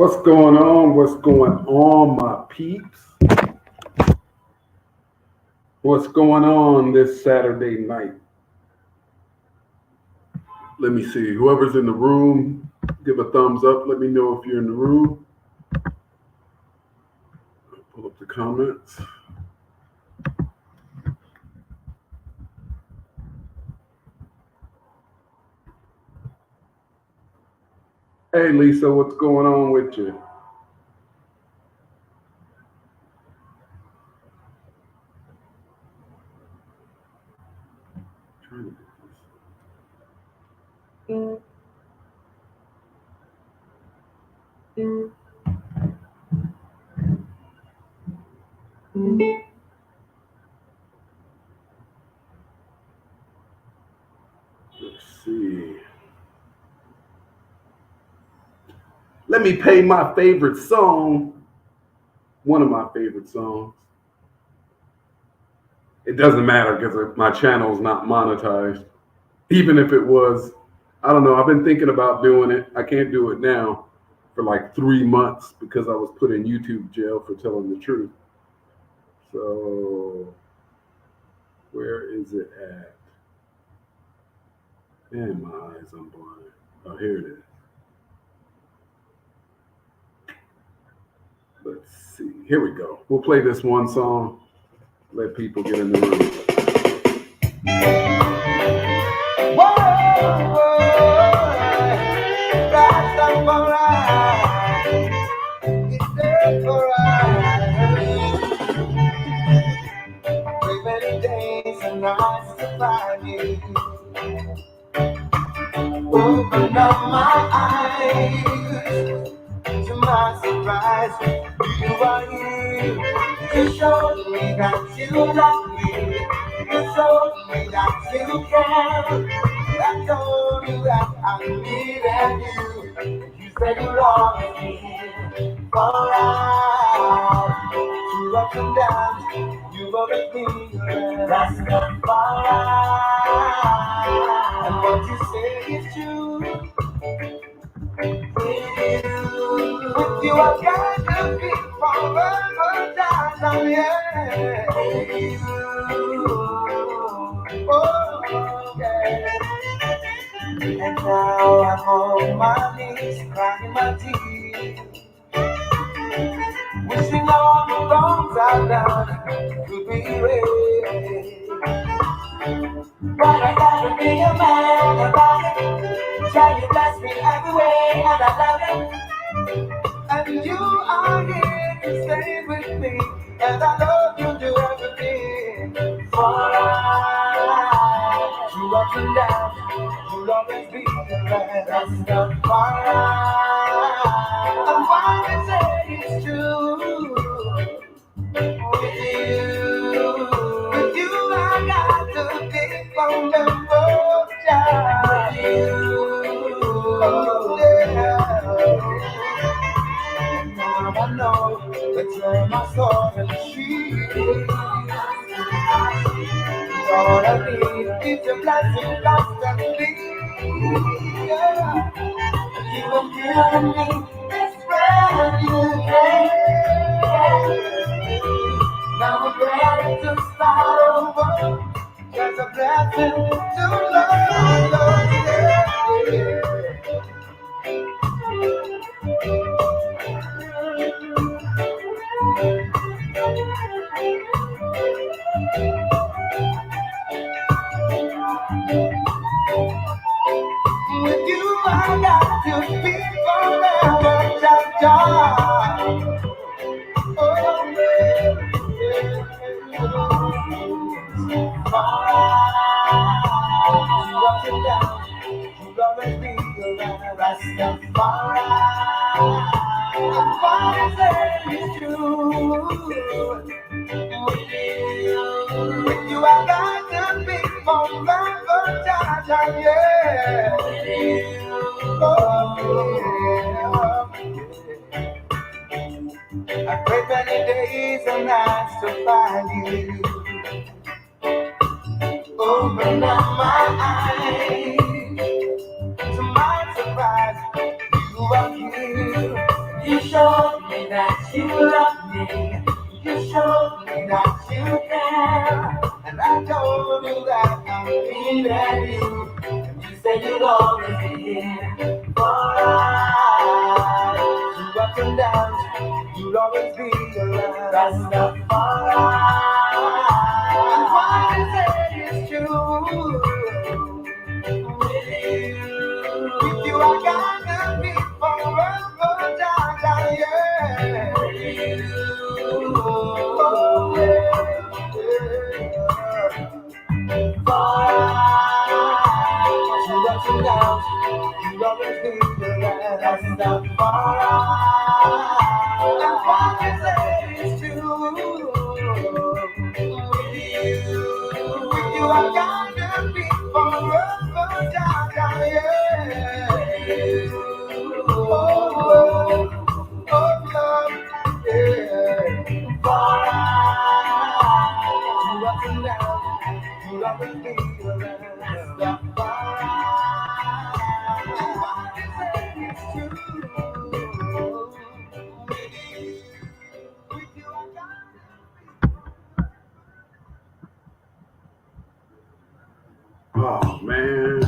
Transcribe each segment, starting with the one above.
What's going on? What's going on, my peeps? What's going on this Saturday night? Let me see. Whoever's in the room, give a thumbs up. Let me know if you're in the room. Pull up the comments. Hey, Lisa, what's going on with you? Let's see. Let me play my favorite song. One of my favorite songs. It doesn't matter because my channel is not monetized. Even if it was, I don't know. I've been thinking about doing it. I can't do it now for like 3 months because I was put in YouTube jail for telling the truth. So, where is it at? Man, my eyes, I'm blind. Oh, here it is. Let's see. Here we go. We'll play this one song. Let people get in the room. Open up my eyes, to my surprise, you are here. You showed me that you love me. You showed me that you care. I told you that I needed you. You said you'll always be here for us. Through ups and downs, you've always been there. That's not far out. And what you say is true. With you, I got to be forever down, yeah. Oh, yeah. And now I'm on my knees, crying my tears, wishing all the wrongs I've done could be erased. But I gotta be a man about it. Try you bless me every way, and I love it. And you are here to stay with me, and I know you'll do everything for us. Through ups and downs, you'll always be there. That's not far out. And why they say it's true. With you, I got to be from the road, child. Oh, yeah. Now I know that you're my soul and shield. All I need is your blessing constantly. Yeah. You have given me this brand new day. Now I'm ready to start over. There's a blessing to love, yeah. With you, I got to be forever, Jaja. Oh, yeah. You up and down, you'll always be around. Rastafari. And what I say is true. With you, I got to be forever, Jaja, yeah. I pray many days and nights to find you. Open up my eyes, to my surprise, you are here. You you love me. You showed me that you care. And I told you that I'm leaving you. And you said you'd always be here for us. Through ups and downs, you'll always be around. That's the for us. And what you say is true. With you, I gotta be forever, Jaja, yeah. Oh, yeah. Through ups and downs, you'll always be around. That's the for and what you say is true. With you, I gotta be forever, Jaja, yeah. Oh, love, yeah. Through ups and downs, you'll always be around. That's the and what you say is true. With you, I gotta Oh man.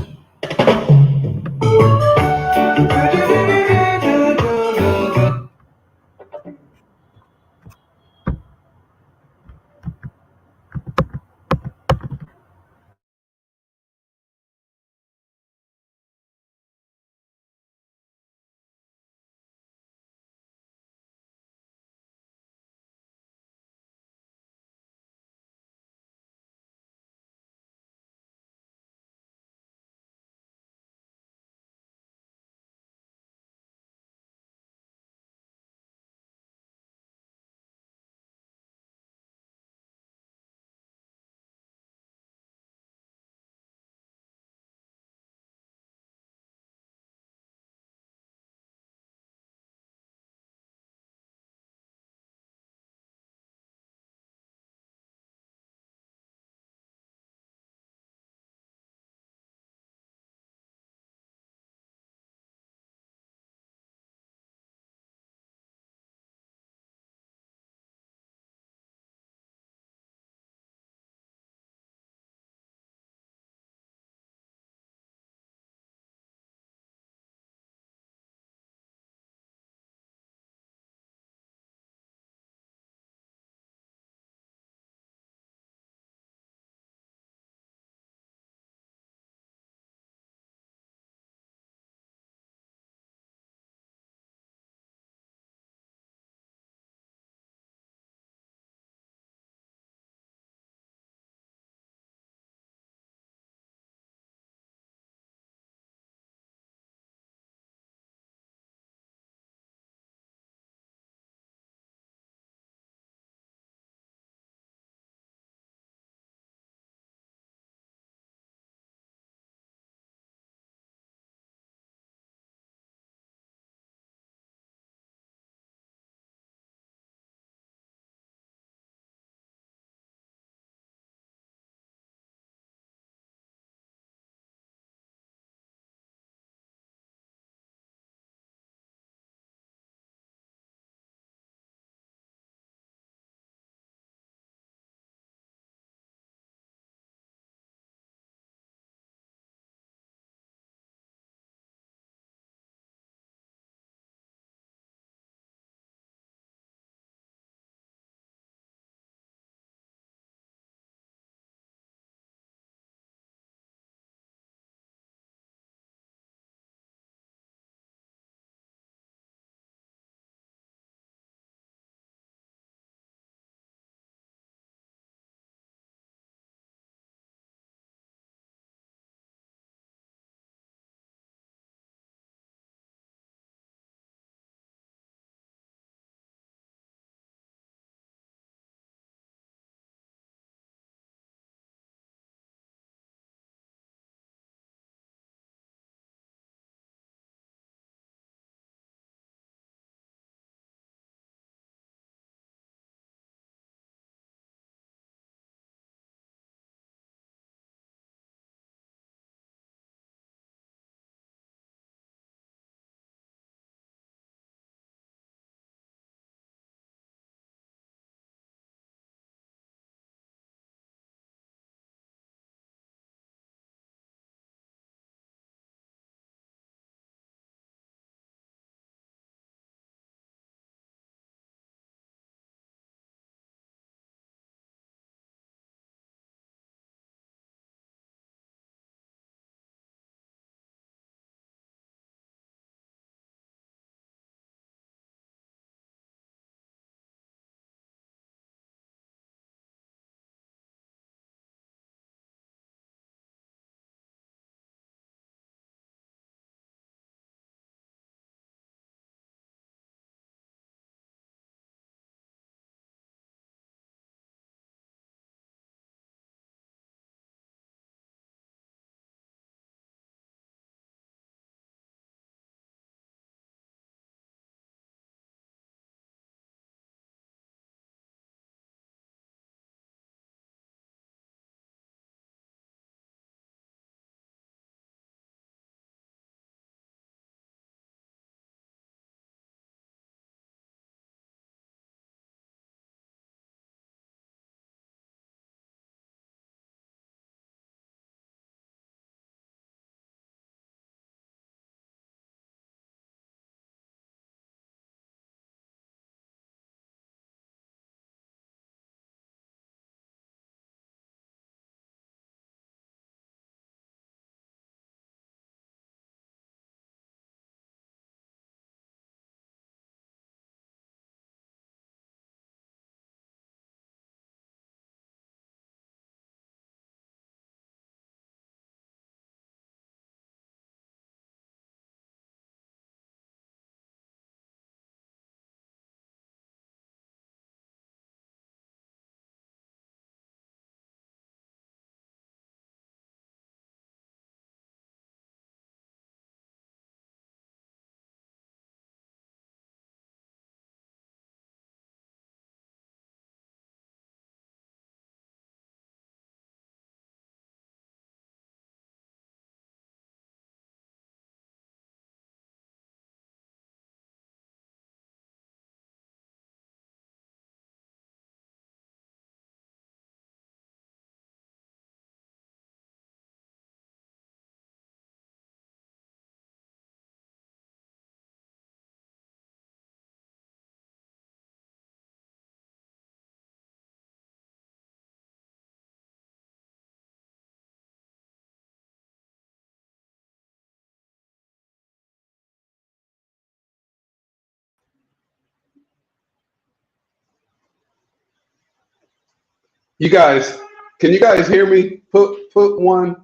You guys, can you guys hear me? Put one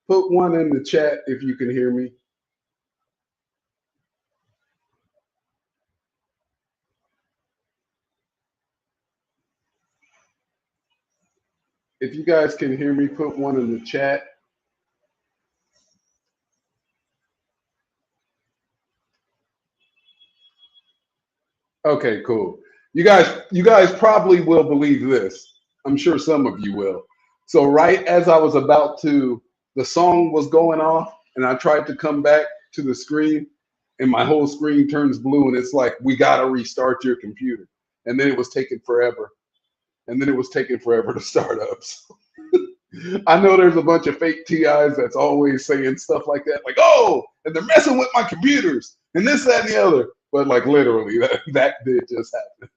in the chat if you can hear me. If you guys can hear me, put one in the chat. Okay, cool. You guys probably will believe this. I'm sure some of you will. So right as I was about to, the song was going off, and I tried to come back to the screen, and my whole screen turns blue, and it's like, we gotta restart your computer. And then it was taking forever. And then it was taking forever to start up. So I know there's a bunch of fake TIs that's always saying stuff like that, like, oh, and they're messing with my computers, and this, that, and the other. But like literally, that did just happen.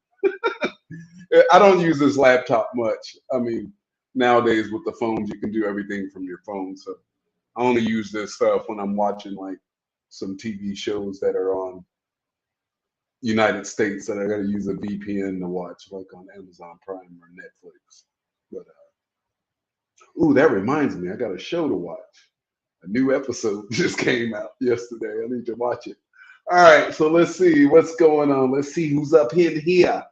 I don't use this laptop much. I mean, nowadays with the phones, you can do everything from your phone. So I only use this stuff when I'm watching like some TV shows that are on United States that I got to use a VPN to watch, like on Amazon Prime or Netflix. But ooh, that reminds me, I got a show to watch. A new episode just came out yesterday. I need to watch it. All right, so let's see what's going on. Let's see who's up in here.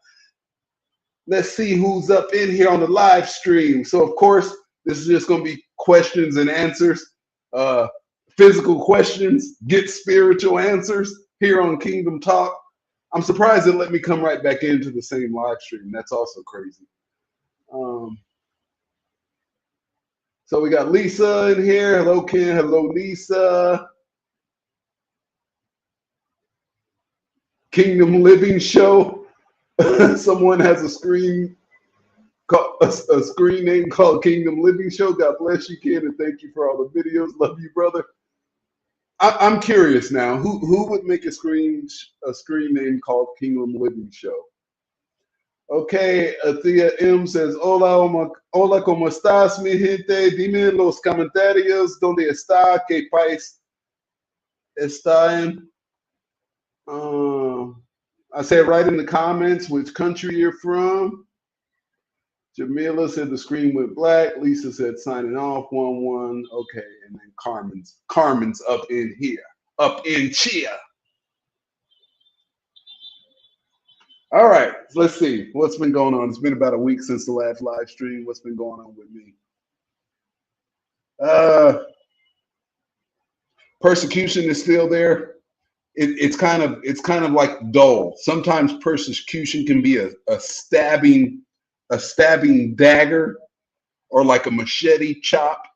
Let's see who's up in here on the live stream. So, of course, this is just going to be questions and answers, physical questions, get spiritual answers here on Kingdom Talk. I'm surprised it let me come right back into the same live stream. That's also crazy. So we got Lisa in here. Hello, Ken. Hello, Lisa. Kingdom Living Show. Someone has a screen name called Kingdom Living Show. God bless you, Ken, and thank you for all the videos. Love you, brother. I'm curious now. Who would make a screen name called Kingdom Living Show? Okay, Thea M says, hola, ¿cómo estás, mi gente? Dime en los comentarios dónde está, qué país está en. I said right in the comments which country you're from. Jamila said the screen went black. Lisa said signing off 1-1. Okay, and then Carmen's up in here, up in cheer. All right, let's see what's been going on. It's been about a week since the last live stream. What's been going on with me? Persecution is still there. It's kind of like dull. Sometimes persecution can be a stabbing dagger or like a machete chop,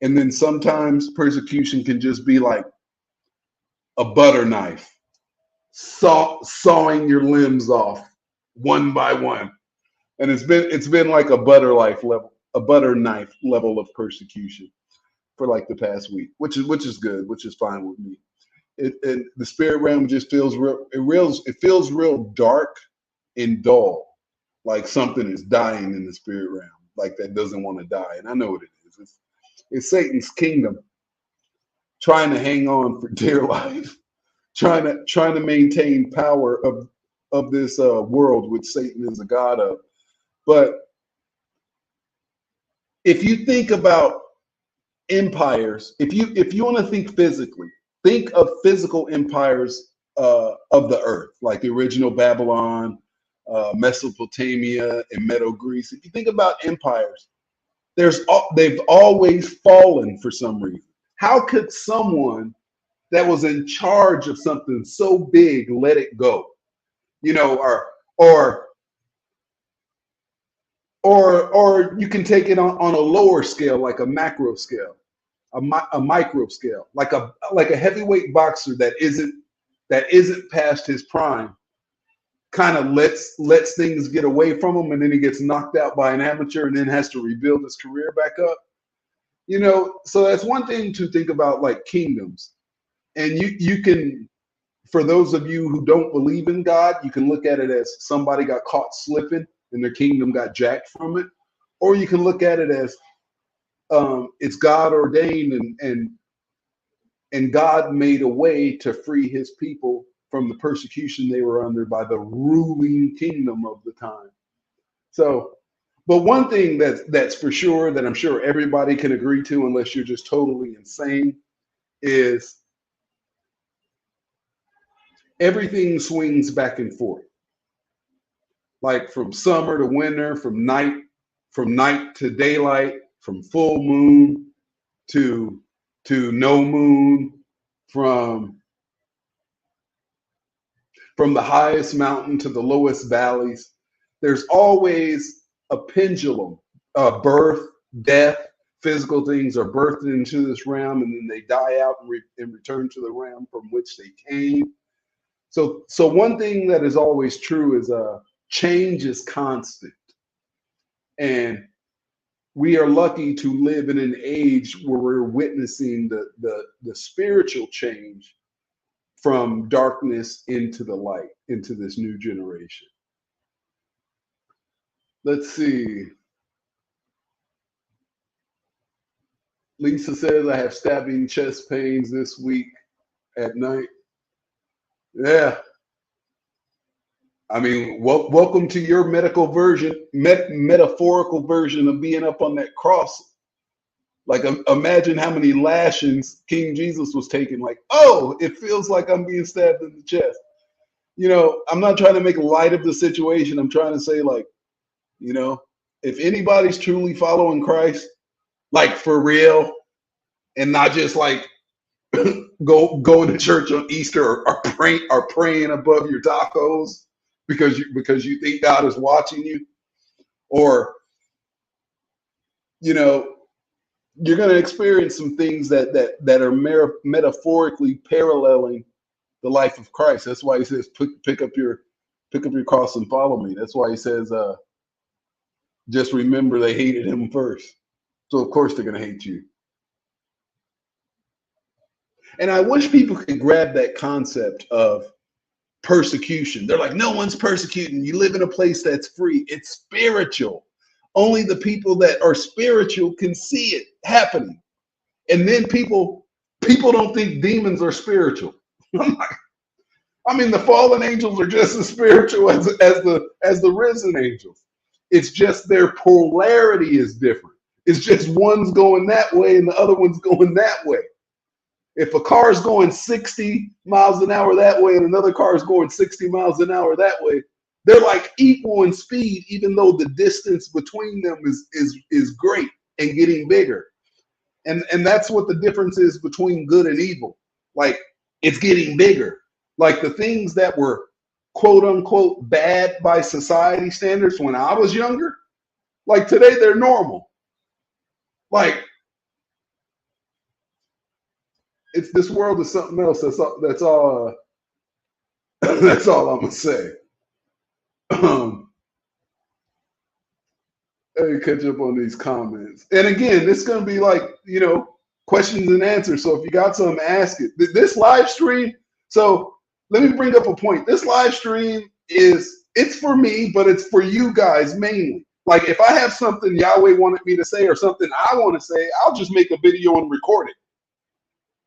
and then sometimes persecution can just be like a butter knife, sawing your limbs off one by one. And it's been like a butter knife level of persecution for like the past week, which is good, which is fine with me. The spirit realm just feels it feels real dark and dull, like something is dying in the spirit realm, like that doesn't want to die. And I know what it is. It's Satan's kingdom trying to hang on for dear life, trying to maintain power of this world which Satan is a god of. But if you think about empires, if you want to think physically, think of physical empires of the earth, like the original Babylon, Mesopotamia, and Medo Greece. If you think about empires, they've always fallen for some reason. How could someone that was in charge of something so big let it go? You know, or you can take it on a lower scale, like a macro scale. A micro scale, like a heavyweight boxer that isn't past his prime, kind of lets things get away from him, and then he gets knocked out by an amateur, and then has to rebuild his career back up. You know, so that's one thing to think about, like kingdoms. And you can, for those of you who don't believe in God, you can look at it as somebody got caught slipping and their kingdom got jacked from it, or you can look at it as it's God ordained, and God made a way to free his people from the persecution they were under by the ruling kingdom of the time. So But one thing that's for sure that I'm sure everybody can agree to, unless you're just totally insane, is everything swings back and forth. Like from summer to winter, from night to daylight, from full moon to no moon, from the highest mountain to the lowest valleys. There's always a pendulum. Birth, death, physical things are birthed into this realm, and then they die out and return to the realm from which they came. So one thing that is always true is change is constant. And we are lucky to live in an age where we're witnessing the spiritual change from darkness into the light, into this new generation. Let's see. Lisa says, I have stabbing chest pains this week at night. Yeah. I mean, welcome to your medical version, metaphorical version of being up on that cross. Like, imagine how many lashings King Jesus was taking. Like, oh, it feels like I'm being stabbed in the chest. You know, I'm not trying to make light of the situation. I'm trying to say, like, you know, if anybody's truly following Christ, like for real, and not just like going to church on Easter or praying above your tacos because you think God is watching you, or, you know, you're going to experience some things that are metaphorically paralleling the life of Christ. That's why he says, pick up your cross and follow me. That's why he says, just remember they hated him first. So of course they're going to hate you. And I wish people could grab that concept of persecution. They're like, no one's persecuting. You live in a place that's free. It's spiritual. Only the people that are spiritual can see it happening. And then people don't think demons are spiritual. I mean, the fallen angels are just as spiritual as the risen angels. It's just their polarity is different. It's just one's going that way and the other one's going that way. If a car is going 60 miles an hour that way and another car is going 60 miles an hour that way, they're like equal in speed, even though the distance between them is great and getting bigger. And that's what the difference is between good and evil. Like, it's getting bigger. Like the things that were quote unquote bad by society standards when I was younger, like today they're normal. Like, this world is something else. That's all that's all I'm gonna say. Let me catch up on these comments. And again, this is gonna be like, you know, questions and answers. So if you got something, ask it. This live stream. So let me bring up a point. This live stream it's for me, but it's for you guys mainly. Like, if I have something Yahweh wanted me to say or something I want to say, I'll just make a video and record it.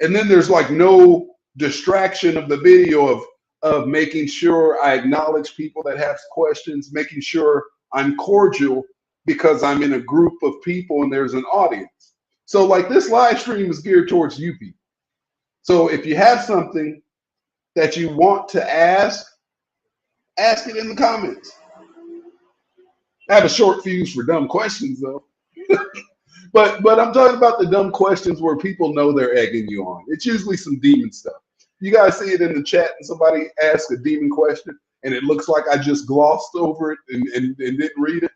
And then there's like no distraction of the video of making sure I acknowledge people that have questions, making sure I'm cordial because I'm in a group of people and there's an audience. So like this live stream is geared towards you people. So if you have something that you want to ask it in the comments. I have a short fuse for dumb questions though. But I'm talking about the dumb questions where people know they're egging you on. It's usually some demon stuff. You guys see it in the chat and somebody asks a demon question and it looks like I just glossed over it and didn't read it.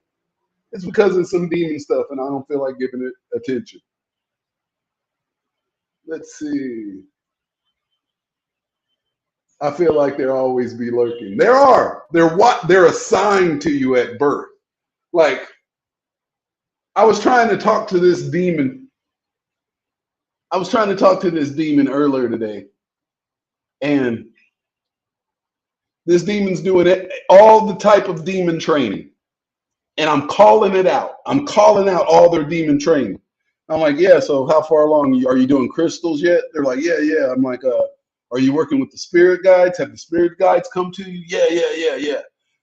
It's because it's some demon stuff and I don't feel like giving it attention. Let's see. I feel like they'll always be lurking. There are. They're assigned to you at birth. Like, I was trying to talk to this demon. Earlier today. And this demon's doing all the type of demon training. And I'm calling it out. I'm calling out all their demon training. I'm like, yeah, so how far along? Are you doing crystals yet? They're like, yeah. I'm like, are you working with the spirit guides? Have the spirit guides come to you? Yeah.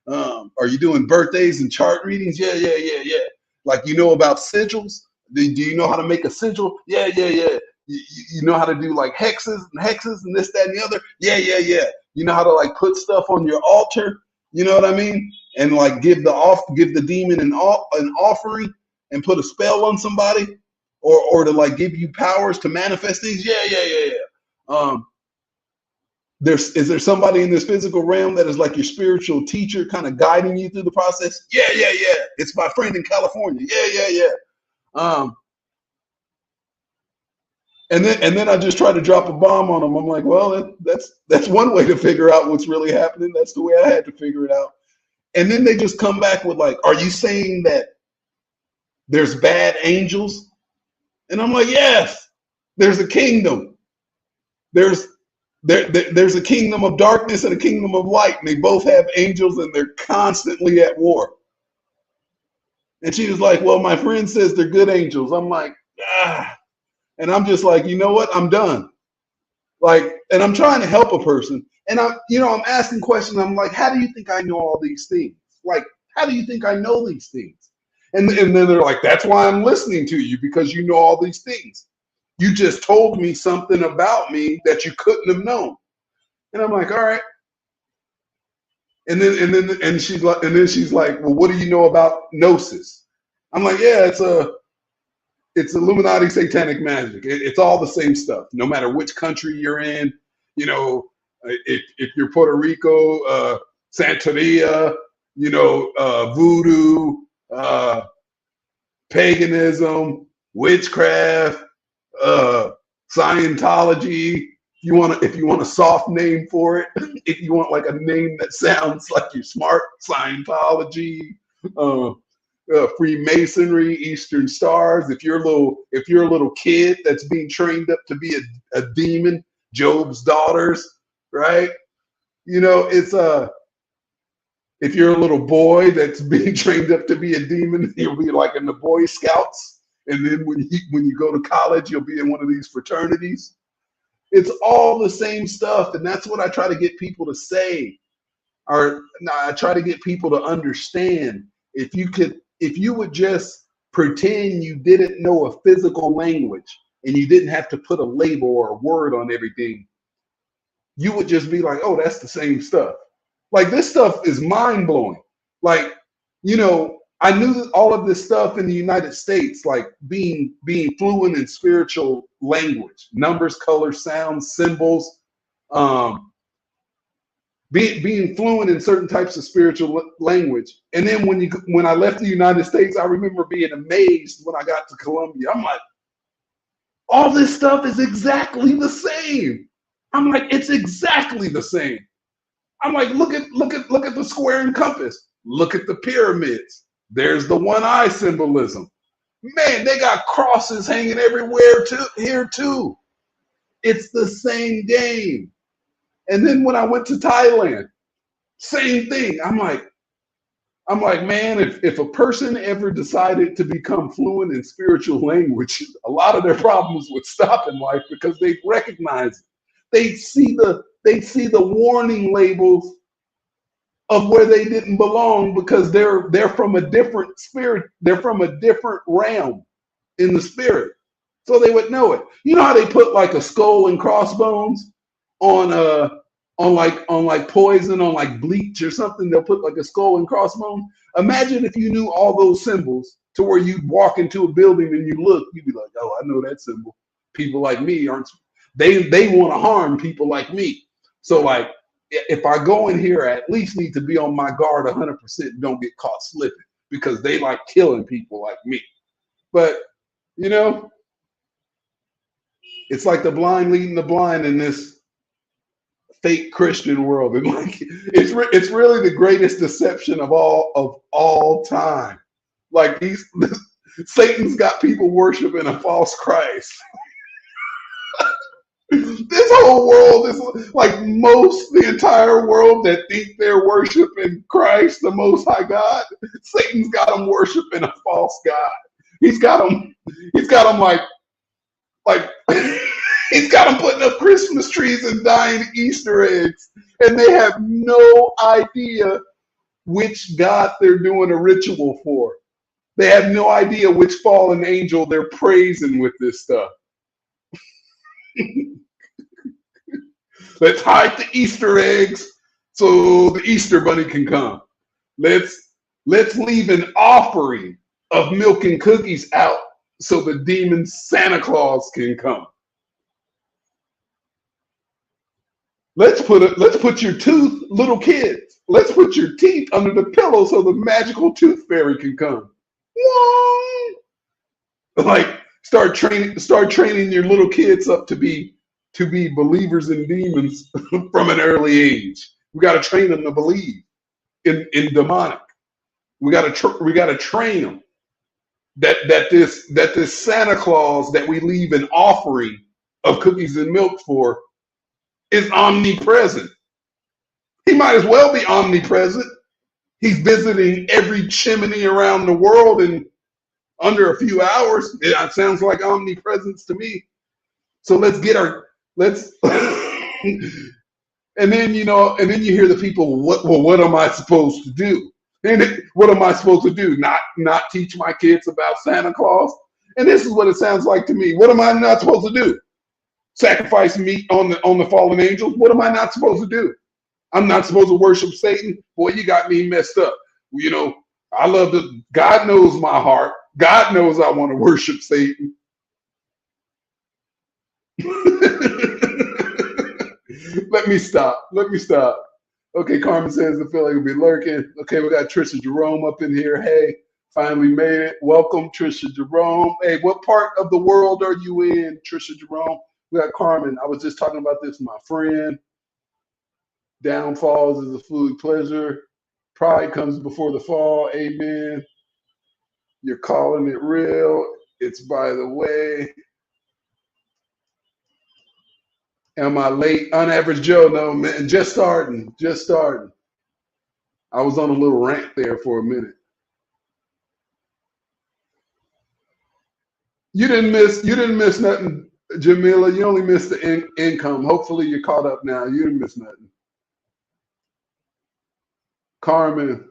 Are you doing birthdays and chart readings? Yeah, yeah, yeah, yeah. Like, you know about sigils? Do you know how to make a sigil? Yeah, yeah, yeah. You know how to do like hexes and this, that, and the other? Yeah, yeah, yeah. You know how to like put stuff on your altar? You know what I mean? And like give the demon an offering and put a spell on somebody, or to like give you powers to manifest things? Yeah, yeah, yeah, yeah. Is there somebody in this physical realm that is like your spiritual teacher, kind of guiding you through the process? Yeah, yeah, yeah. It's my friend in California. Yeah, yeah, yeah. And then I just try to drop a bomb on them. I'm like, well, that's one way to figure out what's really happening. That's the way I had to figure it out. And then they just come back with like, are you saying that there's bad angels? And I'm like, yes, there's a kingdom. There's a kingdom of darkness and a kingdom of light, and they both have angels, and they're constantly at war. And she was like, well, my friend says they're good angels. I'm like, ah. And I'm just like, you know what? I'm done. Like, and I'm trying to help a person. And I'm asking questions. I'm like, how do you think I know all these things? Like, how do you think I know these things? And then they're like, that's why I'm listening to you, because you know all these things. You just told me something about me that you couldn't have known. And I'm like, all right. And then she's like, well, what do you know about Gnosis? I'm like, yeah, it's Illuminati satanic magic. It's all the same stuff, no matter which country you're in. You know, if you're Puerto Rico, Santeria, voodoo, paganism, witchcraft, Scientology. If you want a soft name for it, if you want like a name that sounds like you're smart, Scientology, Freemasonry, Eastern Stars. If you're a little kid that's being trained up to be a demon, Job's daughters, right? It's if you're a little boy that's being trained up to be a demon, you'll be like in the Boy Scouts. And then when you go to college, you'll be in one of these fraternities. It's all the same stuff. And that's what I try to get people to say. I try to get people to understand. If you would just pretend you didn't know a physical language and you didn't have to put a label or a word on everything, you would just be like, oh, that's the same stuff. Like, this stuff is mind blowing. Like, I knew all of this stuff in the United States, like being fluent in spiritual language, numbers, colors, sounds, symbols, being fluent in certain types of spiritual language. And then when I left the United States, I remember being amazed when I got to Colombia. I'm like, all this stuff is exactly the same. I'm like, it's exactly the same. I'm like, look at the square and compass. Look at the pyramids. There's the one eye symbolism. Man, they got crosses hanging everywhere here too. It's the same game. And then when I went to Thailand, same thing. I'm like, man, if a person ever decided to become fluent in spiritual language, a lot of their problems would stop in life, because they recognize it. They'd see the warning labels of where they didn't belong, because they're from a different spirit. They're from a different realm in the spirit. So they would know it. You know how they put like a skull and crossbones on like poison, on like bleach or something? They'll put like a skull and crossbones. Imagine if you knew all those symbols, to where you'd walk into a building and you look, you'd be like, oh, I know that symbol. People like me aren't, they want to harm people like me. So like, if I go in here, I at least need to be on my guard 100%, don't get caught slipping, because they like killing people like me. But it's like the blind leading the blind in this fake Christian world. And like, it's really the greatest deception of all time. Like, Satan's got people worshiping a false Christ. This whole world is like the entire world that think they're worshiping Christ, the Most High God. Satan's got them worshiping a false God. He's got them like he's got them putting up Christmas trees and dying Easter eggs, and they have no idea which god they're doing a ritual for. They have no idea which fallen angel they're praising with this stuff. Let's hide the Easter eggs so the Easter bunny can come. Let's leave an offering of milk and cookies out so the demon Santa Claus can come. Let's put your tooth, little kids. Let's put your teeth under the pillow so the magical tooth fairy can come. Like start training your little kids up to be believers in demons from an early age. We got to train them to believe in demonic. We got to train them that this Santa Claus that we leave an offering of cookies and milk for is omnipresent. He might as well be omnipresent. He's visiting every chimney around the world in under a few hours. It sounds like omnipresence to me. So let's and then you hear the people, what am I supposed to do? And what am I supposed to do? Not teach my kids about Santa Claus? And this is what it sounds like to me. What am I not supposed to do? Sacrifice meat on the fallen angels? What am I not supposed to do? I'm not supposed to worship Satan? Boy, you got me messed up. You know, I love to, God knows my heart. God knows I want to worship Satan. Let me stop. Okay, Carmen says the feeling will be lurking. Okay, we got Trisha Jerome up in here. Hey, finally made it. Welcome, Trisha Jerome. Hey, what part of the world are you in, Trisha Jerome? We got Carmen. I was just talking about this with my friend. Downfalls is a fluid pleasure. Pride comes before the fall. Amen. You're calling it real. It's by the way. Am I late? Unaverage Joe, no, man. Just starting. I was on a little rant there for a minute. You didn't miss nothing, Jamila. You only missed the income. Hopefully you're caught up now. You didn't miss nothing. Carmen,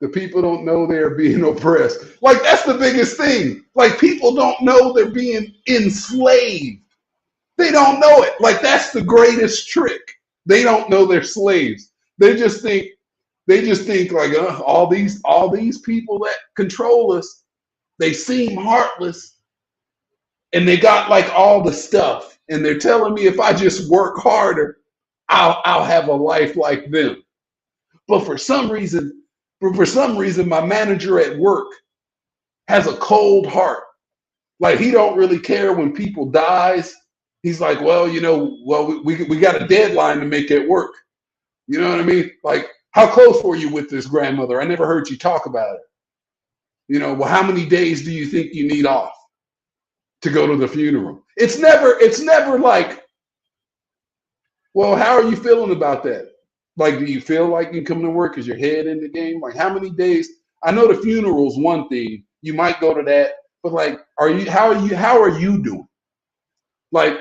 the people don't know they're being oppressed. Like, that's the biggest thing. Like, people don't know they're being enslaved. They don't know it. Like, that's the greatest trick. They don't know they're slaves. They just think like, all these people that control us, they seem heartless, and they got like all the stuff, and they're telling me if I just work harder, I'll have a life like them. But for some reason, my manager at work has a cold heart. Like, he don't really care when people dies. He's like, well, we got a deadline to make it work. You know what I mean? Like, how close were you with this grandmother? I never heard you talk about it. Well, how many days do you think you need off to go to the funeral? It's never like, well, how are you feeling about that? Like, do you feel like you come to work? Is your head in the game? Like, how many days? I know the funeral's one thing. You might go to that, but like, how are you doing? Like,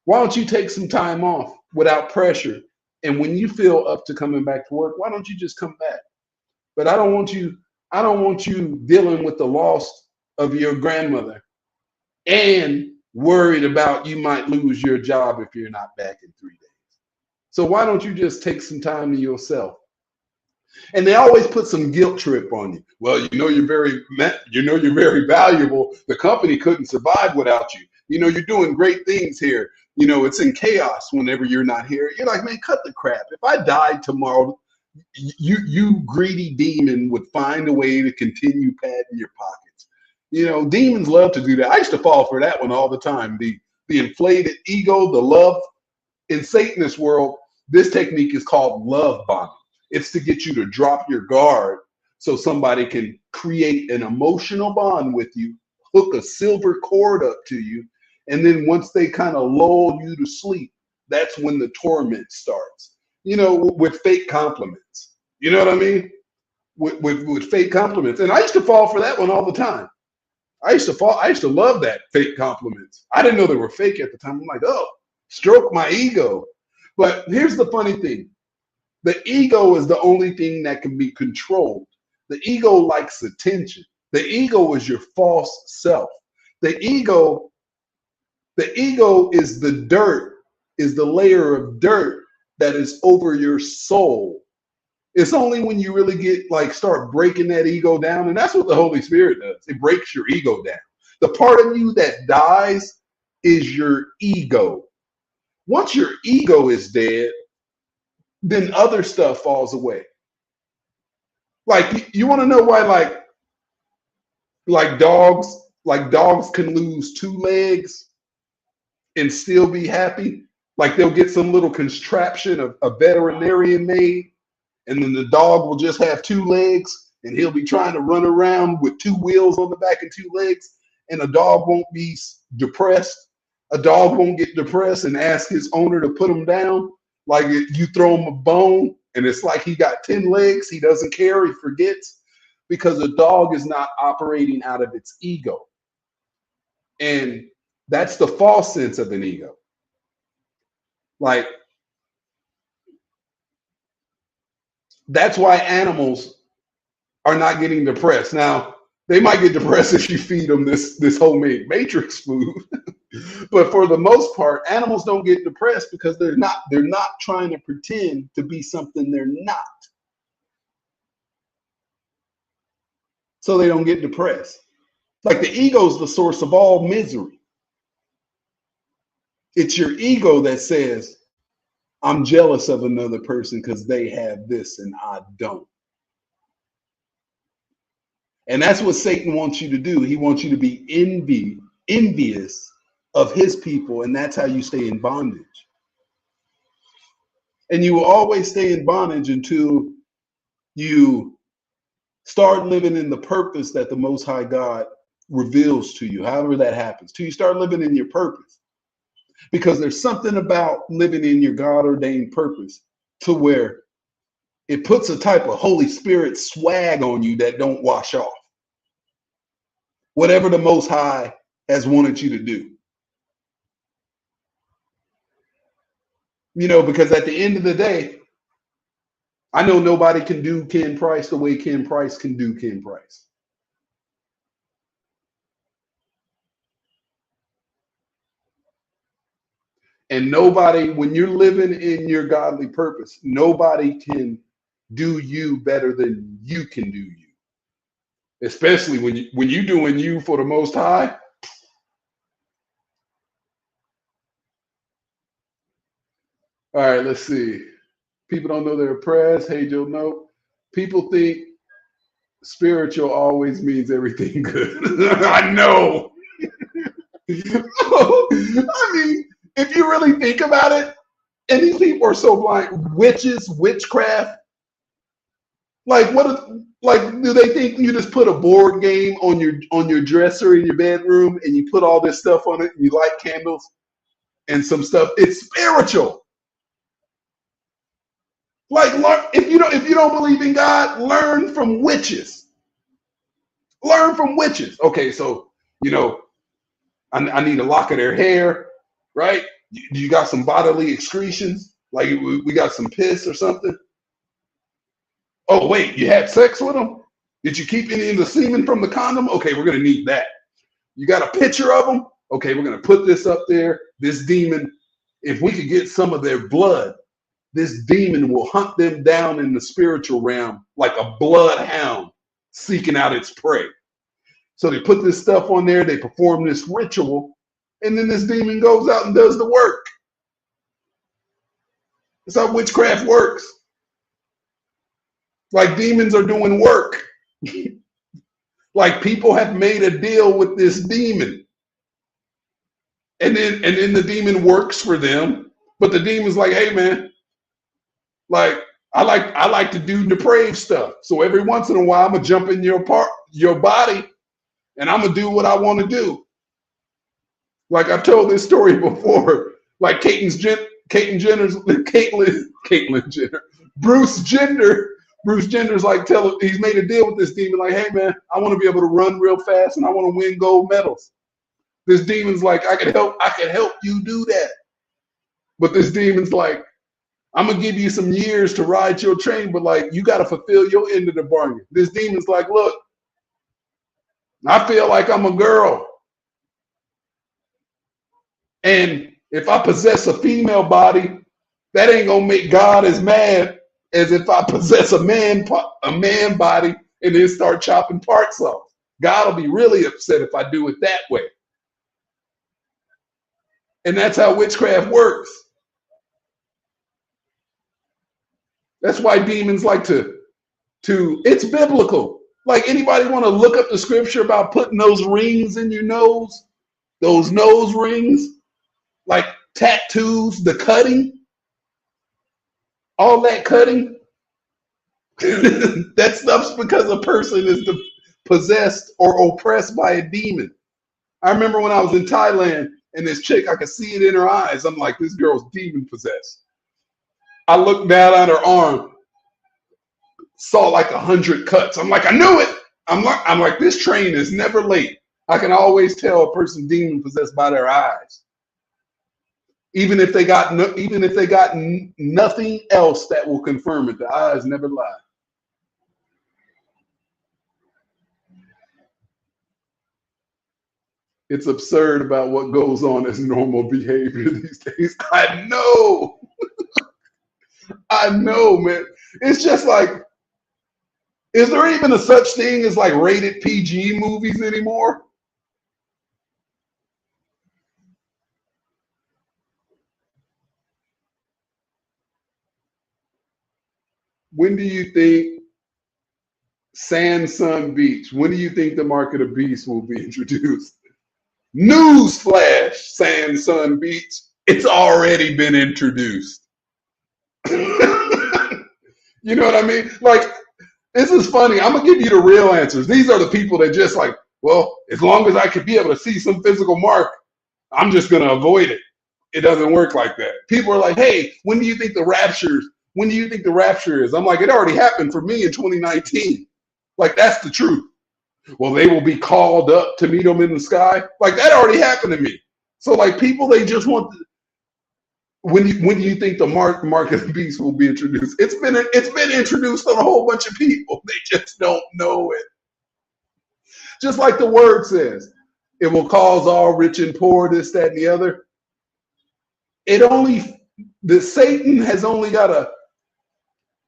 why don't you take some time off without pressure? And when you feel up to coming back to work, why don't you just come back? But I don't want you dealing with the loss of your grandmother and worried about you might lose your job if you're not back in 3 days. So why don't you just take some time to yourself? And they always put some guilt trip on you. Well, you're very valuable. The company couldn't survive without you. You're doing great things here. It's in chaos whenever you're not here. You're like, man, cut the crap. If I died tomorrow, you greedy demon would find a way to continue padding your pockets. Demons love to do that. I used to fall for that one all the time. The inflated ego, the love. In Satanist world, this technique is called love bombing. It's to get you to drop your guard so somebody can create an emotional bond with you, hook a silver cord up to you, and then once they kind of lull you to sleep, that's when the torment starts. With fake compliments. You know what I mean? With fake compliments. And I used to fall for that one all the time. I used to love that, fake compliments. I didn't know they were fake at the time. I'm like, oh, stroke my ego. But here's the funny thing. The ego is the only thing that can be controlled. The ego likes attention. The ego is your false self. The ego is the dirt, is the layer of dirt that is over your soul. It's only when you really get like start breaking that ego down, and that's what the Holy Spirit does. It breaks your ego down. The part of you that dies is your ego. Once your ego is dead, then other stuff falls away. Like you want to know why like dogs can lose 2 legs and still be happy? Like they'll get some little contraption of a veterinarian made, and then the dog will just have 2 legs and he'll be trying to run around with 2 wheels on the back and 2 legs, and a dog won't be depressed. A dog won't get depressed and ask his owner to put him down. Like you throw him a bone and it's like he got 10 legs. He doesn't care. He forgets, because a dog is not operating out of its ego. And that's the false sense of an ego. Like, that's why animals are not getting depressed. Now, they might get depressed if you feed them this homemade Matrix food. But for the most part, animals don't get depressed because they're not trying to pretend to be something they're not. So they don't get depressed. Like the ego is the source of all misery. It's your ego that says, I'm jealous of another person because they have this and I don't. And that's what Satan wants you to do. He wants you to be envious of his people, and that's how you stay in bondage. And you will always stay in bondage until you start living in the purpose that the Most High God reveals to you, however that happens, till you start living in your purpose. Because there's something about living in your God-ordained purpose to where it puts a type of Holy Spirit swag on you that don't wash off. Whatever the Most High has wanted you to do. You know, because at the end of the day, I know nobody can do Ken Price the way Ken Price can do Ken Price. And nobody, when you're living in your godly purpose, nobody can do you better than you can do you. Especially when you're doing you for the Most High. All right, let's see. People don't know they're oppressed. Hey, Joe, no. People think spiritual always means everything good. I know. I mean, if you really think about it, and these people are so blind, witches, witchcraft. Like, do they think you just put a board game on your dresser in your bedroom and you put all this stuff on it and you light candles and some stuff? It's spiritual. Like, if you don't believe in God, learn from witches. Learn from witches. Okay, so I need a lock of their hair, right? You got some bodily excretions, like we got some piss or something. Oh wait, you had sex with them? Did you keep any of the semen from the condom? Okay, we're gonna need that. You got a picture of them? Okay, we're gonna put this up there. This demon, if we could get some of their blood, this demon will hunt them down in the spiritual realm like a bloodhound seeking out its prey. So they put this stuff on there, they perform this ritual, and then this demon goes out and does the work. That's how witchcraft works. Like demons are doing work. Like people have made a deal with this demon. And then the demon works for them. But the demon's like, hey man, like I like to do depraved stuff. So every once in a while I'm gonna jump in your body and I'm gonna do what I want to do. Like I've told this story before. Like Bruce Jenner's like he's made a deal with this demon, like, hey man, I want to be able to run real fast and I want to win gold medals. This demon's like, I can help you do that. But this demon's like, I'm gonna give you some years to ride your train, but like you got to fulfill your end of the bargain. This demon's like, look, I feel like I'm a girl, and if I possess a female body, that ain't gonna make God as mad as if I possess a man body and then start chopping parts off. God will be really upset if I do it that way. And that's how witchcraft works. That's why demons like to it's biblical. Like, anybody want to look up the scripture about putting those rings in your nose? Those nose rings? Like tattoos, the cutting? All that cutting? That stuff's because a person is possessed or oppressed by a demon. I remember when I was in Thailand and this chick, I could see it in her eyes. I'm like, this girl's demon possessed. I looked down at her arm, saw like 100 cuts. I'm like, I knew it. I'm like, this train is never late. I can always tell a person demon possessed by their eyes. Even if they got nothing else that will confirm it, the eyes never lie. It's absurd about what goes on as normal behavior these days. I know. I know, man. It's just like, is there even a such thing as like rated PG movies anymore? When do you think Sand Sun Beach, when do you think the Mark of the Beast will be introduced? Newsflash, Sand Sun Beach, it's already been introduced. You know what I mean? Like, this is funny. I'm going to give you the real answers. These are the people that just like, well, as long as I could be able to see some physical mark, I'm just going to avoid it. It doesn't work like that. People are like, hey, when do you think the rapture is? I'm like, it already happened for me in 2019. Like, that's the truth. Well, they will be called up to meet them in the sky. Like, that already happened to me. So like, people, they just want when do you think the mark of the beast will be introduced? It's been introduced on a whole bunch of people. They just don't know it. Just like the word says, it will cause all rich and poor, this, that, and the other. Satan has only got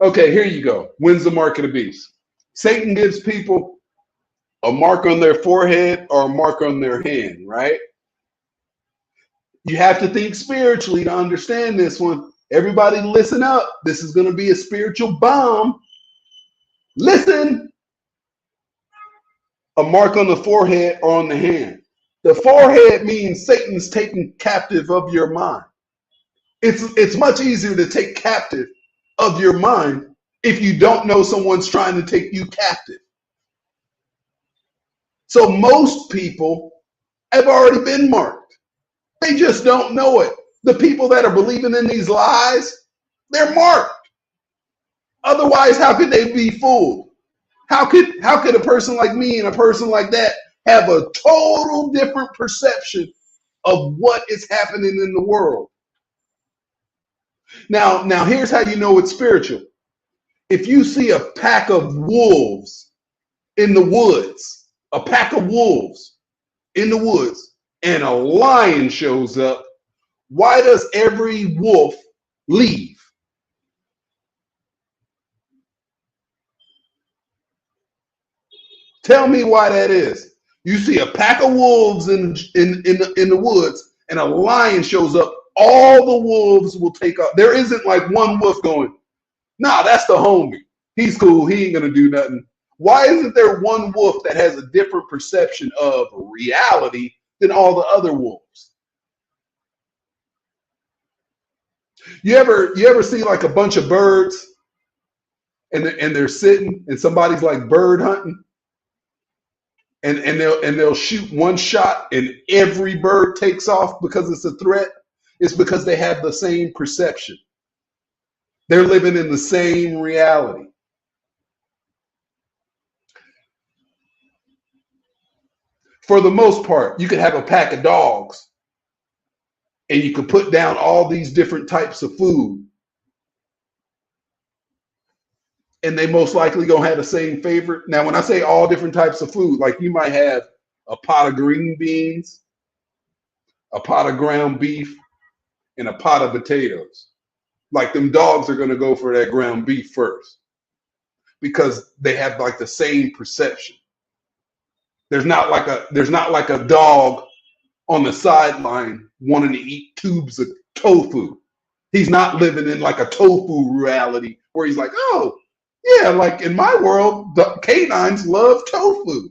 okay, here you go. When's the mark of the beast? Satan gives people a mark on their forehead or a mark on their hand, right? You have to think spiritually to understand this one. Everybody listen up. This is going to be a spiritual bomb. Listen. A mark on the forehead or on the hand. The forehead means Satan's taking captive of your mind. It's much easier to take captive of your mind if you don't know someone's trying to take you captive. So most people have already been marked. They just don't know it. The people that are believing in these lies, they're marked. Otherwise, how could they be fooled? How could a person like me and a person like that have a total different perception of what is happening in the world? Now here's how you know it's spiritual. If you see a pack of wolves in the woods, and a lion shows up, why does every wolf leave? Tell me why that is. You see a pack of wolves in the woods, and a lion shows up, all the wolves will take off. There isn't like one wolf going, nah, that's the homie. He's cool. He ain't gonna do nothing. Why isn't there one wolf that has a different perception of reality than all the other wolves? You ever see like a bunch of birds and they're sitting and somebody's like bird hunting and they'll shoot one shot and every bird takes off because it's a threat? It's because they have the same perception. They're living in the same reality. For the most part, you could have a pack of dogs and you could put down all these different types of food and they most likely gonna have the same favorite. Now, when I say all different types of food, like you might have a pot of green beans, a pot of ground beef, and a pot of potatoes. Like them dogs are gonna go for that ground beef first because they have like the same perception. There's not like a dog on the sideline wanting to eat tubes of tofu. He's not living in like a tofu reality where he's like, oh, yeah, like in my world, the canines love tofu.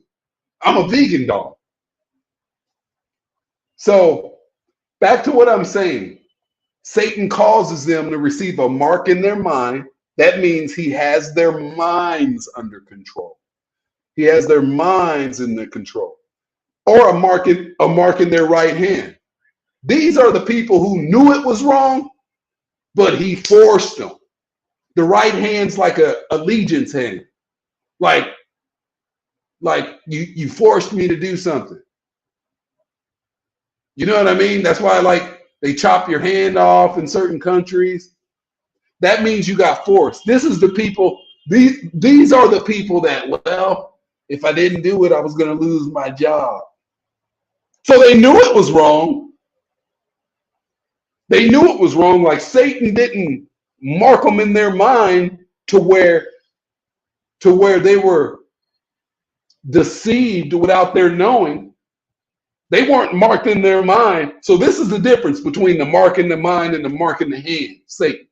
I'm a vegan dog. So back to what I'm saying. Satan causes them to receive a mark in their mind. That means he has their minds under control. He has their minds in their control. Or a mark in their right hand. These are the people who knew it was wrong, but he forced them. The right hand's like a allegiance hand. Like you forced me to do something. You know what I mean? That's why like they chop your hand off in certain countries. That means you got forced. This is the people, these are the people that, well, if I didn't do it, I was going to lose my job. So they knew it was wrong. They knew it was wrong. Like Satan didn't mark them in their mind to where they were deceived without their knowing. They weren't marked in their mind. So this is the difference between the mark in the mind and the mark in the hand, Satan.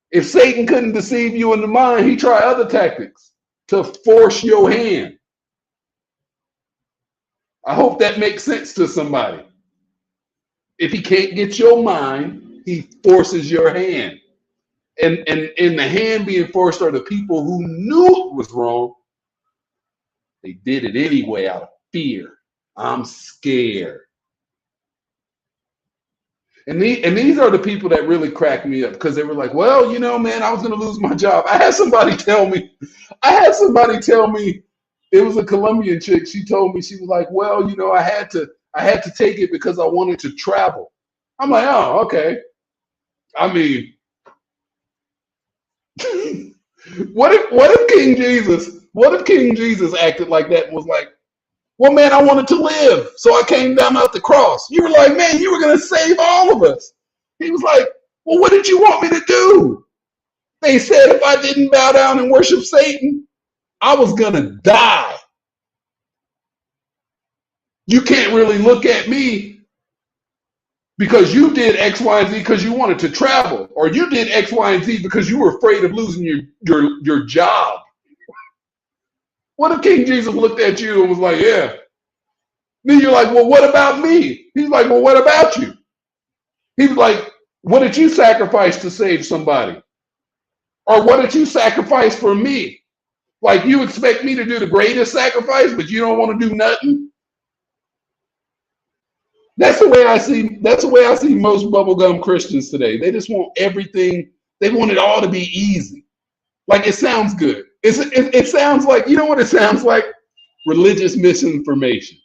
If Satan couldn't deceive you in the mind, he tried other tactics to force your hand. I hope that makes sense to somebody. If he can't get your mind, he forces your hand. And the hand being forced are the people who knew it was wrong. They did it anyway out of fear. I'm scared. And these are the people that really cracked me up because they were like, well, you know, man, I was going to lose my job. I had somebody tell me, it was a Colombian chick. She told me, she was like, well, you know, I had to take it because I wanted to travel. I'm like, oh, okay. I mean, what if King Jesus acted like that and was like, well, man, I wanted to live, so I came down out the cross. You were like, man, you were going to save all of us. He was like, well, what did you want me to do? They said if I didn't bow down and worship Satan, I was going to die. You can't really look at me because you did X, Y, and Z because you wanted to travel, or you did X, Y, and Z because you were afraid of losing your job. What if King Jesus looked at you and was like, yeah. Then you're like, well, what about me? He's like, well, what about you? He was like, what did you sacrifice to save somebody? Or what did you sacrifice for me? Like, you expect me to do the greatest sacrifice, but you don't want to do nothing? That's the way I see most bubblegum Christians today. They just want everything, they want it all to be easy. Like, it sounds good. It sounds like, you know what it sounds like? Religious misinformation.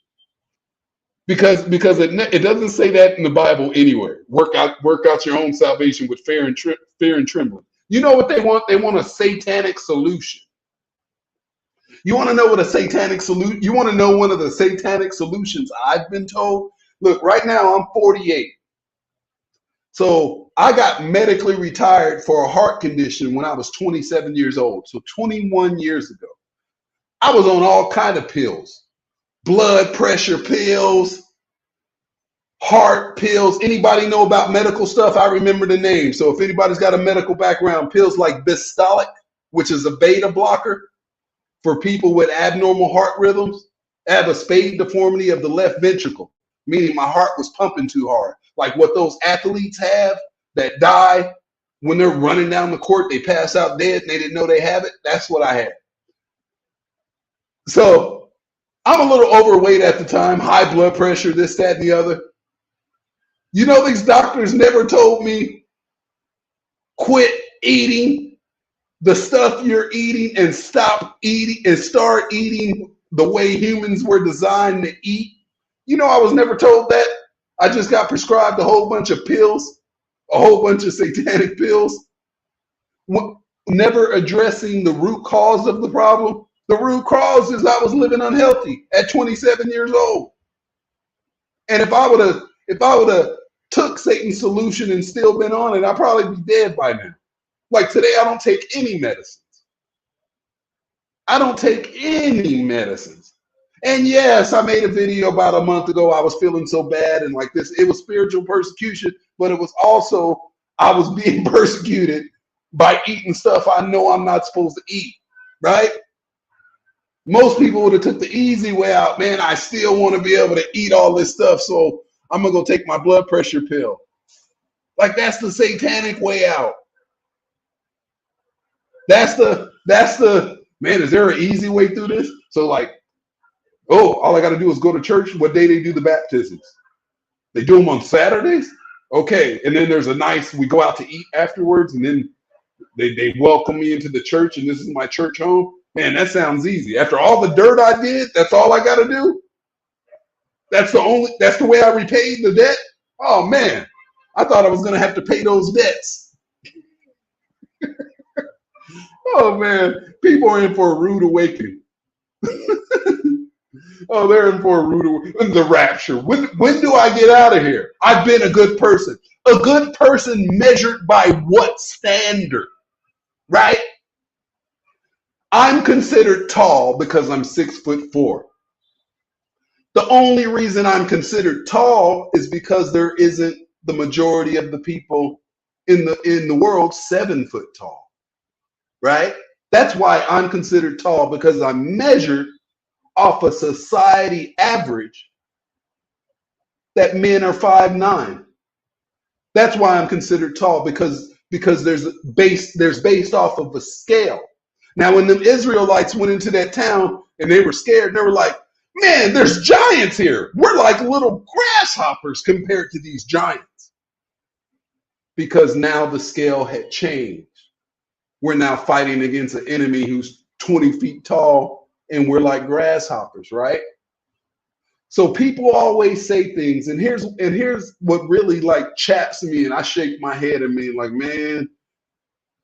Because it doesn't say that in the Bible anywhere. Work out your own salvation with fear and trembling. You know what they want? They want a satanic solution. You want to know what a satanic solution? You want to know one of the satanic solutions I've been told? Look, right now I'm 48. So I got medically retired for a heart condition when I was 27 years old. So 21 years ago, I was on all kind of pills, blood pressure pills, heart pills. Anybody know about medical stuff? I remember the name. So if anybody's got a medical background, pills like Bistolic, which is a beta blocker for people with abnormal heart rhythms. I have a spade deformity of the left ventricle, meaning my heart was pumping too hard. Like what those athletes have that die when they're running down the court, they pass out dead and they didn't know they have it. That's what I had. So I'm a little overweight at the time, high blood pressure, this, that, and the other. You know, these doctors never told me quit eating the stuff you're eating and stop eating and start eating the way humans were designed to eat. You know, I was never told that. I just got prescribed a whole bunch of pills, a whole bunch of satanic pills. never addressing the root cause of the problem. The root cause is I was living unhealthy at 27 years old. And if I would have took Satan's solution and still been on it, I'd probably be dead by now. Like today, I don't take any medicines. I don't take any medicines. And yes, I made a video about a month ago. I was feeling so bad and like this. It was spiritual persecution, but it was also, I was being persecuted by eating stuff I know I'm not supposed to eat, right? Most people would have took the easy way out. Man, I still want to be able to eat all this stuff, so I'm going to go take my blood pressure pill. Like that's the satanic way out. That's the, man, is there an easy way through this? So like, oh, all I got to do is go to church. What day they do the baptisms? They do them on Saturdays? Okay. And then there's a nice, we go out to eat afterwards, and then they welcome me into the church, and this is my church home. Man, that sounds easy. After all the dirt I did, that's all I got to do? That's the way I repaid the debt? Oh man, I thought I was going to have to pay those debts. Oh man, people are in for a rude awakening. Oh, they're in for a rude awakening. The rapture. When do I get out of here? I've been a good person. A good person measured by what standard? Right? I'm considered tall because I'm 6'4". The only reason I'm considered tall is because there isn't the majority of the people in the world 7 foot tall, right? That's why I'm considered tall, because I'm measured off a society average that men are 5'9". That's why I'm considered tall, because there's based off of a scale. Now, when the Israelites went into that town and they were scared, they were like, man, there's giants here. We're like little grasshoppers compared to these giants. Because now the scale had changed. We're now fighting against an enemy who's 20 feet tall, and we're like grasshoppers, right? So people always say things, and here's what really like chaps me, and I shake my head and mean like, man,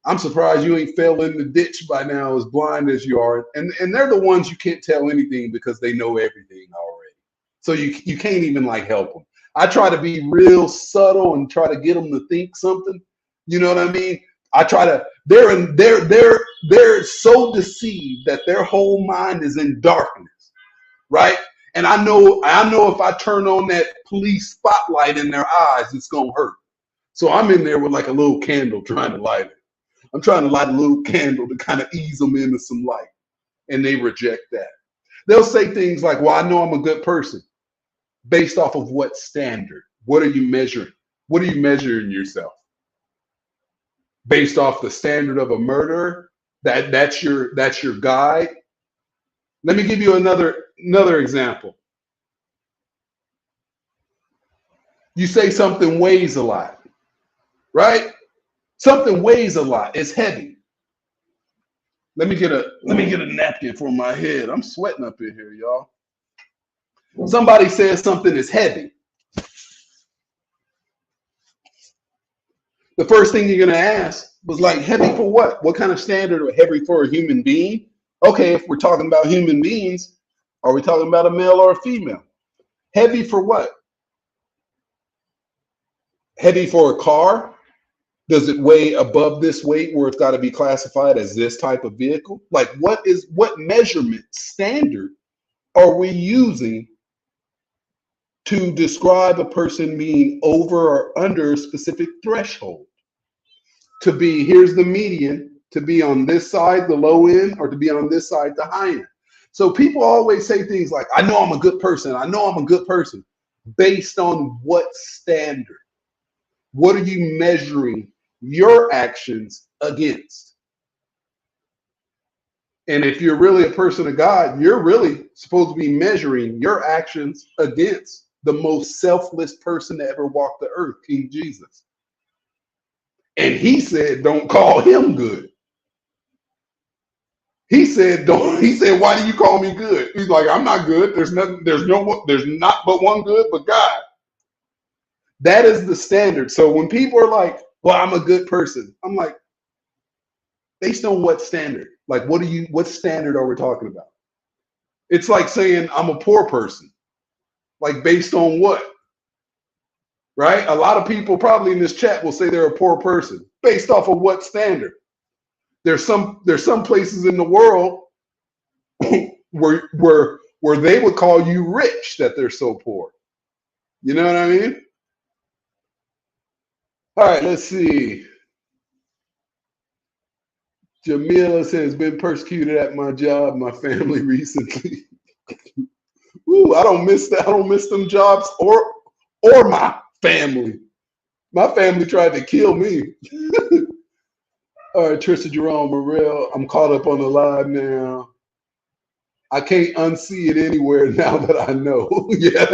I'm surprised you ain't fell in the ditch by now, as blind as you are. And they're the ones you can't tell anything because they know everything already. So you can't even like help them. I try to be real subtle and try to get them to think something. You know what I mean? I try to. They're so deceived that their whole mind is in darkness, right? And I know if I turn on that police spotlight in their eyes, it's gonna hurt. So I'm in there with like a little candle trying to light it. I'm trying to light a little candle to kind of ease them into some light, and they reject that. They'll say things like, well, I know I'm a good person. Based off of what standard? What are you measuring? What are you measuring yourself? Based off the standard of a murderer? That's your guide? Let me give you another example. You say something weighs a lot, right? Something weighs a lot. It's heavy. Let me get a napkin for my head. I'm sweating up in here, y'all. Somebody says something is heavy. The first thing you're gonna ask was like, heavy for what? What kind of standard? Or heavy for a human being? Okay, if we're talking about human beings, are we talking about a male or a female? Heavy for what? Heavy for a car? Does it weigh above this weight where it's got to be classified as this type of vehicle? Like what measurement standard are we using to describe a person being over or under a specific threshold? To be, here's the median, to be on this side, the low end, or to be on this side, the high end. So people always say things like, I know I'm a good person. I know I'm a good person. Based on what standard? What are you measuring your actions against? And if you're really a person of God, you're really supposed to be measuring your actions against the most selfless person to ever walk the earth, King Jesus. And he said, don't call him good. He said, why do you call me good? He's like, I'm not good. There's not but one good but God. That is the standard. So when people are like, well, I'm a good person, I'm like, Based on what standard? Like, what standard are we talking about? It's like saying I'm a poor person. Like, based on what? Right? A lot of people probably in this chat will say they're a poor person. Based off of what standard? There's some places in the world where they would call you rich that they're so poor. You know what I mean? All right, let's see. Jamila says, been persecuted at my job, my family recently. Ooh, I don't miss that. I don't miss them jobs or my family. My family tried to kill me. All right, Trisha Jerome Morrell, I'm caught up on the live now. I can't unsee it anywhere now that I know. Yeah,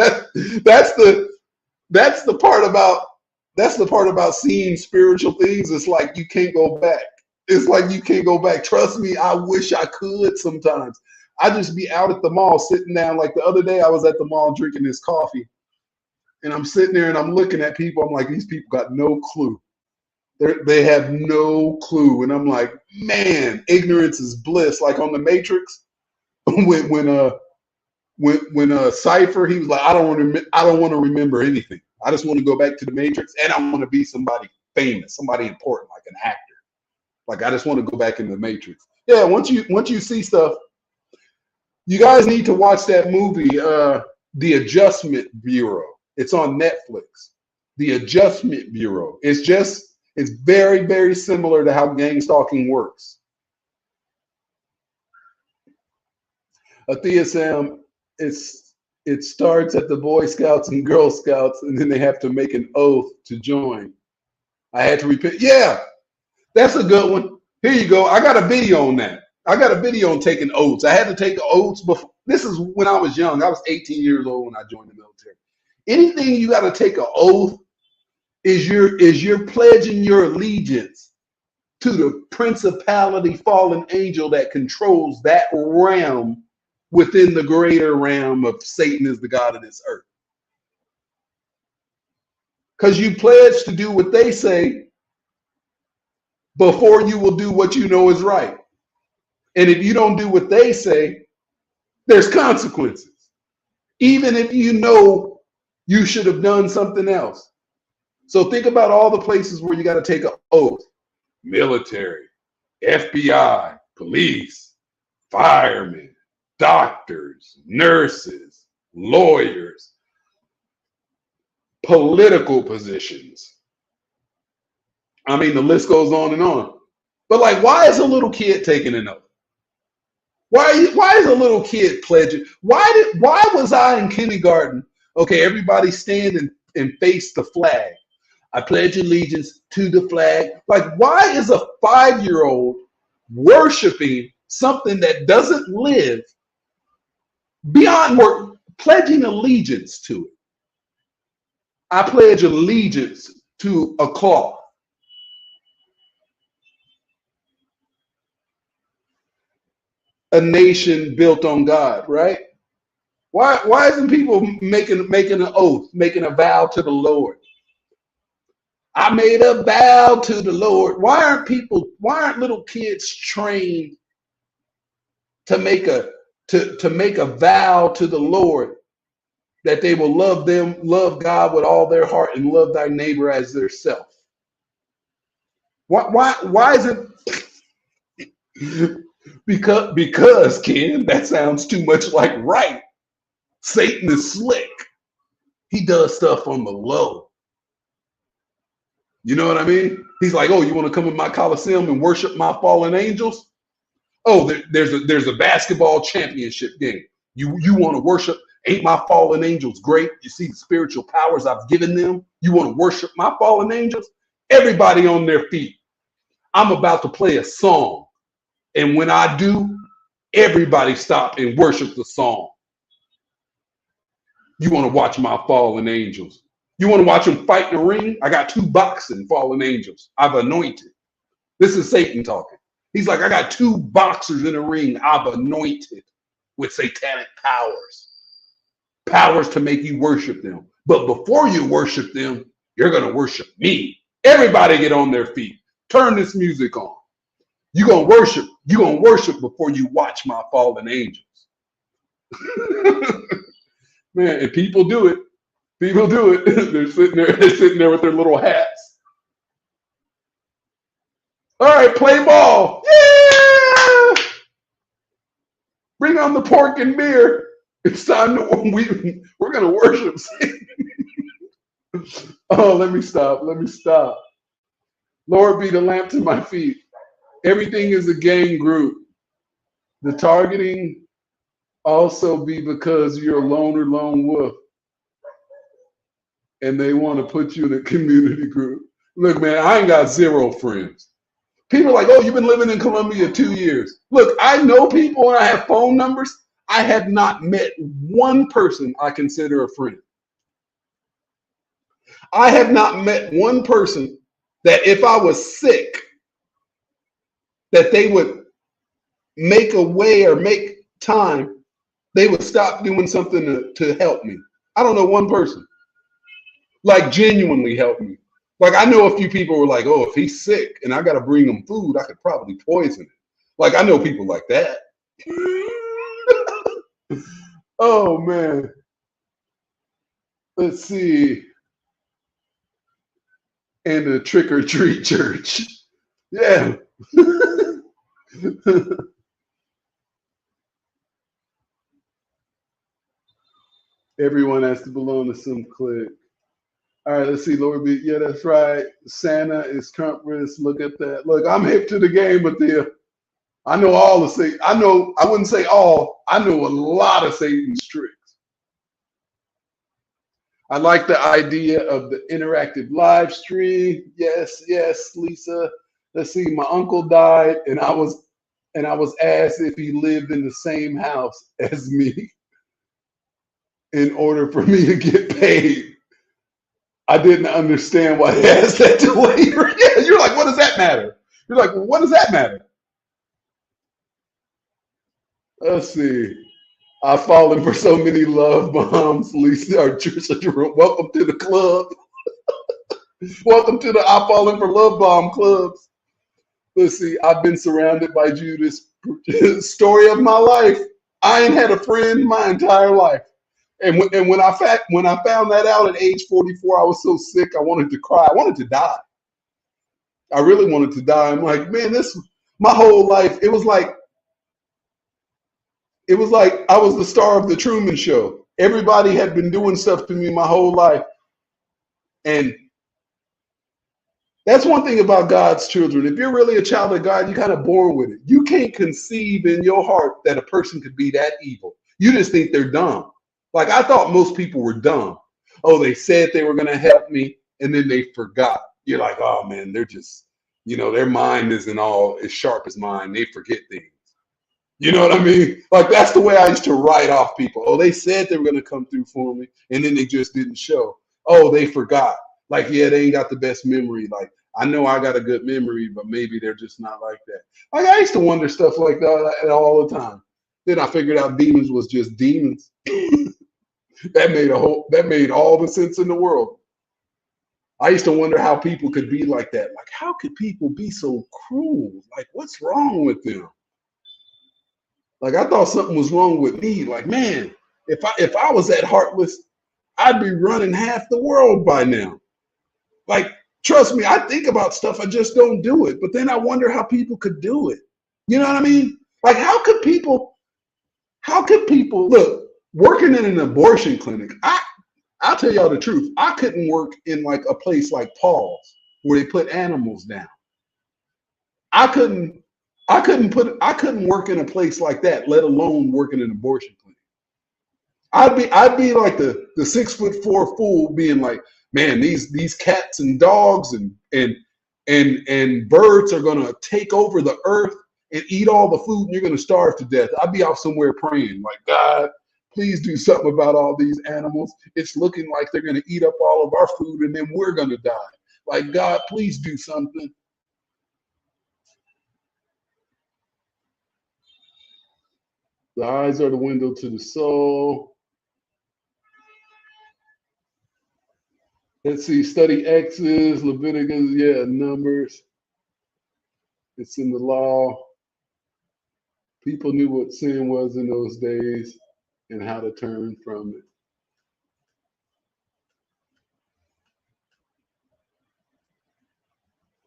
that's the part about seeing spiritual things. It's like you can't go back. It's like you can't go back. Trust me, I wish I could sometimes. I just be out at the mall sitting down. Like the other day, I was at the mall drinking this coffee, and I'm sitting there and I'm looking at people. I'm like, these people got no clue. They have no clue. And I'm like, man, ignorance is bliss. Like on the Matrix, when Cypher, he was like, I don't want to remember anything. I just want to go back to the Matrix, and I want to be somebody famous, somebody important, like an actor. Like I just want to go back into the Matrix. Yeah, once you see stuff, you guys need to watch that movie, The Adjustment Bureau. It's on Netflix. The Adjustment Bureau. It's very, very similar to how gang stalking works. Athea Sam, it starts at the Boy Scouts and Girl Scouts, and then they have to make an oath to join. I had to repeat. Yeah, that's a good one. Here you go. I got a video on that. I got a video on taking oaths. I had to take oaths before. This is when I was young. I was 18 years old when I joined the military. Anything you got to take an oath is you're pledging your allegiance to the principality fallen angel that controls that realm within the greater realm of Satan is the God of this earth. Because you pledge to do what they say before you will do what you know is right. And if you don't do what they say, there's consequences. Even if you know you should have done something else. So think about all the places where you got to take an oath. Military, FBI, police, firemen, doctors, nurses, lawyers, political positions. I mean, the list goes on and on. But like, why is a little kid taking an oath? Why is a little kid pledging? Why was I in kindergarten? Okay, everybody stand and face the flag. I pledge allegiance to the flag. Like, why is a 5-year-old worshiping something that doesn't live beyond work, pledging allegiance to it? I pledge allegiance to a cloth. A nation built on God, right? Why isn't people making an oath, making a vow to the Lord? I made a vow to the Lord. Why aren't little kids trained to make a vow to the Lord that they will love God with all their heart and love thy neighbor as their self? Why is it? Because Ken, that sounds too much like right. Satan is slick. He does stuff on the low. You know what I mean? He's like, oh, you want to come in my Coliseum and worship my fallen angels? Oh, there's a basketball championship game. You want to worship? Ain't my fallen angels great? You see the spiritual powers I've given them? You want to worship my fallen angels? Everybody on their feet. I'm about to play a song. And when I do, everybody stop and worship the song. You want to watch my fallen angels? You want to watch them fight in the ring? I got 2 boxing fallen angels I've anointed. This is Satan talking. He's like, I got 2 boxers in the ring I've anointed with satanic powers. Powers to make you worship them. But before you worship them, you're going to worship me. Everybody get on their feet. Turn this music on. You're gonna worship. You're gonna worship before you watch my fallen angels. Man, and people do it. People do it. They're sitting there with their little hats. All right, play ball. Yeah! Bring on the pork and beer. It's time to we're gonna worship. Oh, let me stop. Let me stop. Lord be the lamp to my feet. Everything is a gang group. The targeting also be because you're a loner lone wolf and they want to put you in a community group. Look, man, I ain't got zero friends. People are like, oh, you've been living in Colombia 2 years. Look, I know people and I have phone numbers. I have not met one person I consider a friend. I have not met one person that if I was sick, that they would make a way or make time, they would stop doing something to help me. I don't know one person, like genuinely help me. Like I know a few people were like, oh, if he's sick and I got to bring him food, I could probably poison it. Like I know people like that. Oh man. Let's see. And the trick or treat church. Yeah. Everyone has to belong to some clique. All right, let's see. Lord be, yeah, that's right. Santa is Trumpist. Look at that. Look, I'm hip to the game, but I know all the Satan. I wouldn't say all. I know a lot of Satan's tricks. I like the idea of the interactive live stream. Yes, yes, Lisa. Let's see. My uncle died, and I was asked if he lived in the same house as me in order for me to get paid. I didn't understand why they asked that to later. Yeah, you're like, what does that matter? You're like, well, what does that matter? Let's see. I've fallen for so many love bombs. Lisa, or Trisha, welcome to the club. Welcome to the I've fallen for love bomb clubs. Let's see. I've been surrounded by Judas. Story of my life. I ain't had a friend my entire life. And when I found that out at age 44, I was so sick. I wanted to cry. I wanted to die. I really wanted to die. I'm like, man, my whole life. It was like I was the star of the Truman Show. Everybody had been doing stuff to me my whole life. And that's one thing about God's children. If you're really a child of God, you're kind of born with it. You can't conceive in your heart that a person could be that evil. You just think they're dumb. Like I thought most people were dumb. Oh, they said they were going to help me and then they forgot. You're like, oh man, they're just, their mind isn't all as sharp as mine. They forget things. You know what I mean? Like that's the way I used to write off people. Oh, they said they were going to come through for me and then they just didn't show. Oh, they forgot. Like, yeah, they ain't got the best memory. Like, I know I got a good memory, but maybe they're just not like that. Like I used to wonder stuff like that all the time. Then I figured out demons was just demons. That made all the sense in the world. I used to wonder how people could be like that. Like, how could people be so cruel? Like, what's wrong with them? Like, I thought something was wrong with me. Like, man, if I was that heartless, I'd be running half the world by now. Like, trust me, I think about stuff, I just don't do it. But then I wonder how people could do it. You know what I mean? Like, how could people look? Working in an abortion clinic, I'll tell y'all the truth. I couldn't work in like a place like Paul's where they put animals down. I couldn't work in a place like that, let alone work in an abortion clinic. I'd be like the 6'4" fool being like, man, these cats and dogs and birds are gonna take over the earth and eat all the food and you're gonna starve to death. I'd be out somewhere praying like, God, please do something about all these animals. It's looking like they're going to eat up all of our food and then we're going to die. Like, God, please do something. The eyes are the window to the soul. Let's see, study Exodus, Leviticus, yeah, Numbers. It's in the law. People knew what sin was in those days and how to turn from it.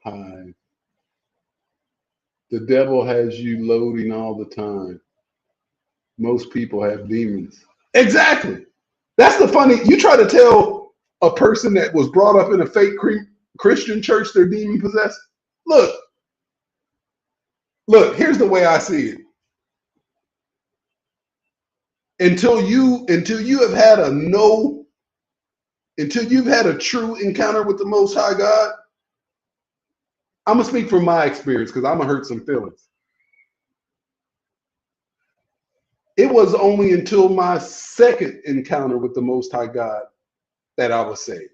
Hide. The devil has you loading all the time. Most people have demons. Exactly. That's the funny. You try to tell a person that was brought up in a fake Christian church they're demon possessed. Look, here's the way I see it. Until you've had a true encounter with the Most High God, I'm gonna speak from my experience because I'm gonna hurt some feelings. It was only until my second encounter with the Most High God that I was saved.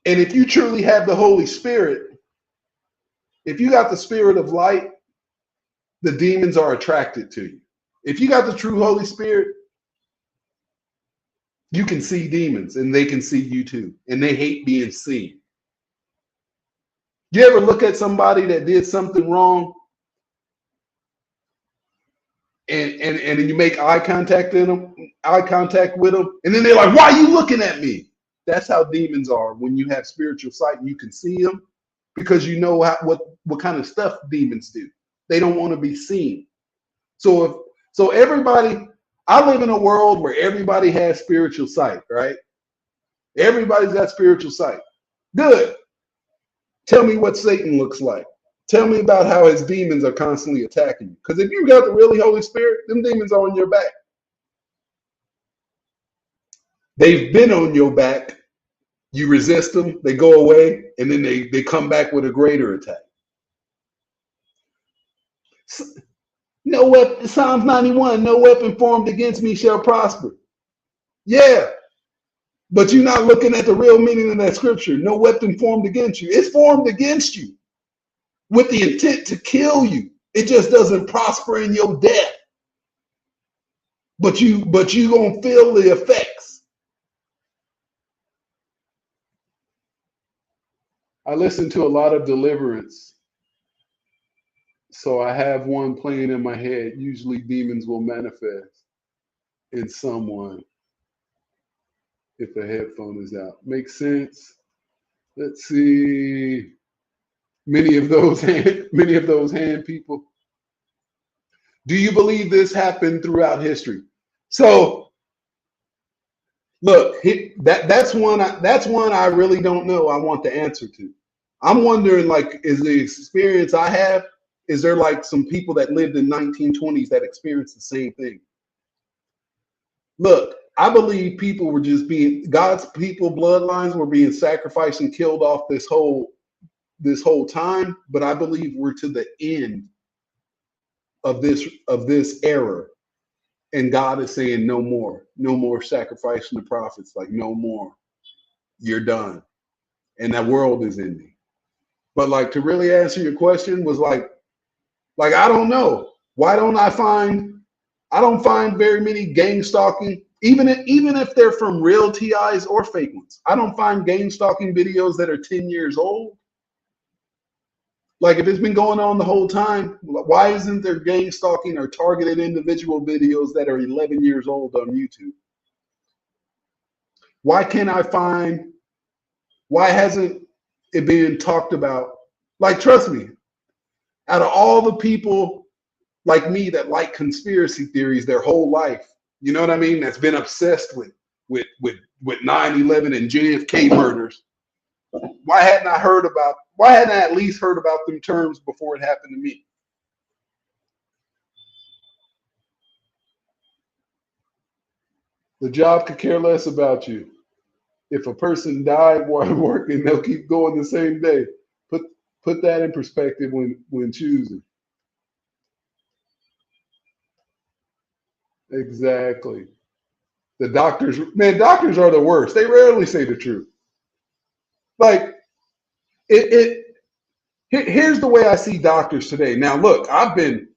And if you truly have the Holy Spirit, if you got the spirit of light, the demons are attracted to you. If you got the true Holy Spirit, you can see demons and they can see you too. And they hate being seen. You ever look at somebody that did something wrong and you make eye contact with them, and then they're like, why are you looking at me? That's how demons are. When you have spiritual sight, you can see them because you know what kind of stuff demons do. They don't want to be seen. So everybody, I live in a world where everybody has spiritual sight, right? Everybody's got spiritual sight. Good. Tell me what Satan looks like. Tell me about how his demons are constantly attacking you. Because if you got the really Holy Spirit, them demons are on your back. They've been on your back. You resist them, they go away, and then they come back with a greater attack. No weapon, Psalms 91, no weapon formed against me shall prosper. Yeah, but you're not looking at the real meaning of that scripture. No weapon formed against you. It's formed against you with the intent to kill you. It just doesn't prosper in your death. But you gonna feel the effects. I listen to a lot of deliverance. So I have one playing in my head. Usually demons will manifest in someone if a headphone is out. Makes sense? Let's see. Many of those hand people. Do you believe this happened throughout history? So look, that's one I really don't know. I want the answer to. I'm wondering, like, is the experience I have, is there like some people that lived in 1920s that experienced the same thing? Look, I believe people were just God's people, bloodlines were being sacrificed and killed off this whole time, but I believe we're to the end of this era. And God is saying no more sacrificing the prophets, like no more. You're done. And that world is ending. But like, to really answer your question was like I don't know. Why don't I don't find very many gang stalking, even if they're from real TIs or fake ones. I don't find gang stalking videos that are 10 years old. Like, if it's been going on the whole time, why isn't there gang stalking or targeted individual videos that are 11 years old on YouTube? Why hasn't it been talked about? Like, trust me, out of all the people like me that like conspiracy theories their whole life, you know what I mean? That's been obsessed with 9/11 and JFK murders. Why hadn't I at least heard about them terms before it happened to me? The job could care less about you. If a person died while working, they'll keep going the same day. Put that in perspective when choosing. Exactly. The doctors are the worst. They rarely say the truth. Like, here's the way I see doctors today. Now, look, I've been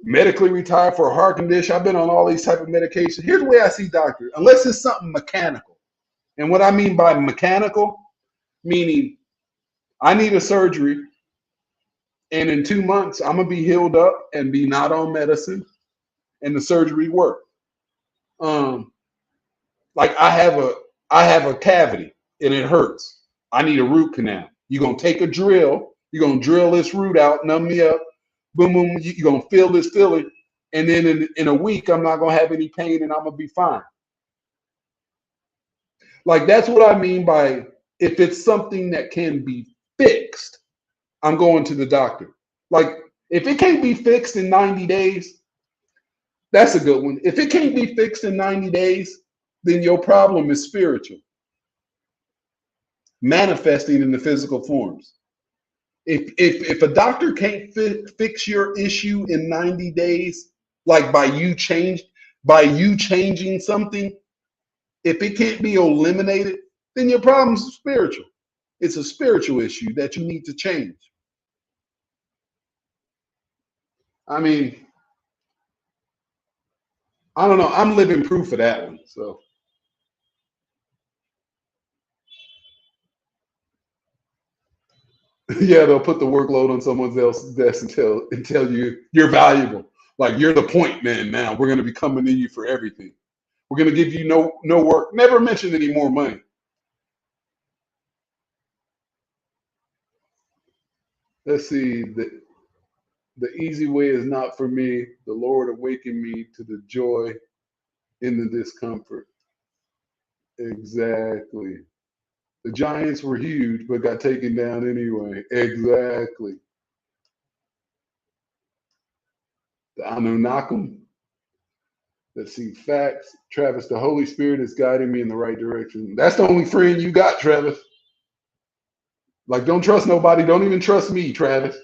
medically retired for a heart condition. I've been on all these type of medications. Here's the way I see doctors, unless it's something mechanical. And what I mean by mechanical, meaning I need a surgery, and in 2 months I'm gonna be healed up and be not on medicine, and the surgery worked. Like I have a cavity and it hurts. I need a root canal. You're gonna take a drill. You're gonna drill this root out, numb me up. Boom, boom. You're gonna feel this feeling, and then in a week I'm not gonna have any pain and I'm gonna be fine. Like that's what I mean by if it's something that can be fixed, I'm going to the doctor. Like if it can't be fixed in 90 days, that's a good one. If it can't be fixed in 90 days, then your problem is spiritual, manifesting in the physical forms. If a doctor can't fix your issue in 90 days, like by you changing something, if it can't be eliminated, then your problem's spiritual. It's a spiritual issue that you need to change. I mean, I don't know. I'm living proof of that one. So yeah, they'll put the workload on someone else's desk and tell you you're valuable. Like you're the point man now. We're gonna be coming to you for everything. We're gonna give you no work. Never mention any more money. Let's see. The easy way is not for me. The Lord awakened me to the joy in the discomfort. Exactly. The Giants were huge, but got taken down anyway. Exactly. The Anunnaki. Let's see. Facts. Travis, the Holy Spirit is guiding me in the right direction. That's the only friend you got, Travis. Like, don't trust nobody. Don't even trust me, Travis.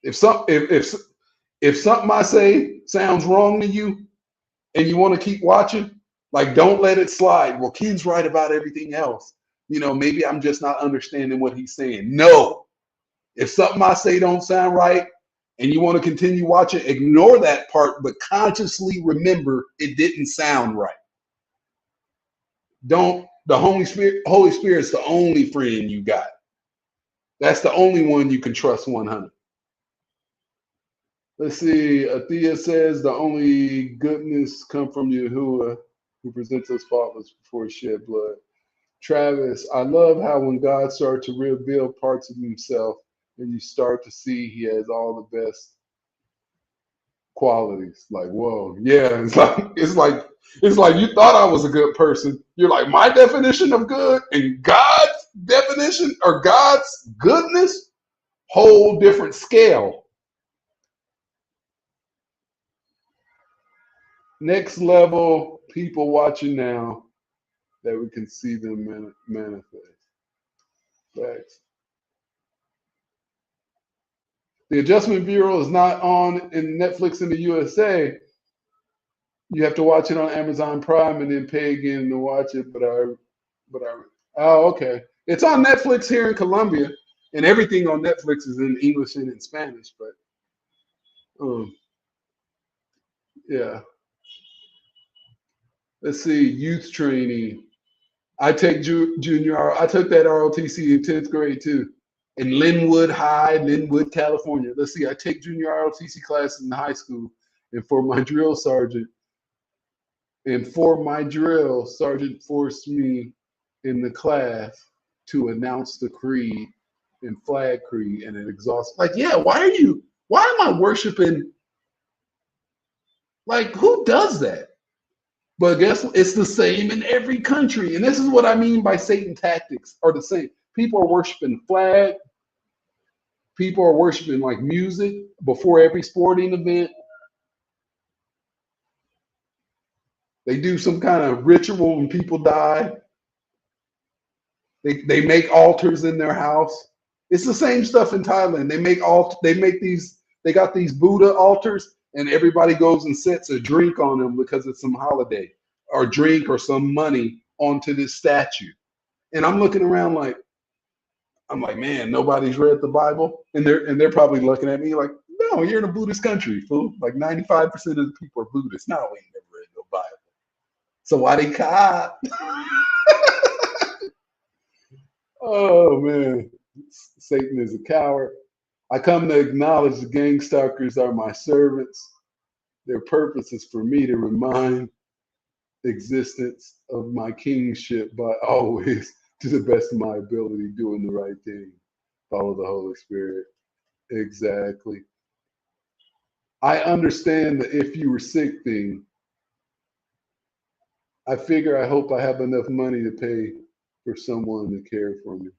If something I say sounds wrong to you and you want to keep watching, like don't let it slide. Well, Ken's right about everything else. You know, maybe I'm just not understanding what he's saying. No. If something I say don't sound right and you want to continue watching, ignore that part, but consciously remember it didn't sound right. The Holy Spirit's the only friend you got. That's the only one you can trust 100. Let's see. Athea says the only goodness come from Yahuwah, who presents us faultless before shed blood. Travis, I love how when God starts to reveal parts of himself and you start to see he has all the best qualities. Like, whoa, yeah, it's like you thought I was a good person. You're like, my definition of good and God's definition or God's goodness, whole different scale. Next level people watching now that we can see them manifest. Facts. The Adjustment Bureau is not on in Netflix in the USA. You have to watch it on Amazon Prime and then pay again to watch it. Oh, okay. It's on Netflix here in Colombia, and everything on Netflix is in English and in Spanish. But yeah. Let's see, youth training. I take I took that ROTC in 10th grade too. In Linwood High, Linwood, California. Let's see, I take junior ROTC classes in high school. And for my drill sergeant, forced me in the class to announce the creed and flag creed and it exhausted. Like, yeah, why am I worshiping? Like, who does that? But guess what? It's the same in every country. And this is what I mean by Satan tactics are the same. People are worshiping flag. People are worshiping like music before every sporting event. They do some kind of ritual when people die. They make altars in their house. It's the same stuff in Thailand. They got these Buddha altars and everybody goes and sets a drink on them because it's some holiday or drink or some money onto this statue. And I'm looking around like, man, nobody's read the Bible. And they're probably looking at me like, no, you're in a Buddhist country, fool. Like 95% of the people are Buddhists. No, we ain't never read no Bible. So why they caught? Oh man, Satan is a coward. I come to acknowledge the gang stalkers are my servants. Their purpose is for me to remind existence of my kingship by always, to the best of my ability, doing the right thing. Follow the Holy Spirit. Exactly. I understand the if you were sick thing. I figure I hope I have enough money to pay for someone to care for me.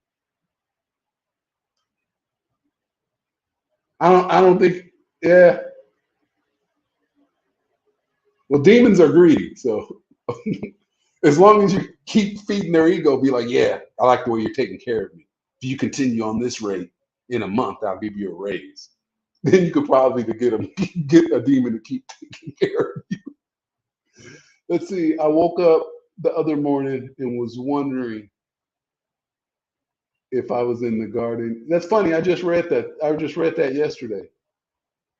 I don't think, yeah. Well, demons are greedy, so as long as you keep feeding their ego, be like, yeah, I like the way you're taking care of me. If you continue on this rate, in a month, I'll give you a raise. Then you could probably get a demon to keep taking care of you. Let's see. I woke up the other morning and was wondering if I was in the garden. That's funny. I just read that yesterday.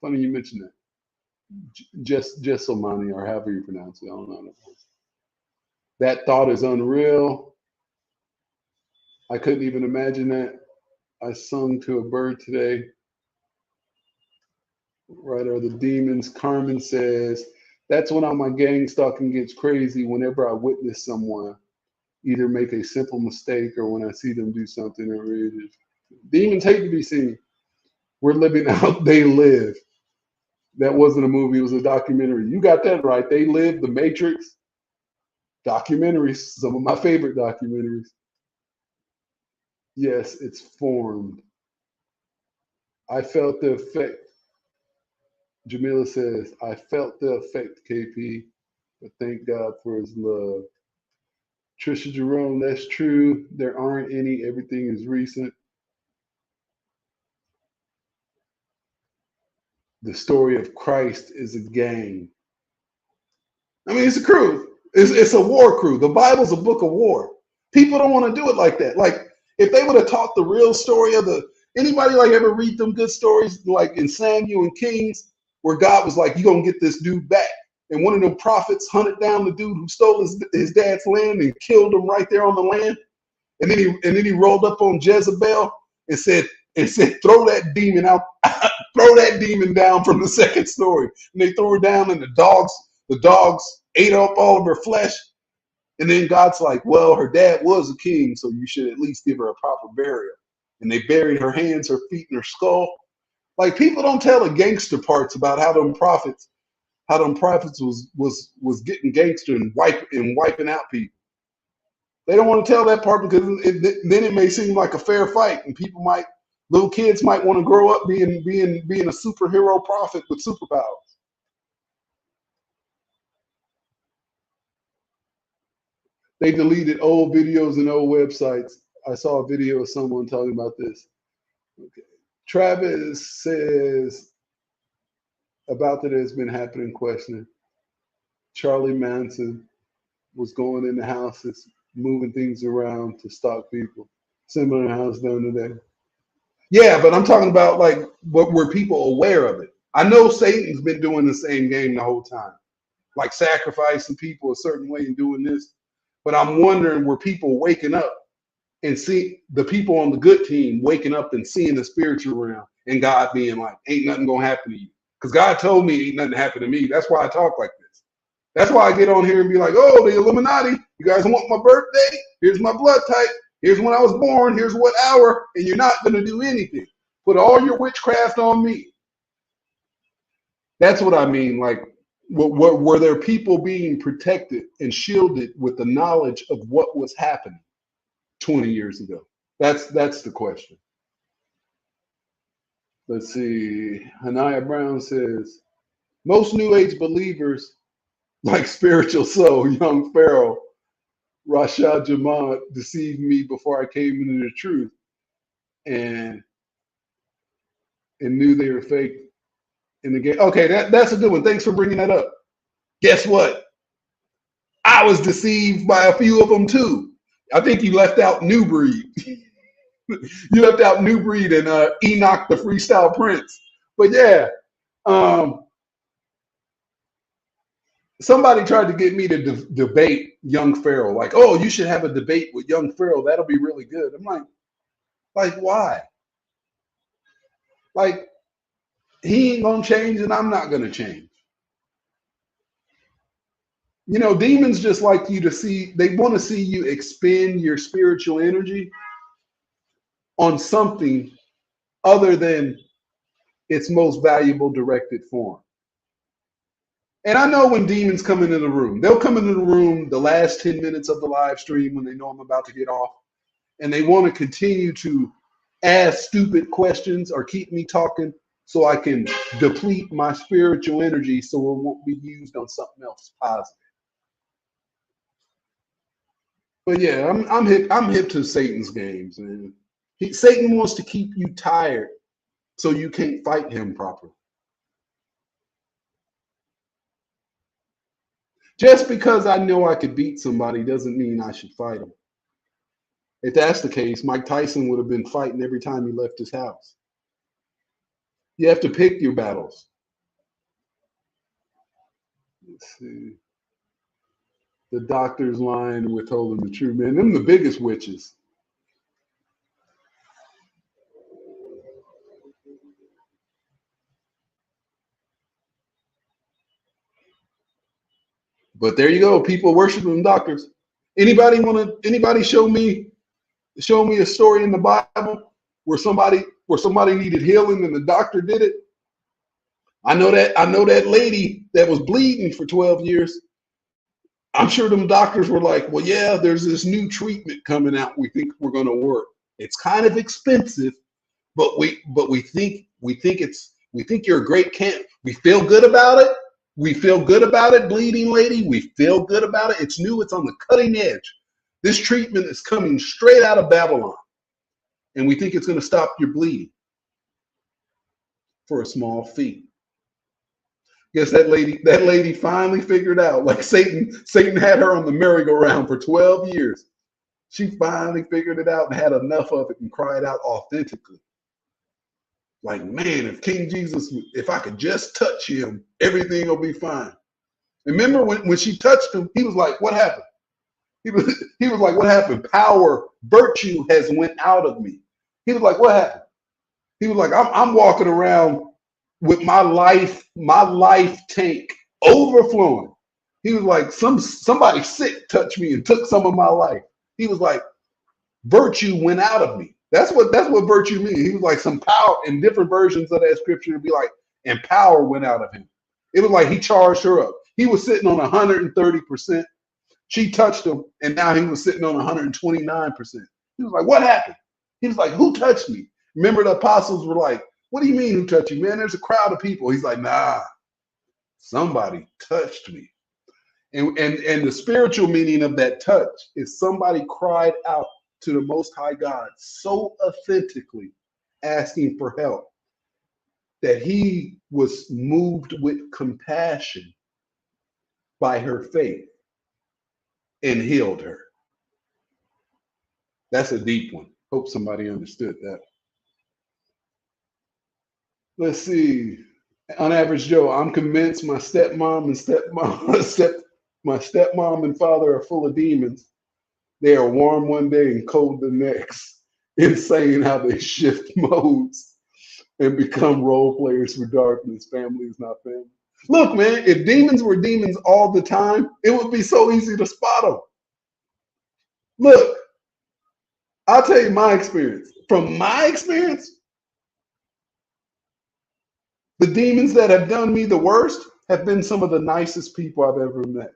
Funny you mentioned that. Jesselmani, or however you pronounce it. I don't know. That thought is unreal. I couldn't even imagine that. I sung to a bird today. Right, or the demons. Carmen says, that's when all my gang stalking gets crazy, whenever I witness someone either make a simple mistake or when I see them do something outrageous. Demons hate to be seen. We're living out, they live. That wasn't a movie, it was a documentary. You got that right. They Live, The Matrix. Documentaries, some of my favorite documentaries. Yes, it's formed. I felt the effect. Jamila says, I felt the effect, KP, but thank God for his love. Trisha Jerome, that's true. There aren't any. Everything is recent. The story of Christ is a gang. I mean, it's a crew. It's a war crew. The Bible's a book of war. People don't want to do it like that. Like, if they would have taught the real story of anybody like ever read them good stories like in Samuel and Kings, where God was like, you're going to get this dude back. And one of them prophets hunted down the dude who stole his dad's land and killed him right there on the land. And then he rolled up on Jezebel and said, throw that demon out, throw that demon down from the second story. And they threw her down, and the dogs ate up all of her flesh. And then God's like, well, her dad was a king, so you should at least give her a proper burial. And they buried her hands, her feet, and her skull. Like, people don't tell the gangster parts about how them prophets was getting gangster and wiping out people. They don't want to tell that part because then it may seem like a fair fight, and little kids might want to grow up being a superhero prophet with superpowers. They deleted old videos and old websites. I saw a video of someone talking about this. Okay. Travis says about that has been happening, questioning. Charlie Manson was going into houses, moving things around to stalk people. Similar to how it's done today. Yeah, but I'm talking about like were people aware of it? I know Satan's been doing the same game the whole time, like sacrificing people a certain way and doing this. But I'm wondering, were people waking up and see the people on the good team waking up and seeing the spiritual realm and God being like, ain't nothing gonna happen to you? Because God told me ain't nothing happen to me. That's why I talk like this. That's why I get on here and be like, oh, the Illuminati, you guys want my birthday? Here's my blood type. Here's when I was born. Here's what hour. And you're not going to do anything. Put all your witchcraft on me. That's what I mean. Like, were there people being protected and shielded with the knowledge of what was happening 20 years ago? That's the question. Let's see. Hanaya Brown says, most New Age believers, like Spiritual Soul, Young Pharaoh, Rashad Jamad, deceived me before I came into the truth and knew they were fake in the game. Okay, that's a good one. Thanks for bringing that up. Guess what? I was deceived by a few of them too. I think you left out New Breed. You left out New Breed and Enoch the Freestyle Prince. But yeah, somebody tried to get me to debate Young Pharaoh. Like, oh, you should have a debate with Young Pharaoh. That'll be really good. I'm like, Like, why? Like, he ain't gonna change and I'm not gonna change. You know, demons just like you to see, they want to see you expend your spiritual energy on something other than its most valuable directed form. And I know when demons come into the room, they'll come into the room the last 10 minutes of the live stream when they know I'm about to get off, and they want to continue to ask stupid questions or keep me talking so I can deplete my spiritual energy so it won't be used on something else positive. But yeah, I'm hip to Satan's games, man. Satan wants to keep you tired so you can't fight him properly. Just because I know I could beat somebody doesn't mean I should fight him. If that's the case, Mike Tyson would have been fighting every time he left his house. You have to pick your battles. Let's see. The doctor's lying and withholding the truth, man. Them the biggest witches. But there you go. People worshiping doctors. Anybody show me a story in the Bible where somebody needed healing and the doctor did it? I know that lady that was bleeding for 12 years. I'm sure them doctors were like, well, yeah, there's this new treatment coming out. We think we're going to work. It's kind of expensive, but we think you're a great camp. We feel good about it. We feel good about it, bleeding lady. We feel good about it. It's new. It's on the cutting edge. This treatment is coming straight out of Babylon, and we think it's going to stop your bleeding for a small fee. Guess that lady finally figured out, like Satan had her on the merry-go-round for 12 years. She finally figured it out and had enough of it and cried out authentically. Like, man, if King Jesus, if I could just touch him, everything will be fine. Remember when she touched him, he was like, what happened? He was like, what happened? Power, virtue has went out of me. He was like, what happened? He was like, I'm walking around with my life tank overflowing. He was like, somebody sick touched me and took some of my life. He was like, virtue went out of me. That's what virtue means. He was like, some power, in different versions of that scripture to be like, and power went out of him. It was like he charged her up. He was sitting on 130%. She touched him, and now he was sitting on 129%. He was like, what happened? He was like, who touched me? Remember, the apostles were like, what do you mean who touched you? Man, there's a crowd of people. He's like, nah, somebody touched me. And the spiritual meaning of that touch is somebody cried out to the Most High God so authentically, asking for help, that he was moved with compassion by her faith and healed her. That's a deep one. Hope somebody understood that. Let's see. On average, Joe, I'm convinced my stepmom and father are full of demons. They are warm one day and cold the next. Insane how they shift modes and become role players for darkness. Family is not family. Look, man, if demons were demons all the time, it would be so easy to spot them. Look, I'll tell you my experience. From my experience, the demons that have done me the worst have been some of the nicest people I've ever met.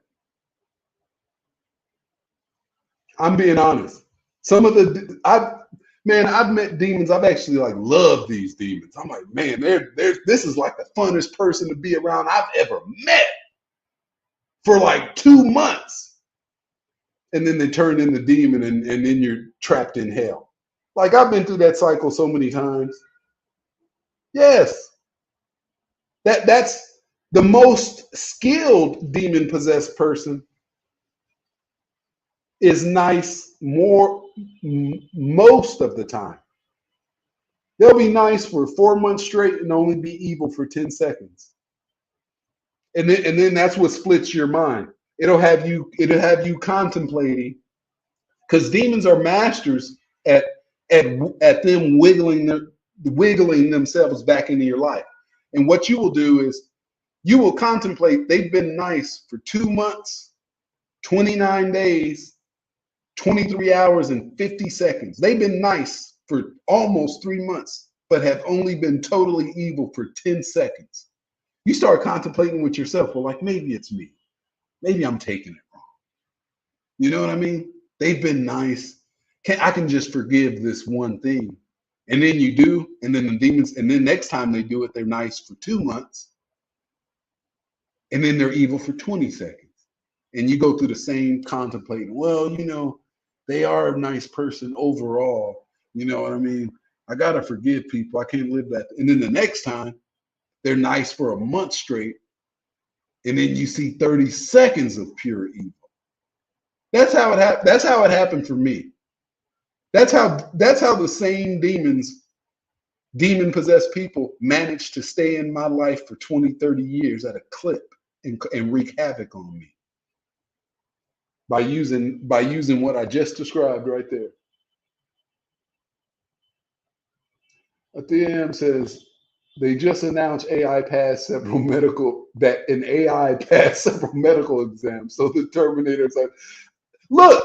I'm being honest. I've met demons. I've actually loved these demons. I'm like, man, this is like the funnest person to be around I've ever met for like 2 months. And then they turn into demon and then you're trapped in hell. Like, I've been through that cycle so many times. Yes. That's the most skilled demon-possessed person is nice most of the time. They'll be nice for 4 months straight and only be evil for 10 seconds. And then that's what splits your mind. It'll have you contemplating, because demons are masters at at them wiggling themselves back into your life. And what you will do is you will contemplate, they've been nice for 2 months, 29 days, 23 hours, and 50 seconds. They've been nice for almost 3 months, but have only been totally evil for 10 seconds. You start contemplating with yourself, well, like, maybe it's me. Maybe I'm taking it wrong. You know what I mean? They've been nice. I can just forgive this one thing. And then you do, and then the demons, and then next time they do it, they're nice for 2 months. And then they're evil for 20 seconds. And you go through the same contemplating. Well, you know, they are a nice person overall. You know what I mean? I got to forgive people. I can't live that. And then the next time, they're nice for a month straight. And then you see 30 seconds of pure evil. That's how it happened. That's how it happened for me. That's how the same demon possessed people managed to stay in my life for 20, 30 years at a clip and wreak havoc on me. By using what I just described right there. Atham says they just announced an AI passed several medical exams. So the Terminator's like, look,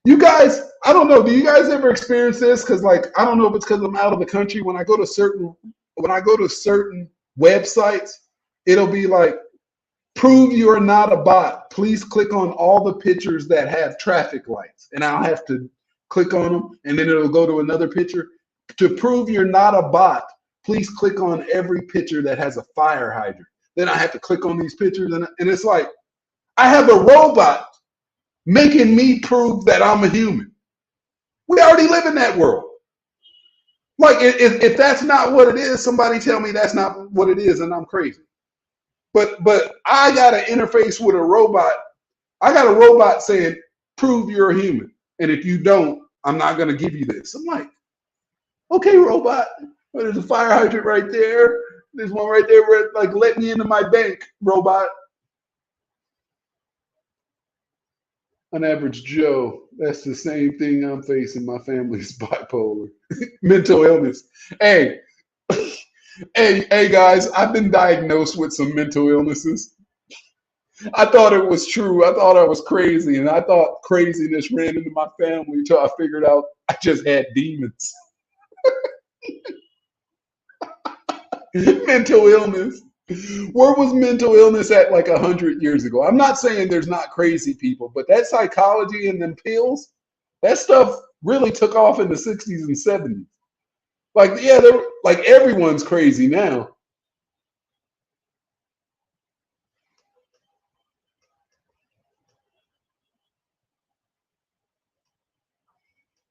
you guys, I don't know, do you guys ever experience this? Because like, I don't know if it's because I'm out of the country. When I go to certain websites, it'll be like, prove you are not a bot. Please click on all the pictures that have traffic lights. And I'll have to click on them, and then it'll go to another picture. To prove you're not a bot, please click on every picture that has a fire hydrant. Then I have to click on these pictures, and it's like, I have a robot making me prove that I'm a human. We already live in that world. Like, if that's not what it is, somebody tell me that's not what it is, and I'm crazy. But I got to interface with a robot. I got a robot saying, prove you're a human. And if you don't, I'm not going to give you this. I'm like, okay, robot. Well, there's a fire hydrant right there. There's one right there where, like, let me into my bank, robot. An average Joe. That's the same thing I'm facing. My family's bipolar. Mental illness. Hey. Hey guys, I've been diagnosed with some mental illnesses. I thought it was true. I thought I was crazy, and I thought craziness ran into my family until I figured out I just had demons. Mental illness. Where was mental illness at like 100 years ago? I'm not saying there's not crazy people, but that psychology and them pills, that stuff really took off in the 60s and 70s. Like, yeah, they're like, everyone's crazy now.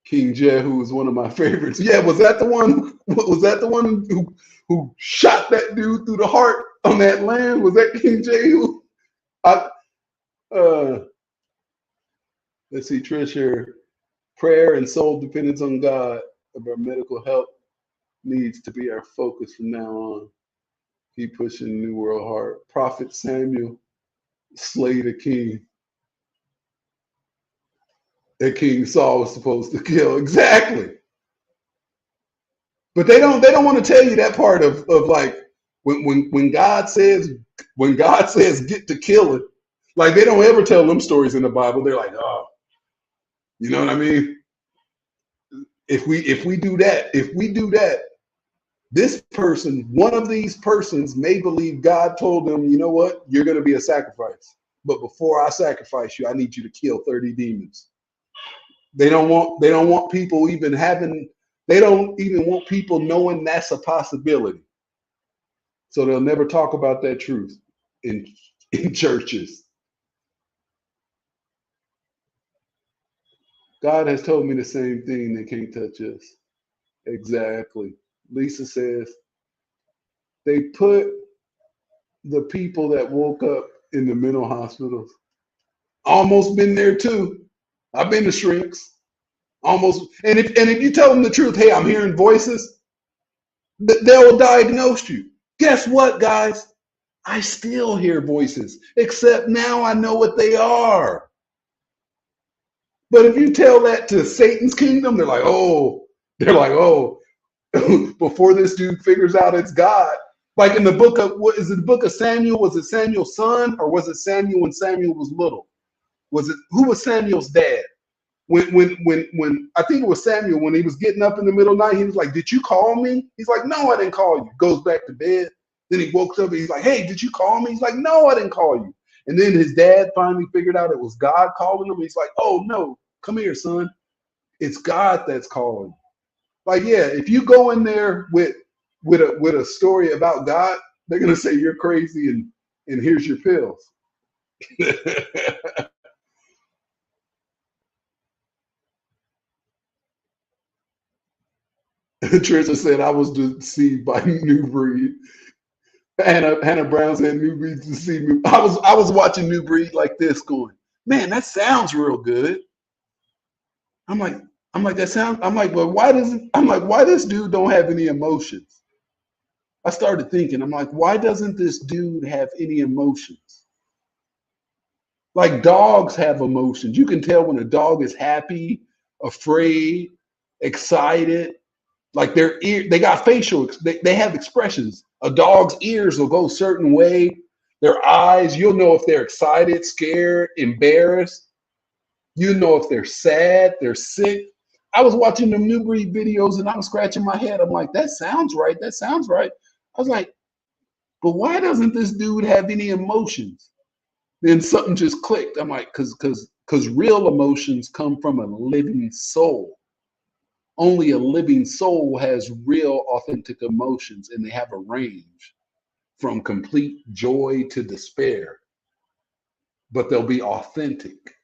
King Jehu was one of my favorites. Yeah, was that the one? Was that the one who shot that dude through the heart on that land? Was that King Jehu? Let's see, Trish here. Prayer and soul dependence on God of our medical health needs to be our focus from now on. Keep pushing New World hard. Prophet Samuel slay the king that King Saul was supposed to kill. Exactly. But they don't want to tell you that part of like when God says get to killing. Like, they don't ever tell them stories in the Bible. They're like, oh, you know what I mean? If we do that, this person, one of these persons may believe God told them, you know what, you're going to be a sacrifice. But before I sacrifice you, I need you to kill 30 demons. They don't want people even want people knowing that's a possibility. So they'll never talk about that truth in churches. God has told me the same thing. They can't touch us. Exactly. Lisa says they put the people that woke up in the mental hospitals. Almost been there too. I've been to shrinks. Almost. And if you tell them the truth, hey, I'm hearing voices, they'll diagnose you. Guess what, guys? I still hear voices, except now I know what they are. But if you tell that to Satan's kingdom, they're like, oh, They're like, oh, before this dude figures out it's God. Like in the book of, what is it, the book of Samuel? Was it Samuel's son, or was it Samuel when Samuel was little? Was it, who was Samuel's dad? When I think it was Samuel, when he was getting up in the middle of the night, he was like, did you call me? He's like, no, I didn't call you. Goes back to bed. Then he woke up and he's like, hey, did you call me? He's like, no, I didn't call you. And then his dad finally figured out it was God calling him. He's like, oh no, come here, son. It's God that's calling. Like, yeah, if you go in there with a story about God, they're gonna say you're crazy and here's your pills. Trisha said I was deceived by New Breed. Hannah Brown said New Breed deceived me. I was watching New Breed like this, going, man, that sounds real good. I'm like, that sounds. I'm like, well, why this dude don't have any emotions? I started thinking, I'm like, why doesn't this dude have any emotions? Like dogs have emotions. You can tell when a dog is happy, afraid, excited. Like their ear, they got facial, they have expressions. A dog's ears will go a certain way. Their eyes, you'll know if they're excited, scared, embarrassed. You know if they're sad, they're sick. I was watching the New Breed videos and I was scratching my head. I'm like, that sounds right. That sounds right. I was like, but why doesn't this dude have any emotions? Then something just clicked. I'm like, because real emotions come from a living soul. Only a living soul has real, authentic emotions, and they have a range from complete joy to despair, but they'll be authentic.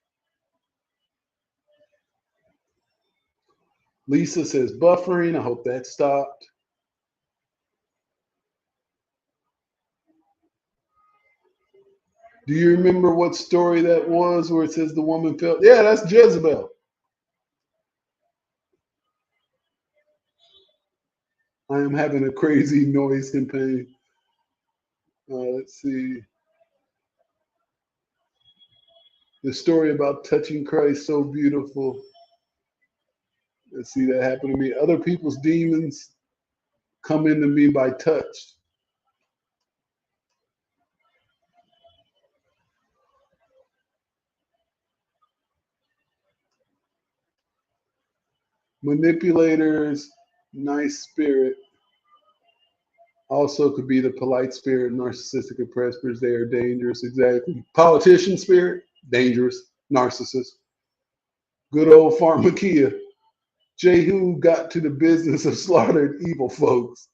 Lisa says buffering. I hope that stopped. Do you remember what story that was where it says the woman felt? Yeah, that's Jezebel. I am having a crazy noise campaign. Let's see. The story about touching Christ, so beautiful. Let's see, that happened to me. Other people's demons come into me by touch. Manipulators, nice spirit. Also could be the polite spirit, narcissistic oppressors. They are dangerous. Exactly. Politician spirit, dangerous. Narcissist. Good old pharmakia. Jehu got to the business of slaughtering evil folks.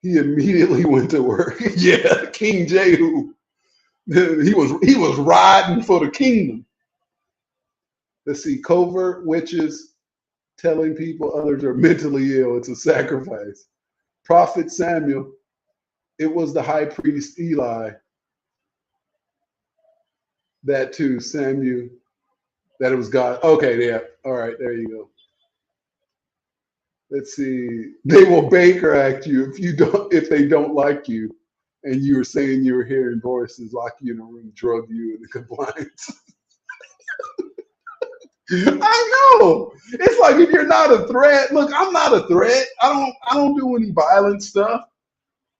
He immediately went to work. Yeah, King Jehu. He was riding for the kingdom. Let's see, covert witches telling people others are mentally ill. It's a sacrifice. Prophet Samuel, it was the high priest Eli. That too, Samuel, that it was God. Okay, yeah. All right, there you go. Let's see. They will Baker Act you if they don't like you, and you were saying you were hearing voices, lock you in a room, drug you into compliance. I know. It's like if you're not a threat. Look, I'm not a threat. I don't do any violent stuff.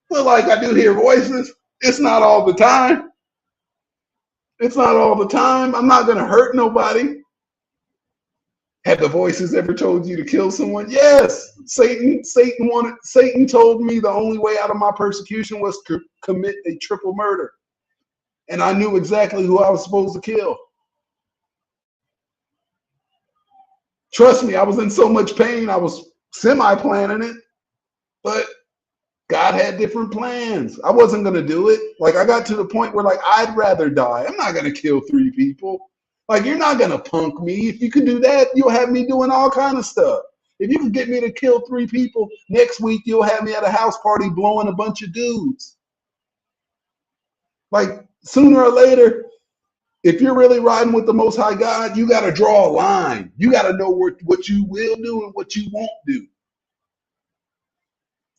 But like I do hear voices. It's not all the time. It's not all the time. I'm not gonna hurt nobody. Have the voices ever told you to kill someone? Yes. Satan told me the only way out of my persecution was to commit a triple murder. And I knew exactly who I was supposed to kill. Trust me, I was in so much pain, I was semi-planning it, but God had different plans. I wasn't going to do it. Like, I got to the point where, like, I'd rather die. I'm not going to kill 3 people. Like, you're not going to punk me. If you can do that, you'll have me doing all kind of stuff. If you can get me to kill 3 people, next week you'll have me at a house party blowing a bunch of dudes. Like, sooner or later, if you're really riding with the Most High God, you got to draw a line. You got to know what you will do and what you won't do.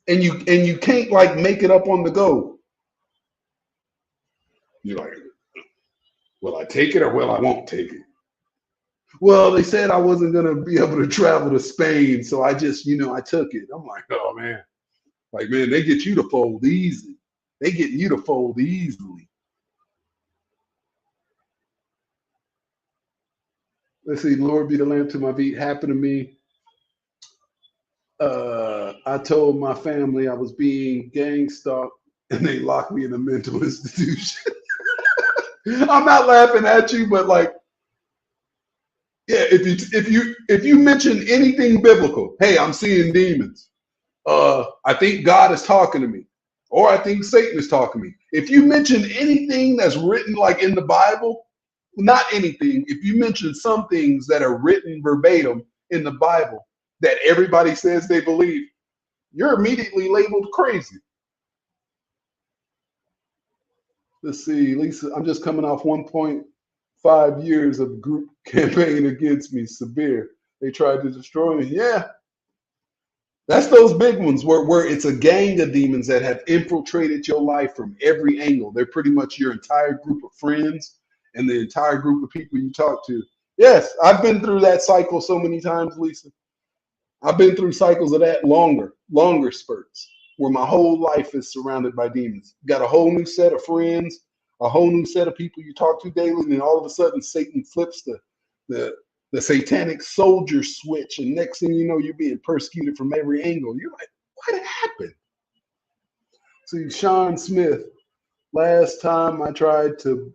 And you can't like make it up on the go. You're like, will I take it or will I won't take it? Well, they said I wasn't gonna be able to travel to Spain, so I just, I took it. I'm like, oh man, like man, they get you to fold easy. They get you to fold easily. Let's see, Lord be the lamp to my feet. Happened to me. I told my family I was being gang stalked, and they locked me in a mental institution. I'm not laughing at you, but like, yeah, if you mention anything biblical, hey, I'm seeing demons. I think God is talking to me, or I think Satan is talking to me. If you mention anything that's written like in the Bible, not anything, if you mention some things that are written verbatim in the Bible that everybody says they believe, you're immediately labeled crazy. Let's see, Lisa, I'm just coming off 1.5 years of group campaign against me, severe. They tried to destroy me. Yeah, that's those big ones where it's a gang of demons that have infiltrated your life from every angle. They're pretty much your entire group of friends and the entire group of people you talk to. Yes, I've been through that cycle so many times, Lisa. I've been through cycles of that longer spurts where my whole life is surrounded by demons. Got a whole new set of friends, a whole new set of people you talk to daily, and then all of a sudden Satan flips the the satanic soldier switch, and next thing you know, you're being persecuted from every angle. You're like, what happened? See, Sean Smith, last time I tried to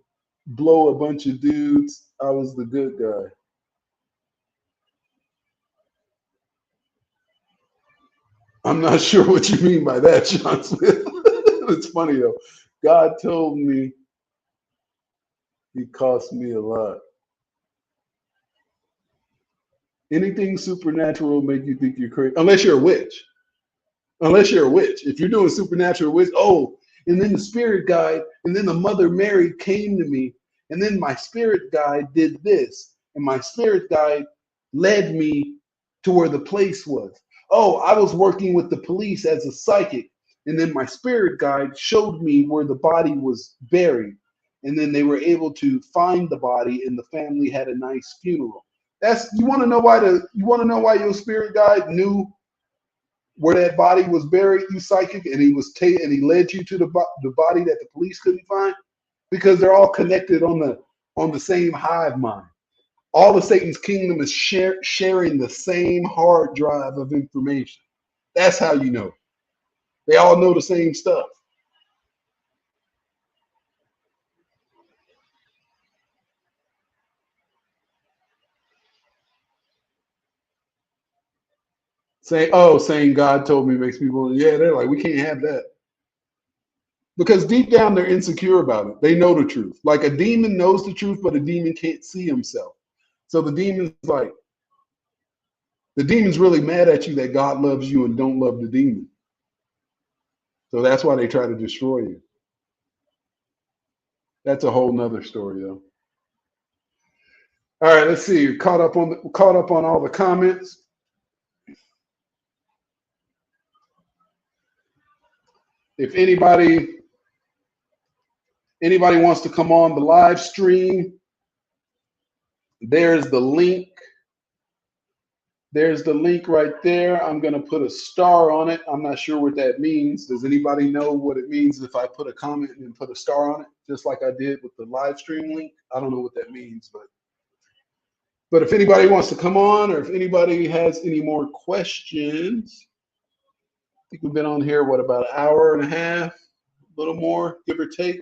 blow a bunch of dudes, I was the good guy. I'm not sure what you mean by that, Sean Smith. It's funny though. God told me he cost me a lot. Anything supernatural will make you think you're crazy, unless you're a witch. Unless you're a witch. If you're doing supernatural witch, oh, and then the spirit guide, and then the Mother Mary came to me, and then my spirit guide did this, and my spirit guide led me to where the place was. Oh, I was working with the police as a psychic, and then my spirit guide showed me where the body was buried, and then they were able to find the body, and the family had a nice funeral. That's you want to know why your spirit guide knew where that body was buried, you psychic, and he led you to the body that the police couldn't find, because they're all connected on the same hive mind. All of Satan's kingdom is sharing the same hard drive of information. That's how you know. They all know the same stuff. Saying God told me makes people, yeah, they're like, we can't have that. Because deep down they're insecure about it. They know the truth. Like a demon knows the truth, but a demon can't see himself. So the demon's really mad at you that God loves you and don't love the demon. So that's why they try to destroy you. That's a whole nother story though. All right, let's see. Caught up on all the comments. If anybody wants to come on the live stream, there's the link. There's the link right there. I'm going to put a star on it. I'm not sure what that means. Does anybody know what it means if I put a comment and put a star on it, just like I did with the live stream link? I don't know what that means, but if anybody wants to come on, or if anybody has any more questions, I think we've been on here, what, about an hour and a half, a little more, give or take.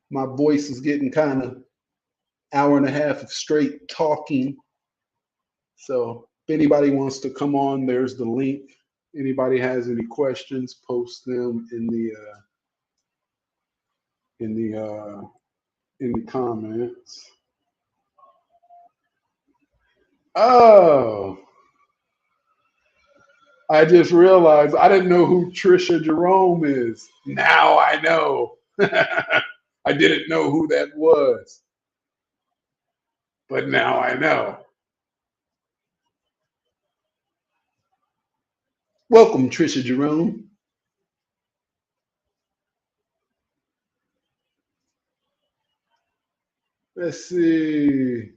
My voice is getting kind of hour and a half of straight talking. So if anybody wants to come on, there's the link. Anybody has any questions, post them in the comments. Oh, I just realized I didn't know who Trisha Jerome is. Now I know. I didn't know who that was, but now I know. Welcome, Trisha Jerome. Let's see.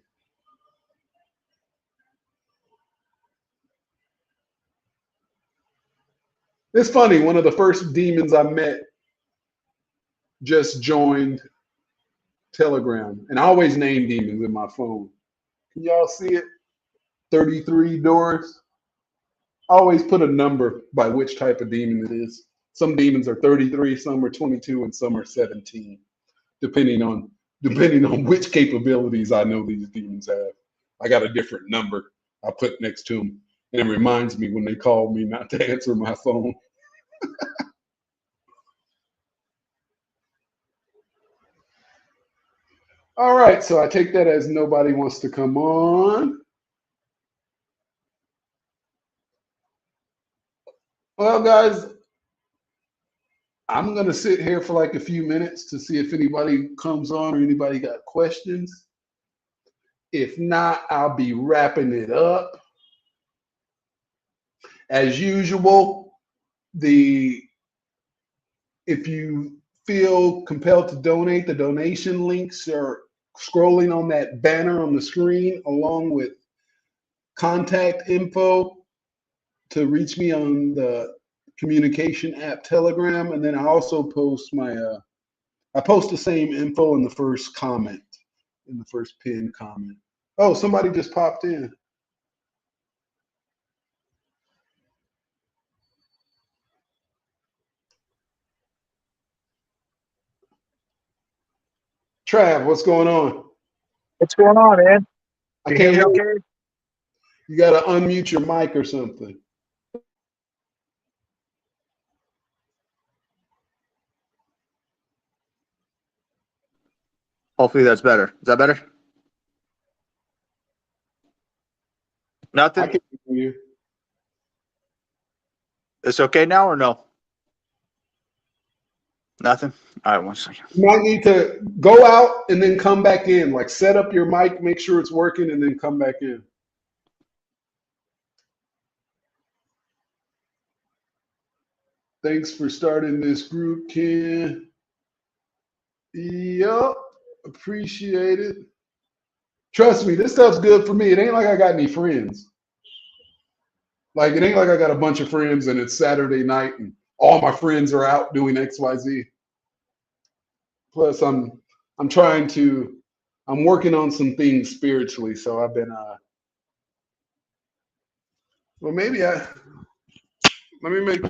It's funny. One of the first demons I met just joined Telegram, and I always name demons in my phone. Can y'all see it? 33 doors. I always put a number by which type of demon it is. Some demons are 33, some are 22, and some are 17, depending on which capabilities I know these demons have. I got a different number I put next to them, and it reminds me when they call me not to answer my phone. All right, so I take that as nobody wants to come on. Well, guys, I'm going to sit here for like a few minutes to see if anybody comes on or anybody got questions. If not, I'll be wrapping it up. As usual, if you feel compelled to donate, the donation links are scrolling on that banner on the screen, along with contact info to reach me on the communication app Telegram. And then I also post I post the same info in the first comment, in the first pinned comment. Oh, somebody just popped in. Trav, what's going on? What's going on, man? I You can't hear hear me you. okay? You got to unmute your mic or something. Hopefully that's better. Is that better? I Nothing? can hear you. It's okay now or no? Nothing? All right, 1 second. You might need to go out and then come back in. Like set up your mic, make sure it's working, and then come back in. Thanks for starting this group, Ken. Yup, appreciate it. Trust me, this stuff's good for me. It ain't like I got any friends. Like it ain't like I got a bunch of friends and it's Saturday night and all my friends are out doing XYZ. Plus, I'm working on some things spiritually, so I've been well, let me make.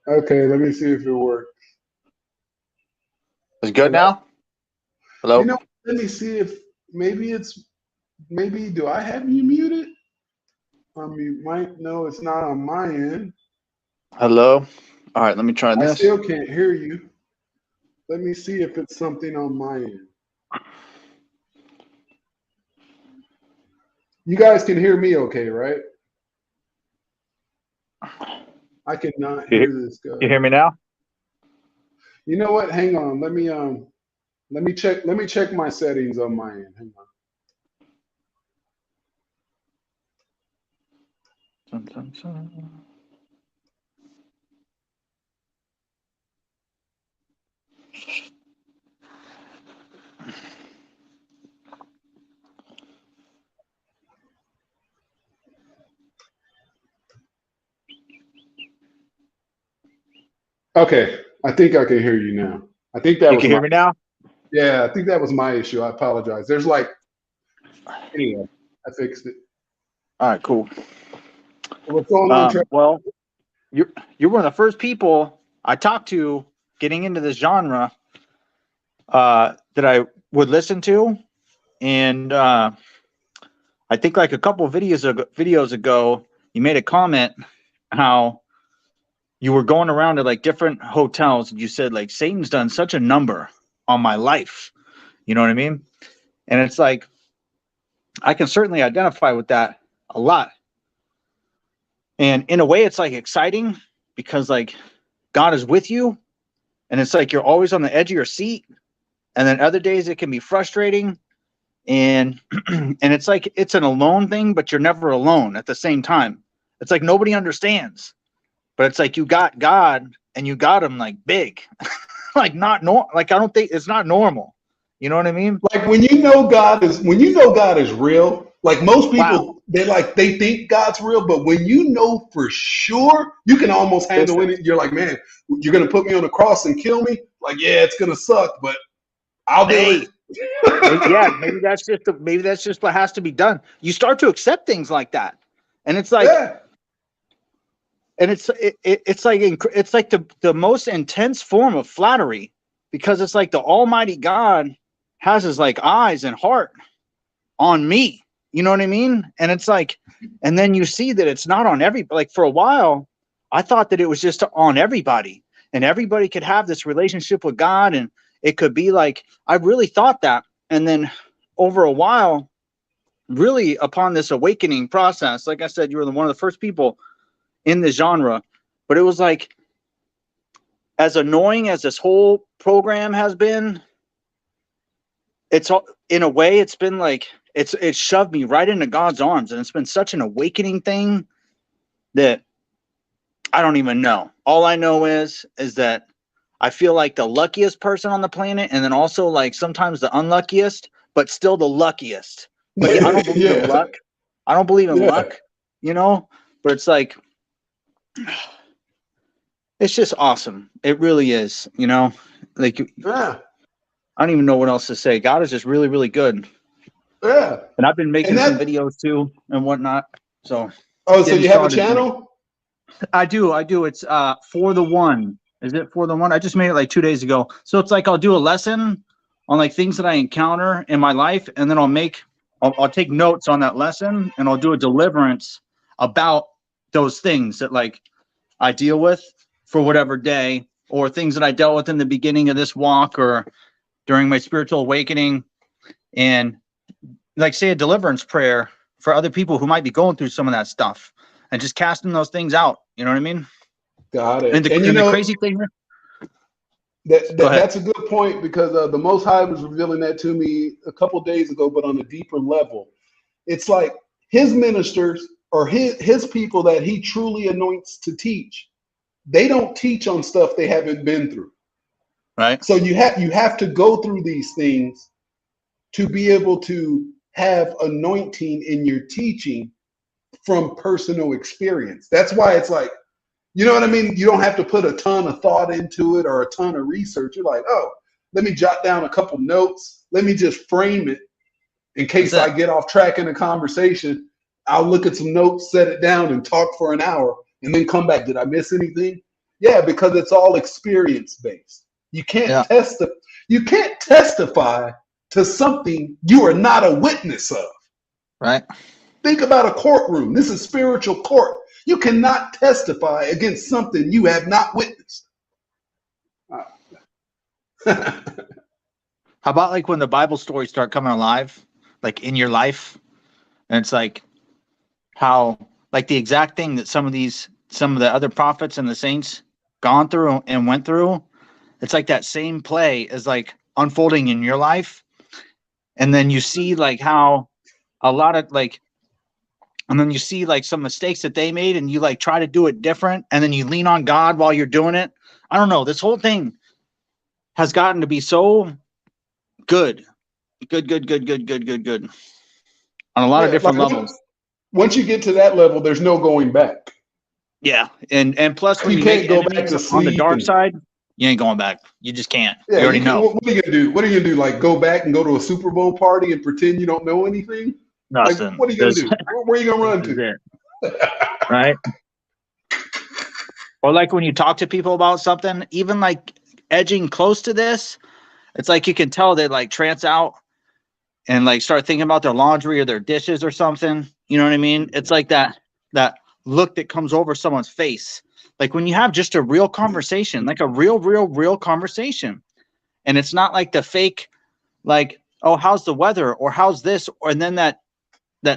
Okay, let me see if it works. It's good now? Hello? You know, let me see if maybe do I have you muted? You might. No, it's not on my end. Hello? All right, let me try I this. still can't hear you. Let me see if it's something on my end. You guys can hear me okay, right? I cannot hear this guy. You hear me now? You know what? Hang on. Let me check my settings on my end. Hang on. Okay, I think I can hear you now. I think that You was can hear me now? Yeah, I think that was my issue. I apologize. Anyway, I fixed it. All right, cool. What's going on, Trey? Well, you're one of the first people I talked to getting into this genre that I would listen to, and I think like a couple of videos ago, you made a comment how you were going around to like different hotels and you said like Satan's done such a number on my life. You know what I mean? And it's like I can certainly identify with that a lot. And in a way, it's like exciting because like God is with you, and it's like you're always on the edge of your seat. And then other days it can be frustrating, and and it's like it's an alone thing, but you're never alone at the same time. It's like nobody understands, but it's like you got God and you got him like big, like not normal. Like I don't think it's not normal. You know what I mean? Like when you know God is real, like most people, Wow. they think God's real, but when you know for sure, you can almost handle Listen. it. You're like, man, you're gonna put me on the cross and kill me? Like, yeah, it's gonna suck, but I'll do Hey, it. yeah, maybe that's just what has to be done. You start to accept things like that, and it's like, Yeah. and it's like it's like the most intense form of flattery, because it's like the Almighty God has his like eyes and heart on me. You know what I mean? And it's like, and then you see that it's not on everybody. Like for a while, I thought that it was just on everybody, and everybody could have this relationship with God, and it could be like, I really thought that. And then over a while, really upon this awakening process, like I said, you were one of the first people in the genre, but it was like, as annoying as this whole program has been, it's all, in a way, it's been like, it's shoved me right into God's arms, and it's been such an awakening thing that I don't even know. All I know is that I feel like the luckiest person on the planet, and then also like sometimes the unluckiest, but still the luckiest. But I don't believe in luck. I don't believe in luck, you know, but it's like, it's just awesome. It really is, you know, like, Yeah. I don't even know what else to say. God is just really, really good. Yeah. And I've been making And some that, videos too and whatnot. So oh, so getting you have a started. channel? I do. It's For the One. Is it For the One? I just made it like 2 days ago. So it's like I'll do a lesson on like things that I encounter in my life, and then I'll take notes on that lesson, and I'll do a deliverance about those things that like I deal with for whatever day, or things that I dealt with in the beginning of this walk or during my spiritual awakening, and like say a deliverance prayer for other people who might be going through some of that stuff, and just casting those things out. You know what I mean? Got it. And And you the know, crazy thing, that's a good point, because the Most High was revealing that to me a couple days ago, but on a deeper level. It's like his ministers or his people that he truly anoints to teach, they don't teach on stuff they haven't been through. right? So you have to go through these things to be able to have anointing in your teaching from personal experience. That's why it's like, you know what I mean? You don't have to put a ton of thought into it or a ton of research. You're like, oh, let me jot down a couple notes. Let me just frame it in case I get off track in a conversation. I'll look at some notes, set it down, and talk for an hour, and then come back. Did I miss anything? Yeah, because it's all experience based. You can't testify to something you are not a witness of. Right. Think about a courtroom. This is spiritual court. You cannot testify against something you have not witnessed. How about like when the Bible stories start coming alive, like in your life, and it's like how like the exact thing that some of the other prophets and the saints gone through and went through, it's like that same play is like unfolding in your life. And then you see like how a lot of like, and then you see like some mistakes that they made, and you like try to do it different, and then you lean on God while you're doing it. I don't know. This whole thing has gotten to be so good on a lot of different levels. Once you get to that level, there's no going back. Yeah, and plus when you can't go back to on the sleep dark side, you ain't going back. You just can't. Yeah, you already know. What are you gonna do? What are you gonna do? Like go back and go to a Super Bowl party and pretend you don't know anything? Nothing. Like, what are you gonna do? Where are you gonna run to? Right. Or like when you talk to people about something, even like edging close to this, it's like you can tell they like trance out and like start thinking about their laundry or their dishes or something. You know what I mean? It's like that look that comes over someone's face. Like when you have just a real conversation, like a real conversation. And it's not like the fake, like, oh, how's the weather? Or how's this? Or and then that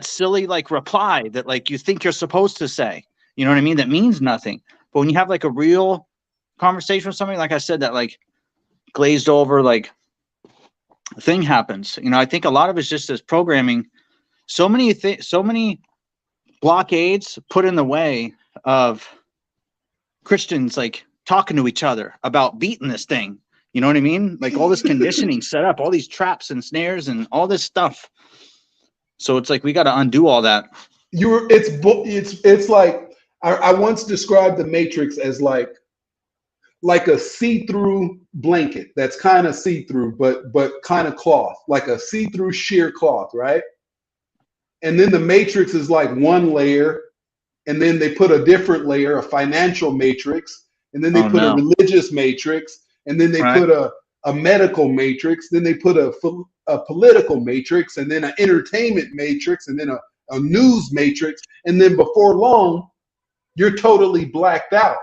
silly like reply that like you think you're supposed to say. You know what I mean? That means nothing. But when you have like a real conversation with somebody, like I said, that like glazed over like thing happens. You know, I think a lot of it's just this programming. So many blockades put in the way of Christians like talking to each other about beating this thing. You know what I mean? Like all this conditioning set up, all these traps and snares and all this stuff. So it's like we got to undo all that. It's like I once described the Matrix as like a see-through blanket that's kind of see-through, but kind of cloth, like a see-through sheer cloth, right? And then the Matrix is like one layer, and then they put a different layer, a financial matrix, and then they put a religious matrix, and then they put a medical matrix, then they put a political matrix, and then an entertainment matrix, and then a news matrix, and then before long, you're totally blacked out.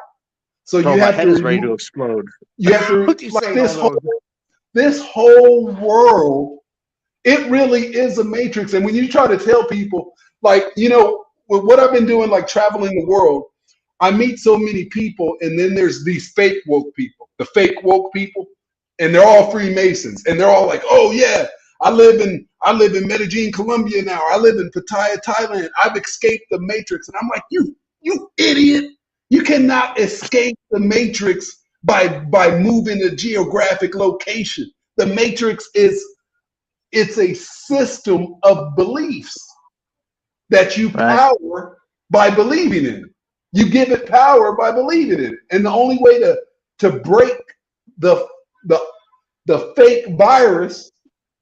So you have to ready to explode. You have to like this whole world. It really is a matrix. And when you try to tell people, like, you know, with what I've been doing, like traveling the world, I meet so many people, and then there's these fake woke people, the fake woke people, and they're all Freemasons, and they're all like, oh yeah, I live in Medellin, Colombia now. I live in Pattaya, Thailand. I've escaped the matrix. And I'm like, you idiot. You cannot escape the matrix by moving a geographic location. The matrix it's a system of beliefs that you power by believing in it. You give it power by believing in it. And the only way to break the fake virus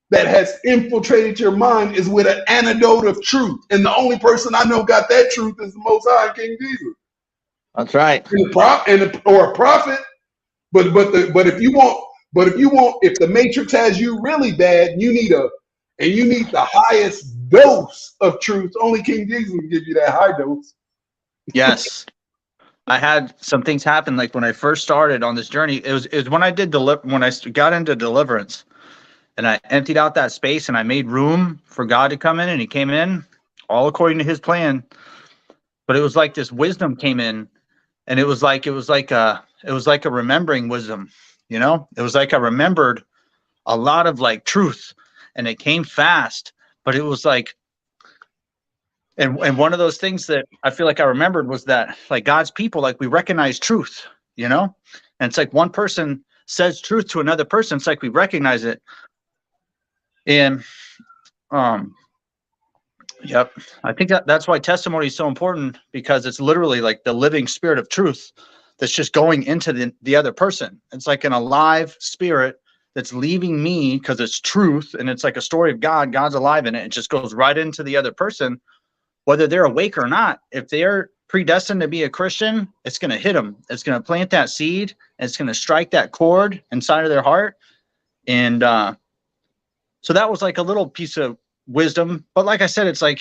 that has infiltrated your mind is with an antidote of truth. And the only person I know got that truth is the Most High, King Jesus. That's right. Or a prophet. But if the matrix has you really bad, you need the highest dose of truth. Only King Jesus will give you that high dose. Yes. I had some things happen. Like when I first started on this journey, it was when I got into deliverance, and I emptied out that space and I made room for God to come in, and he came in all according to his plan. But it was like this wisdom came in, and it was like a remembering wisdom, you know? It was like I remembered a lot of like truth, and it came fast, but it was like, and one of those things that I feel like I remembered was that like God's people, like we recognize truth, you know? And it's like one person says truth to another person. It's like we recognize it. And, yep. I think that's why testimony is so important, because it's literally like the living spirit of truth that's just going into the other person. It's like an alive spirit that's leaving me because it's truth. And it's like a story of God. God's alive in it. It just goes right into the other person, whether they're awake or not. If they're predestined to be a Christian, it's going to hit them. It's going to plant that seed, and it's going to strike that chord inside of their heart. And, so that was like a little piece of wisdom. But like I said, it's like,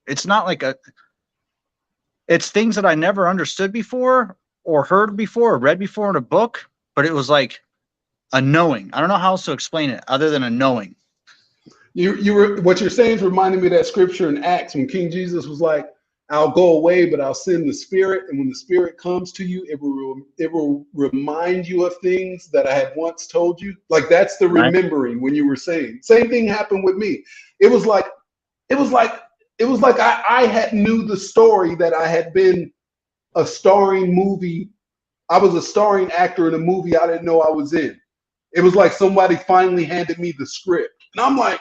it's not like it's things that I never understood before or heard before or read before in a book, but it was like a knowing. I don't know how else to explain it other than a knowing. What you're saying is reminding me of that scripture in Acts when King Jesus was like, I'll go away, but I'll send the Spirit. And when the Spirit comes to you, it will remind you of things that I had once told you. Like that's the remembering when you were saying. Same thing happened with me. It was like I had knew the story that I had been a starring movie. I was a starring actor in a movie I didn't know I was in. It was like somebody finally handed me the script. And I'm like,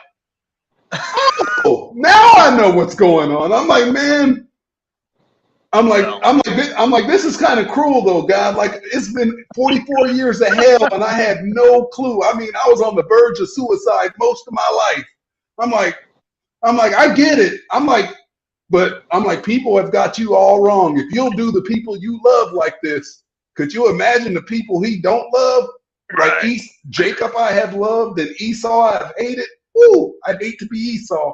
oh, now I know what's going on. I'm like, man. I'm like, this is kind of cruel though, God. Like it's been 44 years of hell, and I had no clue. I mean, I was on the verge of suicide most of my life. I'm like, I get it. I'm like, people have got you all wrong. If you'll do the people you love like this, could you imagine the people he don't love? Like Jacob I have loved, and Esau I've hated. Ooh, I'd hate to be Esau.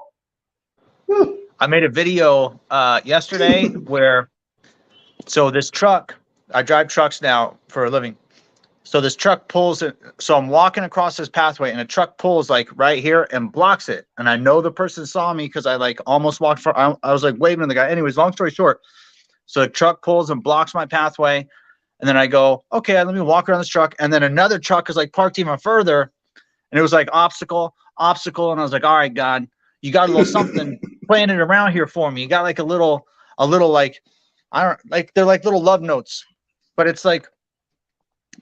I made a video yesterday where, so this truck, I drive trucks now for a living. So this truck pulls it. So I'm walking across this pathway, and a truck pulls like right here and blocks it. And I know the person saw me because I like almost walked for, I was like waving at the guy. Anyways, long story short. So the truck pulls and blocks my pathway. And then I go, okay, let me walk around this truck. And then another truck is like parked even further. And it was like obstacle. And I was like, all right, God, you got a little something planted around here for me. You got like a little a little like, I don't like, they're like little love notes, but it's like,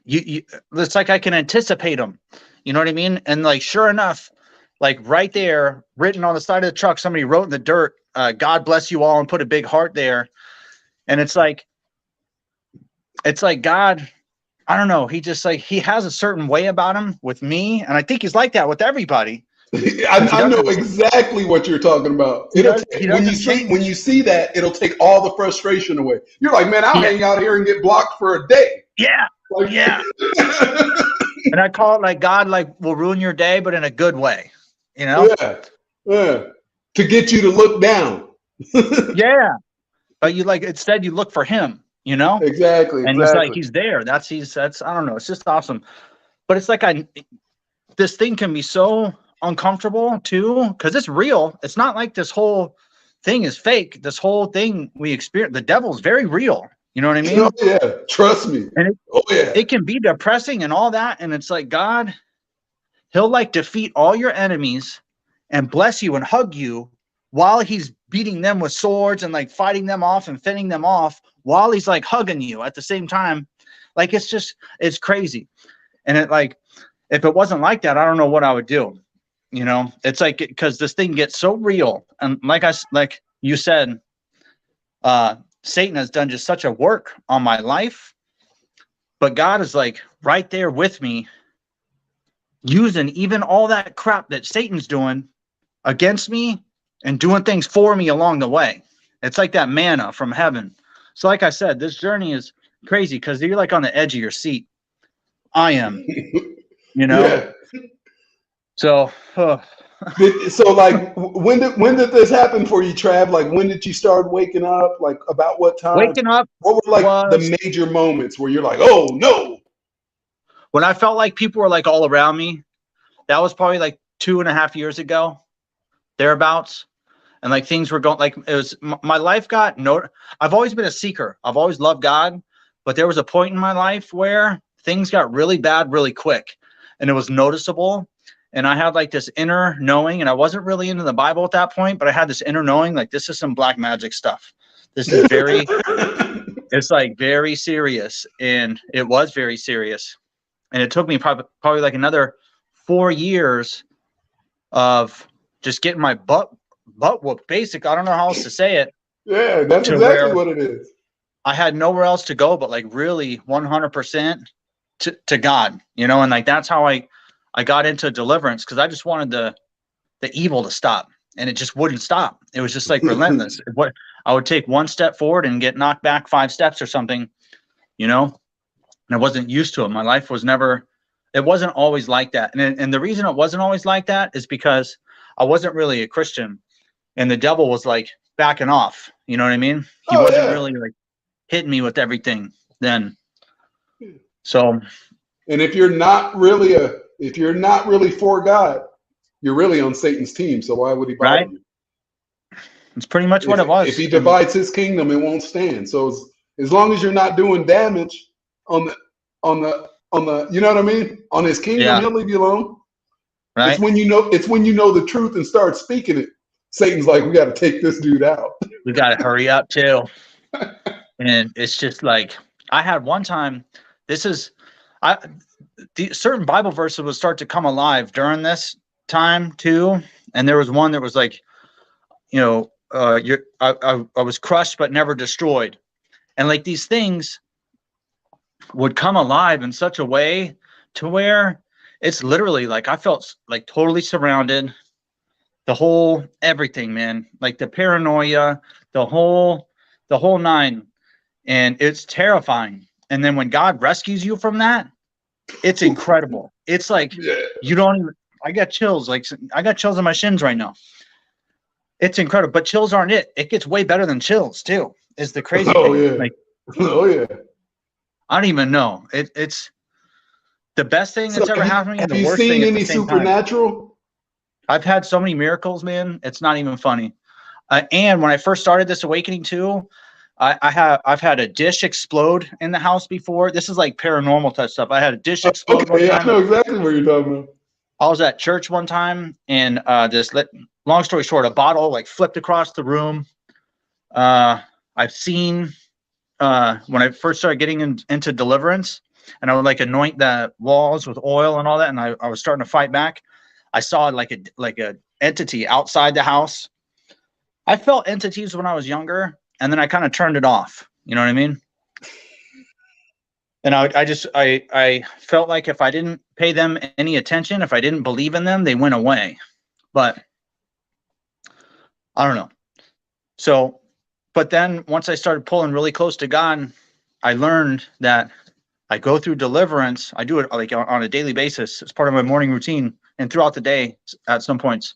it's like I can anticipate them. You know what I mean? And like, sure enough, like right there, written on the side of the truck, somebody wrote in the dirt, God bless you all, and put a big heart there. And it's like God, I don't know. He just like, he has a certain way about him with me. And I think he's like that with everybody. I know exactly what you're talking about. When you see that, it'll take all the frustration away. You're like, man, I'll hang out here and get blocked for a day. Yeah. Like, yeah. And I call it like God like will ruin your day, but in a good way, you know? Yeah. To get you to look down. Yeah. But you like, instead you look for him, you know? Exactly. And it's like, he's there. That's, I don't know. It's just awesome. But it's like, this thing can be so uncomfortable too, because it's real. It's not like this whole thing is fake. This whole thing we experience, the devil's very real. You know what I mean? Oh, yeah. Trust me. And it can be depressing and all that. And it's like, God, he'll like defeat all your enemies and bless you and hug you while he's beating them with swords and like fighting them off and fending them off while he's like hugging you at the same time. Like, it's crazy. And it like, if it wasn't like that, I don't know what I would do. You know, it's like, because this thing gets so real. And like you said, Satan has done just such a work on my life, but God is like right there with me, using even all that crap that Satan's doing against me and doing things for me along the way. It's like that manna from heaven. So like I said, this journey is crazy because you're like on the edge of your seat. I am, you know? Yeah. So, so like, when did this happen for you, Trav? Like, when did you start waking up? Like, about what time? Waking up. What were like the major moments where you're like, oh no? When I felt like people were like all around me, that was probably like 2.5 years ago, thereabouts. And like things were going, like it was, my life got I've always been a seeker. I've always loved God, but there was a point in my life where things got really bad really quick, and it was noticeable. And I had like this inner knowing, and I wasn't really into the Bible at that point, but I had this inner knowing, like this is some black magic stuff. This is it's like very serious. And it was very serious. And it took me probably like another 4 years of just getting my butt whooped. Basic. I don't know how else to say it. Yeah, that's exactly what it is. I had nowhere else to go, but like really 100% to God, you know? And like, that's how I got into deliverance, because I just wanted the evil to stop, and it just wouldn't stop. It was just like relentless. What I would take one step forward and get knocked back 5 steps or something, you know, and I wasn't used to it. My life was it wasn't always like that. And the reason it wasn't always like that is because I wasn't really a Christian, and the devil was like backing off. You know what I mean? He wasn't really like hitting me with everything then. So, and if you're not really for God, you're really on Satan's team. So why would he bother you? It's pretty much what it was. If he divides his kingdom, it won't stand. So as long as you're not doing damage on the, you know what I mean? On his kingdom, he'll leave you alone. Right. It's when you know the truth and start speaking it. Satan's like, we got to take this dude out. We got to hurry up too. And it's just like, I had one time, certain Bible verses would start to come alive during this time too. And there was one that was like, you know, I was crushed but never destroyed. And like these things would come alive in such a way to where it's literally like I felt like totally surrounded. The whole everything, man, like the paranoia, the whole 9, and it's terrifying. And then when God rescues you from that, it's incredible. It's like you don't even. I got chills. Like I got chills on my shins right now. It's incredible, but chills aren't it. It gets way better than chills too. Is the crazy thing. Yeah. Like, I don't even know. It's the best thing that's ever happened to me. Have the you worst seen thing any supernatural? Time. I've had so many miracles, man. It's not even funny. And when I first started this awakening too, I've had a dish explode in the house before. This is like paranormal type stuff. I had a dish explode. Okay, I know exactly what you're talking about. I was at church one time, and long story short, a bottle like flipped across the room. I I've seen when I first started getting into deliverance, and I would like anoint the walls with oil and all that, and I was starting to fight back. I saw like a entity outside the house. I felt entities when I was younger, and then I kind of turned it off. You know what I mean? And I felt like if I didn't pay them any attention, if I didn't believe in them, they went away. But I don't know. So, but then once I started pulling really close to God, I learned that I go through deliverance. I do it like on a daily basis. It's part of my morning routine and throughout the day at some points.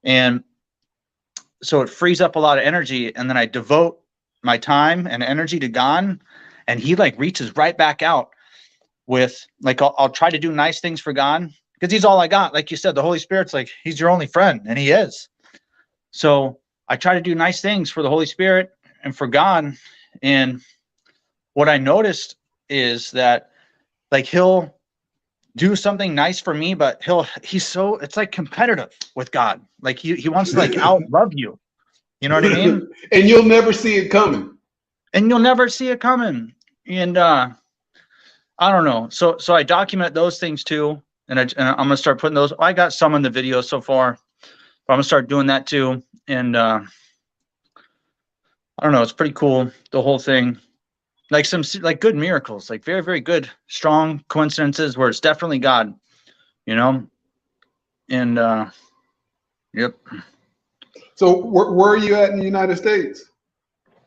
And so it frees up a lot of energy. And then I devote my time and energy to God, and he like reaches right back out with like, I'll try to do nice things for God because he's all I got. Like you said, the Holy Spirit's like, he's your only friend, and he is. So I try to do nice things for the Holy Spirit and for God. And what I noticed is that like he'll do something nice for me, but it's like competitive with God. Like he wants to like out love you. You know what I mean? And you'll never see it coming. And you'll never see it coming. And I don't know. So I document those things too. And I'm gonna start putting those. I got some in the video so far, but I'm gonna start doing that too. And I don't know, it's pretty cool, the whole thing. Like some like good miracles, like very, very good, strong coincidences where it's definitely God, you know? And yep. So where are you at in the United States?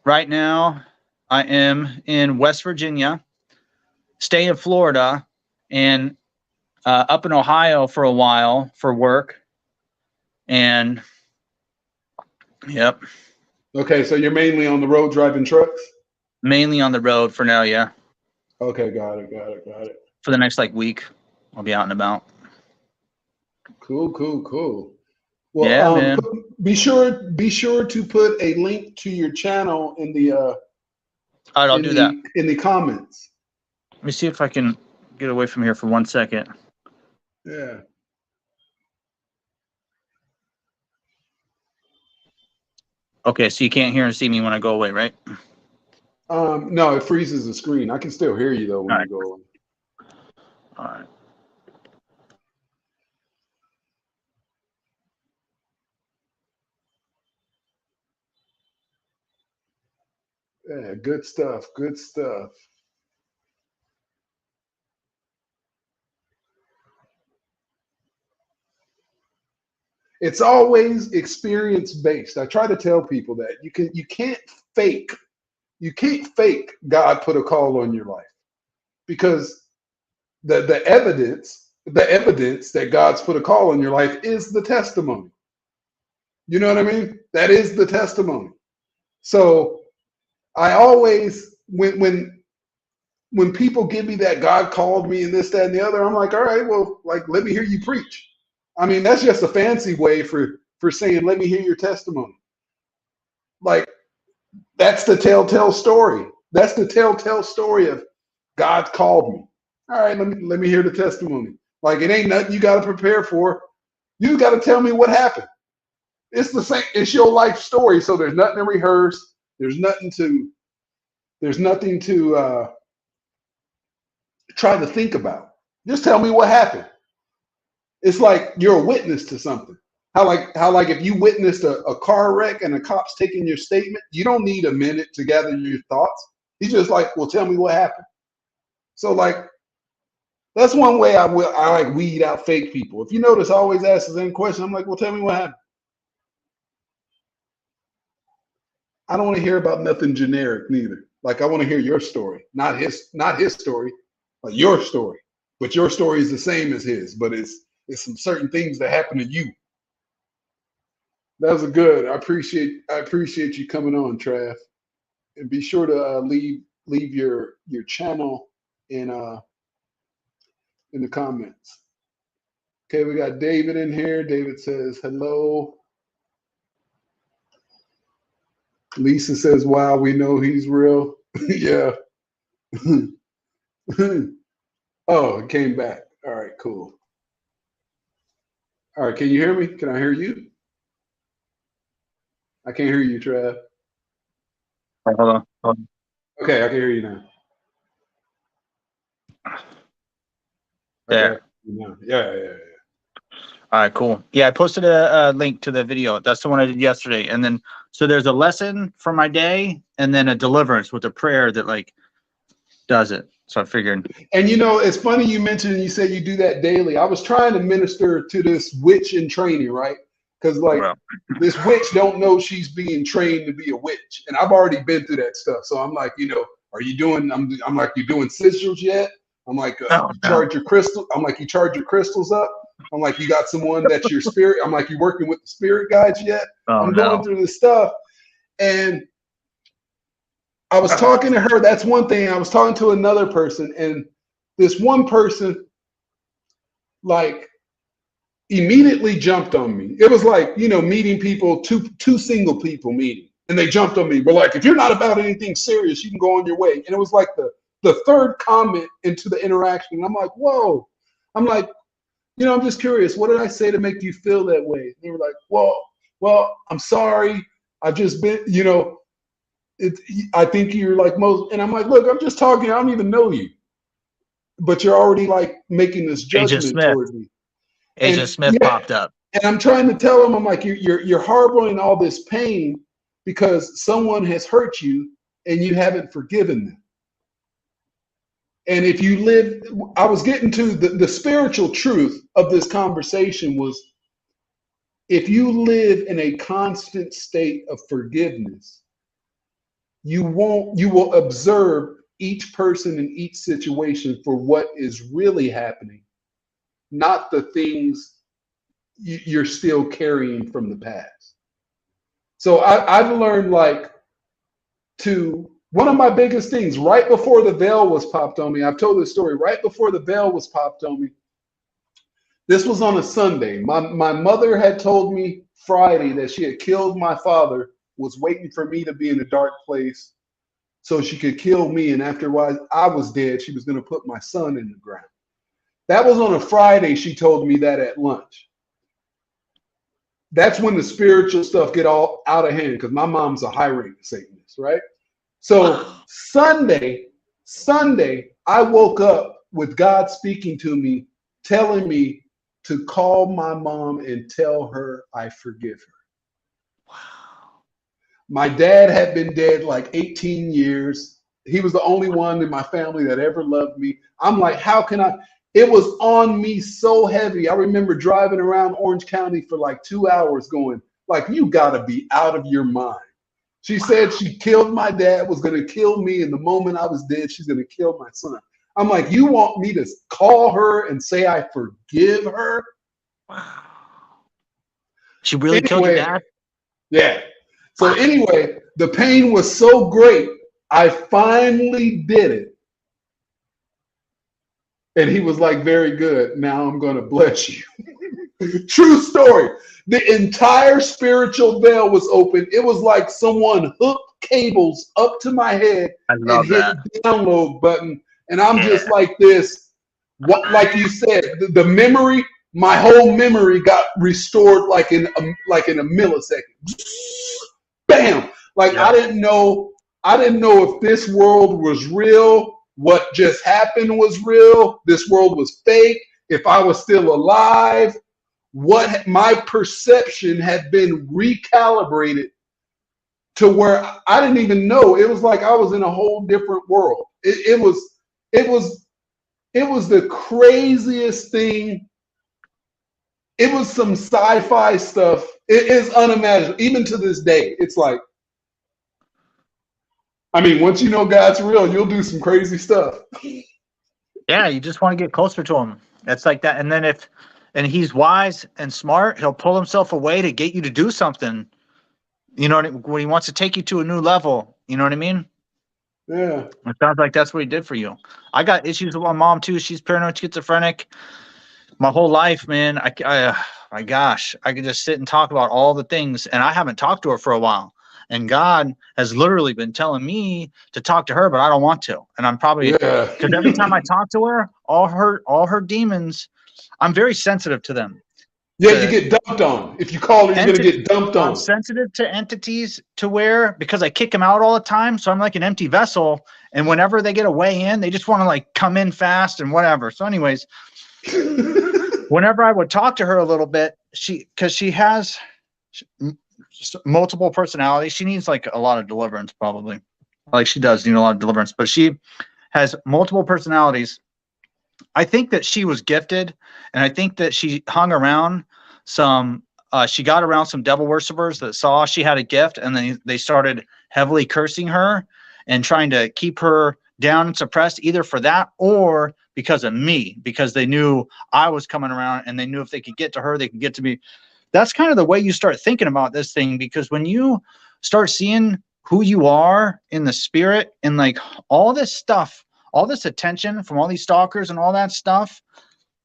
Right now, I am in West Virginia, stay in Florida, and up in Ohio for a while for work. And yep. Okay, so you're mainly on the road driving trucks? Mainly on the road for now, yeah. Okay, got it. For the next like week, I'll be out and about. Cool. Well, Yeah, man. be sure to put a link to your channel in the All right, I'll do that. in the comments. Let me see if I can get away from here for 1 second. Yeah. Okay, so you can't hear and see me when I go away, right? No, it freezes the screen. I can still hear you though when All you go on. All right. Yeah, good stuff. It's always experience based. I try to tell people that you can't fake God put a call on your life, because the evidence that God's put a call on your life is the testimony. You know what I mean? That is the testimony. So I always, when people give me that God called me and this, that, and the other, I'm like, all right, well, like, let me hear you preach. I mean, that's just a fancy way for saying, let me hear your testimony. Like, that's the telltale story. That's the telltale story of God called me. All right, let me hear the testimony. Like, it ain't nothing you got to prepare for. You got to tell me what happened. It's the same. It's your life story. So there's nothing to rehearse. There's nothing to try to think about. Just tell me what happened. It's like you're a witness to something. How like if you witnessed a car wreck and the cops taking your statement, you don't need a minute to gather your thoughts. He's just like, well, tell me what happened. So like, that's one way I like weed out fake people. If you notice, I always ask the same question. I'm like, well, tell me what happened. I don't want to hear about nothing generic neither. Like, I want to hear your story, not his story, but your story. But your story is the same as his, but it's some certain things that happen to you. That was a good. I appreciate you coming on, Trav. And be sure to leave your channel in the comments. Okay, we got David in here. David says hello. Lisa says, wow, we know he's real. Yeah. Oh, it came back. All right, cool. All right, can you hear me? Can I hear you? I can't hear you, Trav. Hold on. Hold on. Okay, I can hear you now. There. Okay. Yeah. All right, cool. Yeah, I posted a link to the video. That's the one I did yesterday. And then, so there's a lesson for my day and then a deliverance with a prayer that like does it. So I figured. And it's funny you mentioned, you said you do that daily. I was trying to minister to this witch in training, right? Because like Well, this witch don't know she's being trained to be a witch, and I've already been through that stuff. So I'm like, are you doing? I'm like, you doing sigils yet? I'm like, no, you charge your crystal. I'm like, you charge your crystals up. I'm like, you got someone that's your spirit. I'm like, you working with the spirit guides yet? I'm going through this stuff, and I was talking to her. That's one thing. I was talking to another person, and this one person, like, immediately jumped on me. It was like, meeting people, two single people meeting, and they jumped on me. We're like, if you're not about anything serious, you can go on your way. And it was like the third comment into the interaction. I'm like, whoa. I'm like, I'm just curious. What did I say to make you feel that way? And they were like, well, I'm sorry. I've just been, I think you're like most, and I'm like, look, I'm just talking. I don't even know you, but you're already like making this judgment towards me. Agent Smith popped up. And I'm trying to tell him, I'm like, you're harboring all this pain because someone has hurt you and you haven't forgiven them. And if you live, I was getting to the spiritual truth of this conversation was, if you live in a constant state of forgiveness, you will observe each person in each situation for what is really happening, not the things you're still carrying from the past. So I've learned one of my biggest things right before the veil was popped on me. I've told this story right before the veil was popped on me. This was on a Sunday. My mother had told me Friday that she had killed my father, was waiting for me to be in a dark place so she could kill me. And after I was dead, she was going to put my son in the ground. That was on a Friday. She told me that at lunch. That's when the spiritual stuff get all out of hand because my mom's a high-ranking Satanist, right? So Sunday, I woke up with God speaking to me, telling me to call my mom and tell her I forgive her. Wow. My dad had been dead like 18 years. He was the only one in my family that ever loved me. I'm like, how can I? It was on me so heavy. I remember driving around Orange County for like 2 hours going, like, you gotta be out of your mind. She said she killed my dad, was gonna kill me, and the moment I was dead, she's gonna kill my son. I'm like, you want me to call her and say I forgive her? Wow. She really killed your dad? Yeah. So anyway, the pain was so great, I finally did it. And he was like, very good. Now I'm going to bless you. True story. The entire spiritual veil was open. It was like someone hooked cables up to my head and hit the download button. And I'm just like this. What, like you said, the memory, my whole memory got restored like in a millisecond. Bam! Like I didn't know if this world was real. What just happened was real. This world was fake. If I was still alive, what my perception had been recalibrated to where I didn't even know. It was like I was in a whole different world. It was the craziest thing. It was some sci-fi stuff. It is unimaginable. Even to this day, it's like, I mean, once you know God's real, you'll do some crazy stuff. Yeah, you just want to get closer to him. That's like that. And then and he's wise and smart, he'll pull himself away to get you to do something. You know what I mean? When he wants to take you to a new level. You know what I mean? Yeah. It sounds like that's what he did for you. I got issues with my mom too. She's paranoid schizophrenic. My whole life, man. My gosh, I could just sit and talk about all the things, and I haven't talked to her for a while. And God has literally been telling me to talk to her, but I don't want to. And I'm probably because every time I talk to her, all her demons, I'm very sensitive to them. Yeah, you get dumped on. If you call her, you're gonna get dumped I'm on. sensitive to entities to where, because I kick them out all the time. So I'm like an empty vessel. And whenever they get a way in, they just want to like come in fast and whatever. So anyways, whenever I would talk to her a little bit, because she has multiple personalities. She needs like a lot of deliverance, probably. Like she does need a lot of deliverance, but she has multiple personalities. I think that she was gifted, and I think that she hung around some, she got around some devil worshippers that saw she had a gift, and then they started heavily cursing her and trying to keep her down and suppressed, either for that or because of me, because they knew I was coming around and they knew if they could get to her, they could get to me. That's kind of the way you start thinking about this thing, because when you start seeing who you are in the spirit and like all this stuff, all this attention from all these stalkers and all that stuff,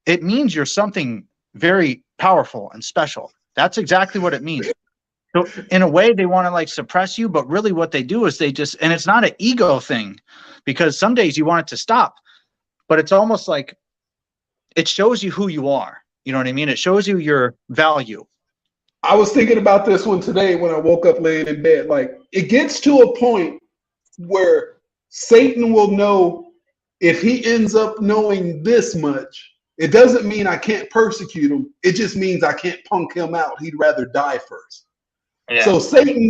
it means you're something very powerful and special. That's exactly what it means. So in a way, they want to like suppress you, but really what they do is they just, and it's not an ego thing, because some days you want it to stop, but it's almost like it shows you who you are. You know what I mean? It shows you your value. I was thinking about this one today when I woke up laying in bed. Like, it gets to a point where Satan will know, if he ends up knowing this much, it doesn't mean I can't persecute him. It just means I can't punk him out. He'd rather die first. Yeah. So Satan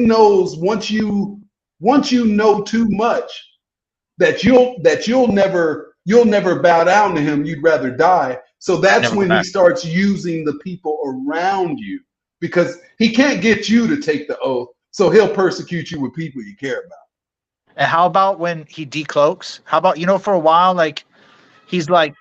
knows once you know too much, that you'll never bow down to him. You'd rather die. So that's when he starts using the people around you, because he can't get you to take the oath. So he'll persecute you with people you care about. And how about when he decloaks? How about, for a while, like he's like,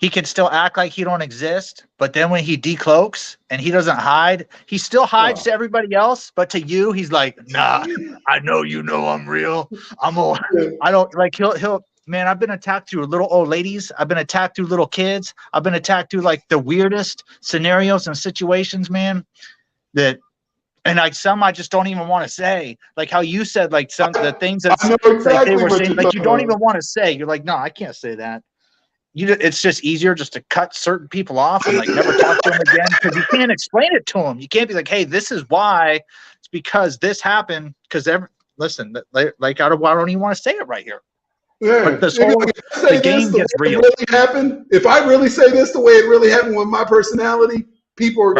he can still act like he don't exist, but then when he decloaks and he doesn't hide, he still hides to everybody else, but to you, he's like, nah, I know I'm real. I don't like, he'll, man, I've been attacked through little old ladies. I've been attacked through little kids. I've been attacked through like the weirdest scenarios and situations, man, and like some I just don't even want to say, like how you said, like some the things that like they were saying, like you don't even want to say. You're like, no, I can't say that. It's just easier just to cut certain people off and like never talk to them again, because you can't explain it to them. You can't be like, hey, this is why. It's because this happened. Because listen, like I don't even want to say it right here. Yeah, but this whole the game gets real. Really happened. If I really say this the way it really happened with my personality, people are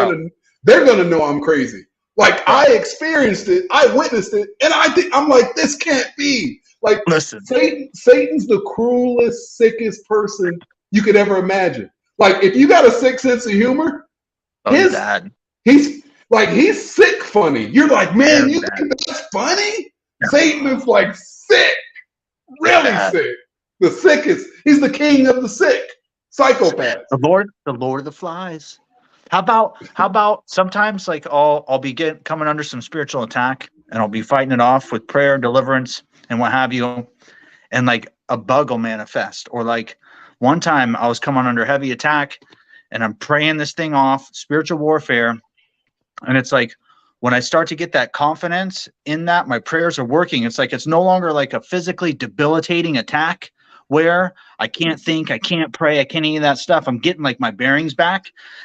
they're gonna know I'm crazy. Like, I experienced it, I witnessed it, and I'm like, this can't be. Like, listen, Satan's the cruelest, sickest person you could ever imagine. Like, if you got a sick sense of humor, he's sick funny. You're like, man, you think that's funny? Satan is like sick, really sick. The sickest. He's the king of the sick. Psychopath. The Lord of the Flies. How about sometimes like I'll be coming under some spiritual attack, and I'll be fighting it off with prayer, deliverance, and what have you, and like a bug will manifest. Or like one time I was coming under heavy attack, and I'm praying this thing off, spiritual warfare, and it's like when I start to get that confidence in that my prayers are working, it's like it's no longer like a physically debilitating attack where I can't think, I can't pray, I can't any of that stuff. I'm getting like my bearings back.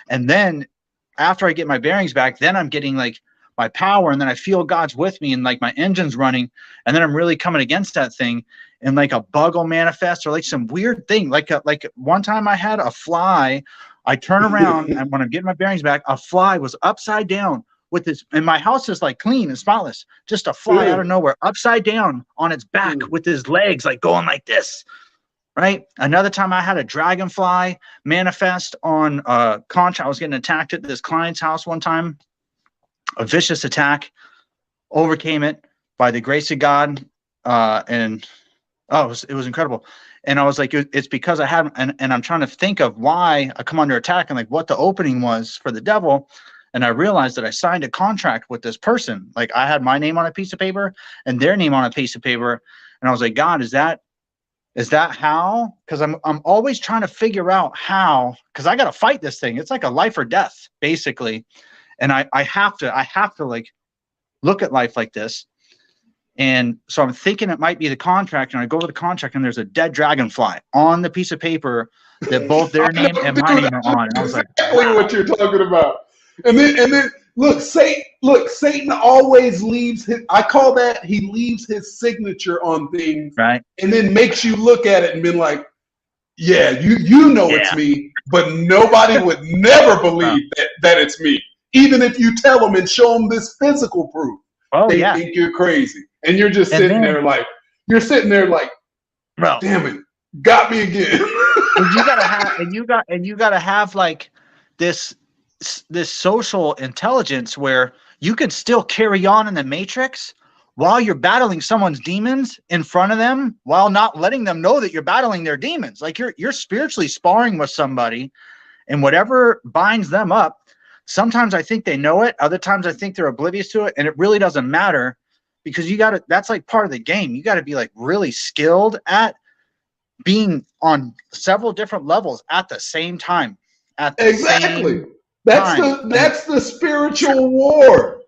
And then after I get my bearings back, then I'm getting like my power, and then I feel God's with me and like my engine's running, and then I'm really coming against that thing, and like a bug will manifest or like some weird thing. Like one time I had a fly, I turn around and when I'm getting my bearings back, a fly was upside down with this, and my house is like clean and spotless, just a fly out of nowhere, upside down on its back with his legs like going like this. Right. Another time I had a dragonfly manifest on a contract. I was getting attacked at this client's house one time, a vicious attack, overcame it by the grace of God. It was incredible. And I was like, it's because I had, and I'm trying to think of why I come under attack and like what the opening was for the devil. And I realized that I signed a contract with this person. Like I had my name on a piece of paper and their name on a piece of paper. And I was like, God, is that how? Because I'm always trying to figure out how, because I got to fight this thing. It's like a life or death, basically. And I have to like look at life like this. And so I'm thinking it might be the contract, and I go to the contract and there's a dead dragonfly on the piece of paper that both their name and my name are on. And I was like, exactly what you're talking about. And then look, Satan always leaves his, I call that, he leaves his signature on things, right? and then makes you look at it and be like, yeah, you know it's me, but nobody would never believe that it's me. Even if you tell them and show them this physical proof, they think you're crazy. And you're just sitting there like, bro, damn it, got me again. And you gotta have like this social intelligence where you can still carry on in the matrix while you're battling someone's demons in front of them, while not letting them know that you're battling their demons. Like you're spiritually sparring with somebody, and whatever binds them up, sometimes I think they know it, other times I think they're oblivious to it, and it really doesn't matter, because that's like part of the game. You got to be like really skilled at being on several different levels at the same time. Exactly. That's the spiritual war.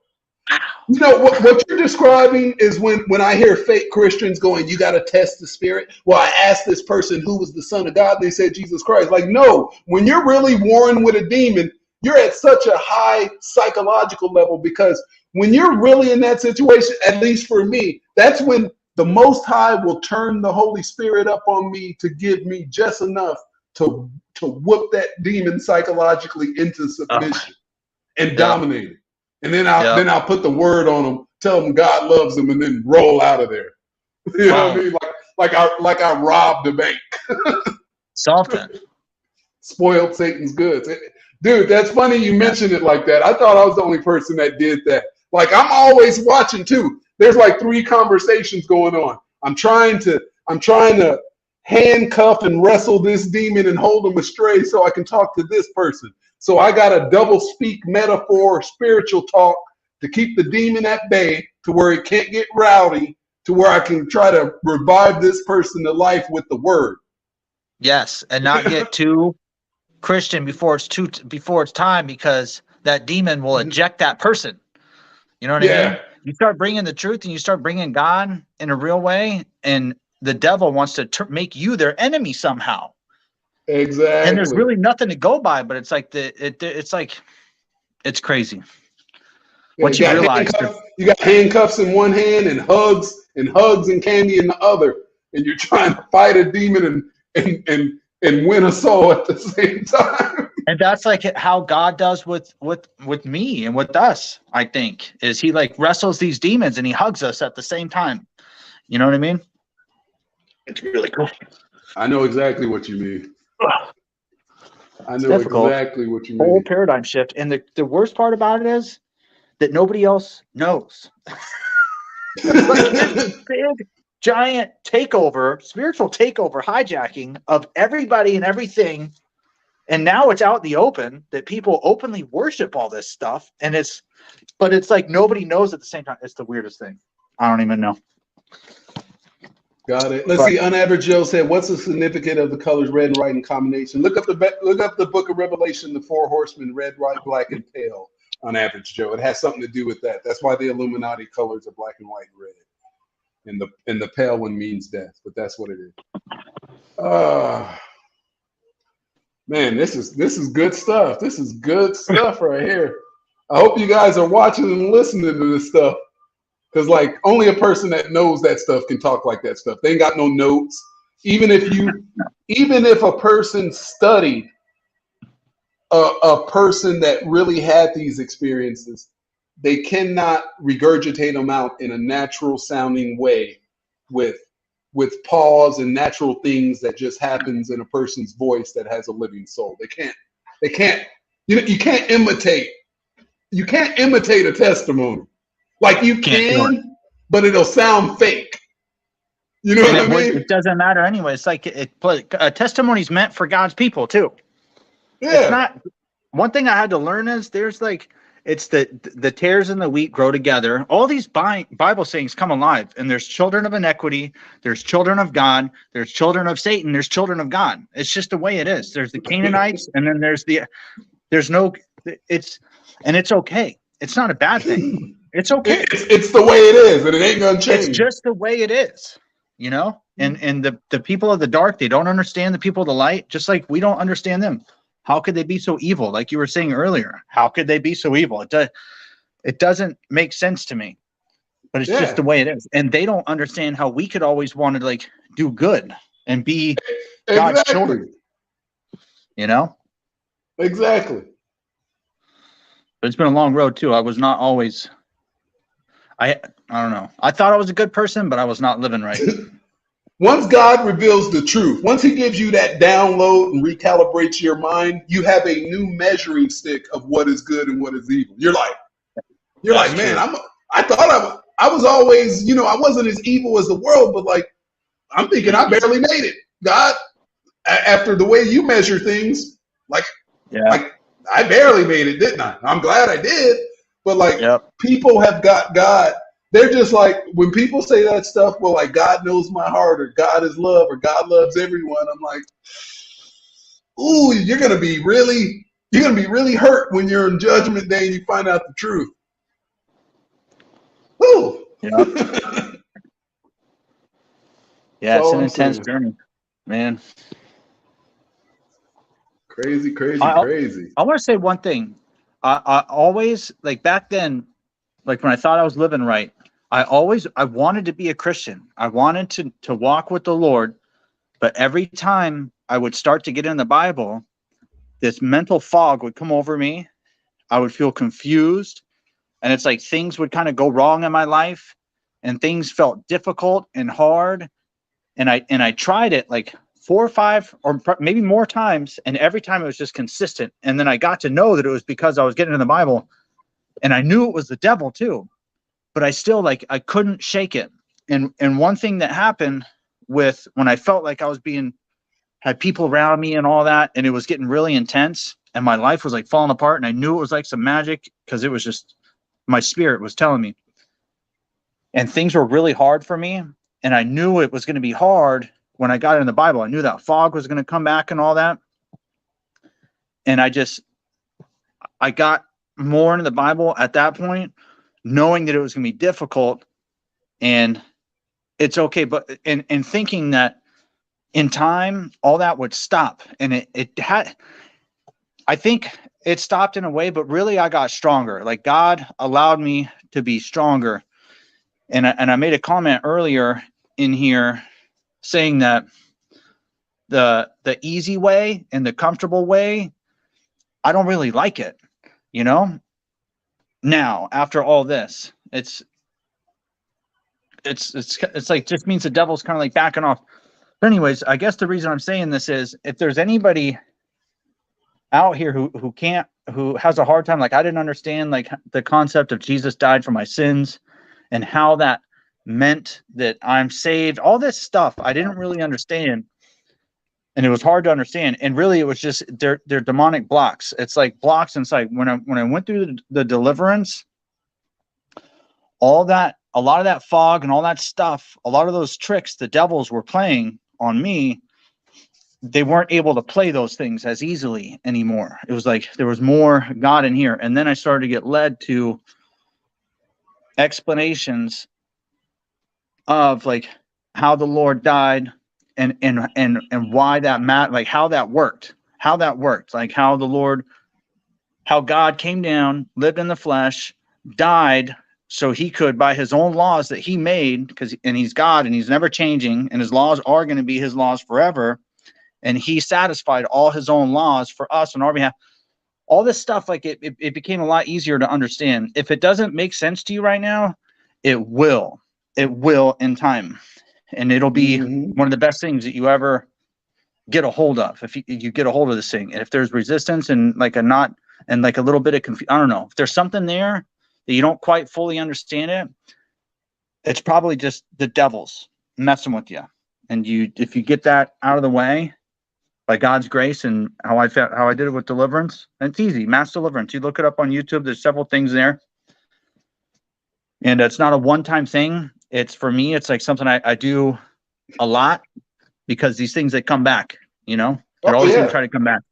You know what you're describing is when I hear fake Christians going, you got to test the spirit. Well, I asked this person who was the Son of God. They said Jesus Christ. Like, no, when you're really warring with a demon, you're at such a high psychological level, because when you're really in that situation, at least for me, that's when the Most High will turn the Holy Spirit up on me to give me just enough to whoop that demon psychologically into submission and dominate it. And then I'll put the word on them, tell them God loves them, and then roll out of there. You know what I mean? Like I robbed a bank. Something. Spoiled Satan's goods. Dude, that's funny you mentioned it like that. I thought I was the only person that did that. Like, I'm always watching too. There's like 3 conversations going on. I'm trying to handcuff and wrestle this demon and hold him astray so I can talk to this person. So I got a double speak metaphor, spiritual talk to keep the demon at bay, to where it can't get rowdy, to where I can try to revive this person to life with the word. Yes, and not get too Christian before it's time, because that demon will eject that person. You know what I mean? You start bringing the truth and you start bringing God in a real way, and the devil wants to make you their enemy somehow. Exactly. And there's really nothing to go by, but it's like it's crazy. Once you realize you got handcuffs in one hand and hugs and candy in the other, and you're trying to fight a demon and win a soul at the same time. And that's like how God does with me and with us, I think, is he like wrestles these demons and he hugs us at the same time. You know what I mean? It's really cool. I know exactly what you mean. I know exactly what you mean. Whole paradigm shift. And the worst part about it is that nobody else knows. It's like this big, giant takeover, spiritual takeover, hijacking of everybody and everything. And now it's out in the open that people openly worship all this stuff. But it's like nobody knows at the same time. It's the weirdest thing. I don't even know. Got it. Let's see. Unaverage Joe said, "What's the significance of the colors red and white in combination?" Look up the Book of Revelation, the 4 horsemen, red, white, black, and pale. Unaverage Joe. It has something to do with that. That's why the Illuminati colors are black and white and red, and the pale one means death. But that's what it is. Man, this is good stuff. This is good stuff right here. I hope you guys are watching and listening to this stuff. Because like only a person that knows that stuff can talk like that stuff. They ain't got no notes. Even if a person studied a person that really had these experiences, they cannot regurgitate them out in a natural sounding way with pause and natural things that just happens in a person's voice that has a living soul. They can't. You can't imitate. You can't imitate a testimony. Like you can, but it'll sound fake. You know what I mean? It doesn't matter anyway. It's like a testimony is meant for God's people too. Yeah. It's not. One thing I had to learn is there's like it's the tares and the wheat grow together. All these Bible sayings come alive, and there's children of iniquity, there's children of God, there's children of Satan, there's children of God. It's just the way it is. There's the Canaanites, and then it's okay. It's not a bad thing. It's okay. It's the way it is, and it ain't gonna change. It's just the way it is. you know, and the people of the dark, they don't understand the people of the light, just like we don't understand them. How could they be so evil? Like you were saying earlier, how could they be so evil? It doesn't make sense to me, but it's just the way it is. And they don't understand how we could always want to like do good and be God's children, you know? Exactly. But it's been a long road too. I was not always, I don't know. I thought I was a good person, but I was not living right. Once God reveals the truth, once he gives you that download and recalibrates your mind, you have a new measuring stick of what is good and what is evil. You're like, man, I thought I was always, you know, I wasn't as evil as the world, but like, I'm thinking I barely made it. God, after the way you measure things, like I barely made it, didn't I? I'm glad I did. But like people have got God. They're just like, when people say that stuff, well, like God knows my heart, or God is love, or God loves everyone. I'm like, ooh, you're gonna be really hurt when you're in Judgment Day and you find out the truth. Ooh. Yeah. Yeah, it's an intense journey, man. Crazy. I want to say one thing. I always, like back then, like when I thought I was living right, I wanted to be a Christian. I wanted to walk with the Lord, but every time I would start to get in the Bible, this mental fog would come over me. I would feel confused, and it's like things would kind of go wrong in my life, and things felt difficult and hard. And I tried it like 4 or 5 or maybe more times, and every time it was just consistent. And then I got to know that it was because I was getting in the Bible, and I knew it was the devil too, but I still I couldn't shake it. And one thing that happened with when I felt like I was had people around me and all that, and it was getting really intense, and my life was like falling apart, and I knew it was like some magic because it was just my spirit was telling me, and things were really hard for me. And I knew it was going to be hard when I got in the Bible. I knew that fog was going to come back and all that. And I got more into the Bible at that point, knowing that it was going to be difficult, and it's okay. But and thinking that in time, all that would stop. And I think it stopped in a way, but really I got stronger. Like God allowed me to be stronger. And I made a comment earlier in here saying that the easy way and the comfortable way, I don't really like it, you know? Now, after all this, it's like just means the devil's kind of like backing off. But anyways, I guess the reason I'm saying this is if there's anybody out here who has a hard time, like I didn't understand like the concept of Jesus died for my sins and how that meant that I'm saved, all this stuff I didn't really understand, and it was hard to understand. And really it was just they're demonic blocks. It's like blocks inside. When I went through the deliverance, a lot of that fog and all that stuff, a lot of those tricks the devils were playing on me, they weren't able to play those things as easily anymore. It was like there was more God in here. And then I started to get led to explanations of like how the Lord died and why that mattered, like how that worked, like how God came down, lived in the flesh, died so he could, by his own laws that he made, and he's God and he's never changing, and his laws are going to be his laws forever. And he satisfied all his own laws for us on our behalf. All this stuff, like it became a lot easier to understand. If it doesn't make sense to you right now, it will in time. And it'll be one of the best things that you ever get a hold of. If you get a hold of this thing, and if there's resistance and like a knot and like a little bit of confusion, I don't know, if there's something there that you don't quite fully understand it, it's probably just the devil's messing with you. And if you get that out of the way by God's grace, and how I did it with deliverance, and it's easy, mass deliverance. You look it up on YouTube. There's several things there, and it's not a one-time thing. It's, for me, it's like something I do a lot, because these things, they come back, they're always going to try to come back.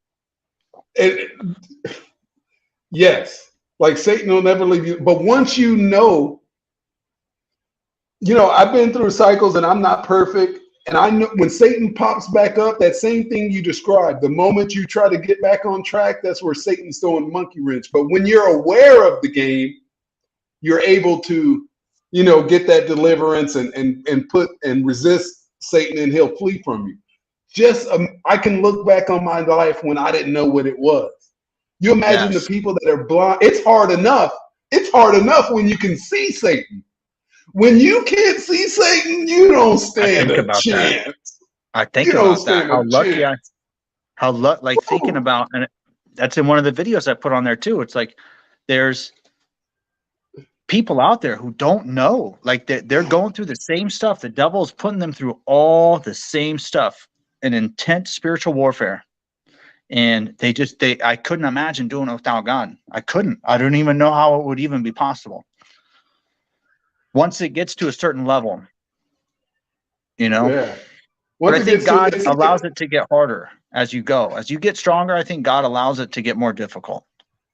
Yes. Like Satan will never leave you. But once you know I've been through cycles and I'm not perfect. And I know when Satan pops back up, that same thing you described, the moment you try to get back on track, that's where Satan's throwing monkey wrench. But when you're aware of the game, you're able to, get that deliverance and resist Satan, and he'll flee from you. I can look back on my life when I didn't know what it was. You imagine the people that are blind. It's hard enough. It's hard enough when you can see Satan. When you can't see Satan, you don't stand a chance. I think about that. How lucky like thinking about, and that's in one of the videos I put on there too. It's like there's people out there who don't know, like they're going through the same stuff. The devil's putting them through all the same stuff, an intense spiritual warfare. And I couldn't imagine doing it without God. I couldn't. I don't even know how it would even be possible. Once it gets to a certain level, Yeah. But I think God allows it to get harder as you go. As you get stronger, I think God allows it to get more difficult.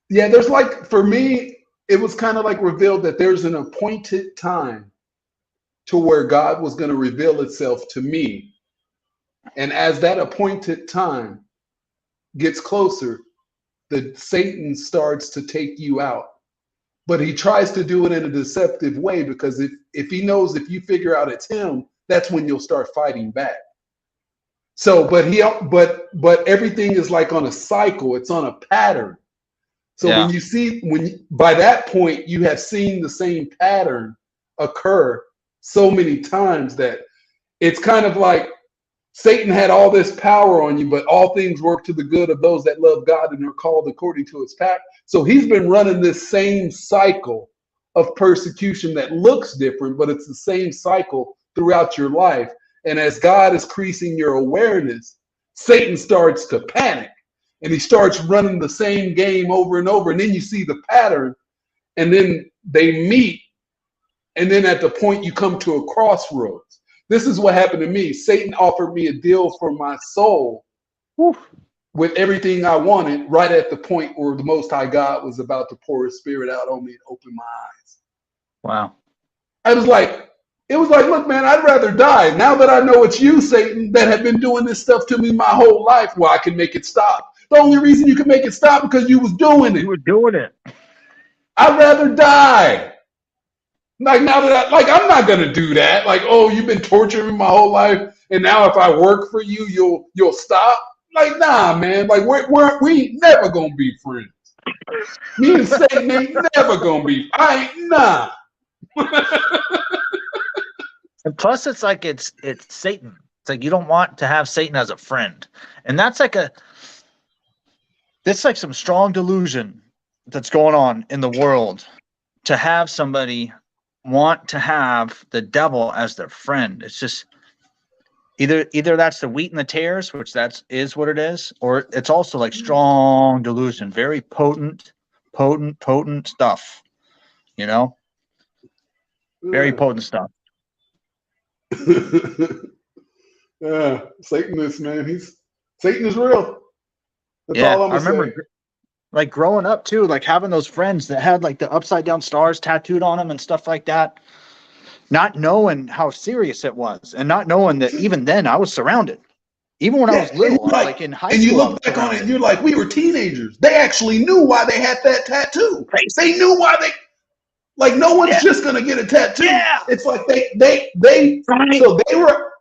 Yeah, there's for me, it was kind of like revealed that there's an appointed time to where God was going to reveal itself to me. And as that appointed time gets closer, Satan starts to take you out. But he tries to do it in a deceptive way, because if he knows if you figure out it's him, that's when you'll start fighting back. So, but everything is like on a cycle. It's on a pattern. So by that point, you have seen the same pattern occur so many times that it's kind of like Satan had all this power on you, but all things work to the good of those that love God and are called according to his pact. So he's been running this same cycle of persecution that looks different, but it's the same cycle throughout your life. And as God is increasing your awareness, Satan starts to panic and he starts running the same game over and over. And then you see the pattern, and then they meet. And then at the point you come to a crossroads. This is what happened to me. Satan offered me a deal for my soul with everything I wanted right at the point where the Most High God was about to pour his spirit out on me and open my eyes. Wow. It was like, look, man, I'd rather die. Now that I know it's you, Satan, that have been doing this stuff to me my whole life, well, I can make it stop. The only reason you can make it stop because you was doing it. You were doing it. I'd rather die. Like now that I'm not gonna do that. Like, oh, you've been torturing me my whole life, and now if I work for you, you'll stop. Like, nah, man. Like we ain't never gonna be friends. Me and Satan ain't never gonna be. Nah. And plus, it's like it's Satan. It's like you don't want to have Satan as a friend, and that's like some strong delusion that's going on in the world to have somebody want to have the devil as their friend. It's just either that's the wheat and the tares, which is what it is, or it's also like strong delusion, very potent stuff, very potent stuff. Yeah, Satan is, man. Satan is real. That's all I'm gonna I remember like growing up too, like having those friends that had like the upside down stars tattooed on them and stuff like that, not knowing how serious it was, and not knowing that even then I was surrounded. Even when I was little, like in high school. And you look back on it and you're like, we were teenagers. They actually knew why they had that tattoo. They knew why like no one's just gonna get a tattoo. Yeah. It's like so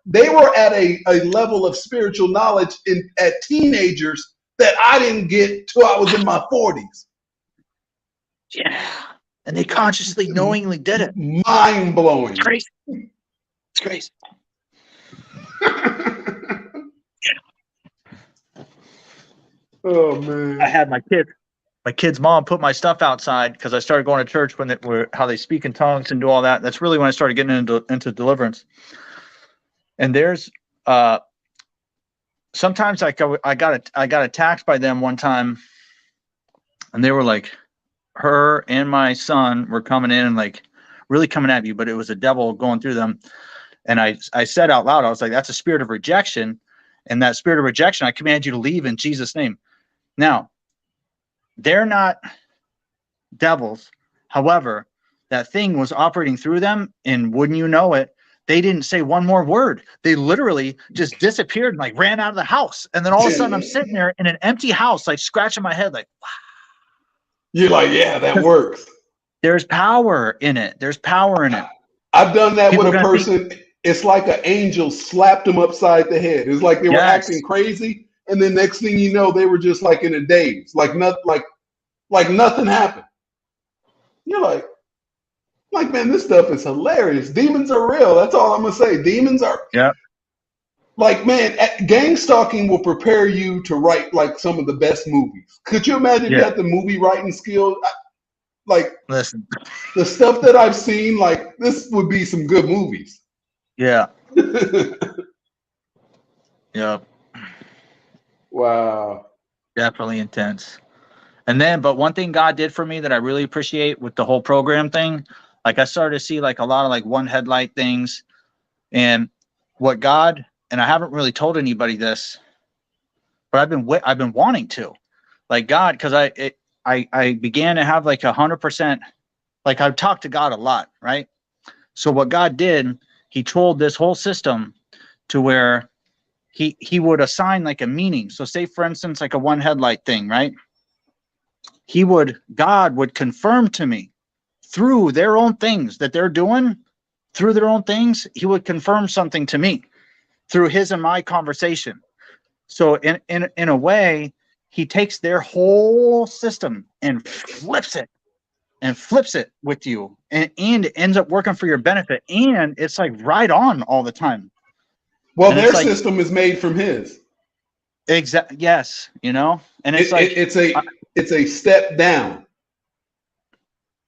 they were at a level of spiritual knowledge at teenagers that I didn't get till I was in my 40s. Yeah. And they consciously, knowingly did it. Mind blowing. It's crazy. It's crazy. Oh man. I had my kid's mom put my stuff outside because I started going to church how they speak in tongues and do all that. That's really when I started getting into deliverance. And there's sometimes I got attacked by them one time, and they were like, her and my son were coming in and like really coming at you, but it was a devil going through them. And I said out loud, I was like, that's a spirit of rejection. And that spirit of rejection, I command you to leave in Jesus' name. Now, they're not devils. However, that thing was operating through them, and wouldn't you know it, they didn't say one more word. They literally just disappeared and like ran out of the house. And then all of a sudden I'm sitting there in an empty house, like scratching my head, like, wow. You're like, yeah, that works. There's power in it. There's power in it. I've done that People with a are gonna person. It's like an angel slapped them upside the head. It's like they were Yes. acting crazy, and then next thing you know, they were just like in a daze, like nothing happened. You're like, man, this stuff is hilarious. Demons are real. That's all I'm gonna say. Demons are. Yeah. Like, man, gang stalking will prepare you to write like some of the best movies. Could you imagine Yeah. that the movie writing skill? Like Listen. the stuff that I've seen, like this would be some good movies. Yeah. Yeah. Wow. Definitely intense. And then, but one thing God did for me that I really appreciate with the whole program thing, like I started to see like a lot of like one headlight things, and what God, and I haven't really told anybody this, but I've been wanting to, like God, because I began to have like 100%, like I've talked to God a lot, right? So what God did, he trolled this whole system to where he would assign like a meaning. So say for instance, like a one headlight thing, right? God would confirm to me through their own things that they're doing, through their own things, he would confirm something to me through his and my conversation. So in a way, he takes their whole system and flips it with you, and it ends up working for your benefit. And it's like right on all the time. Well, And their it's like- system is made from his. Exactly. Yes. You know, and it's like, it's a step down.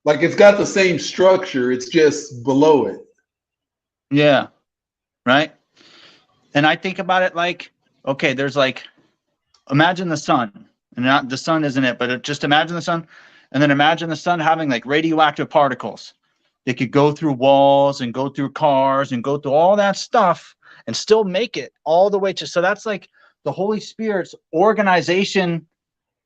Like it's got the same structure, it's just below it. yeah. Right. And I think about it like, okay, there's like, imagine the sun, and not the sun isn't it, but just imagine the sun, and then imagine the sun having like radioactive particles. They could go through walls and go through cars and go through all that stuff and still make it all the way to, so that's like the Holy Spirit's organization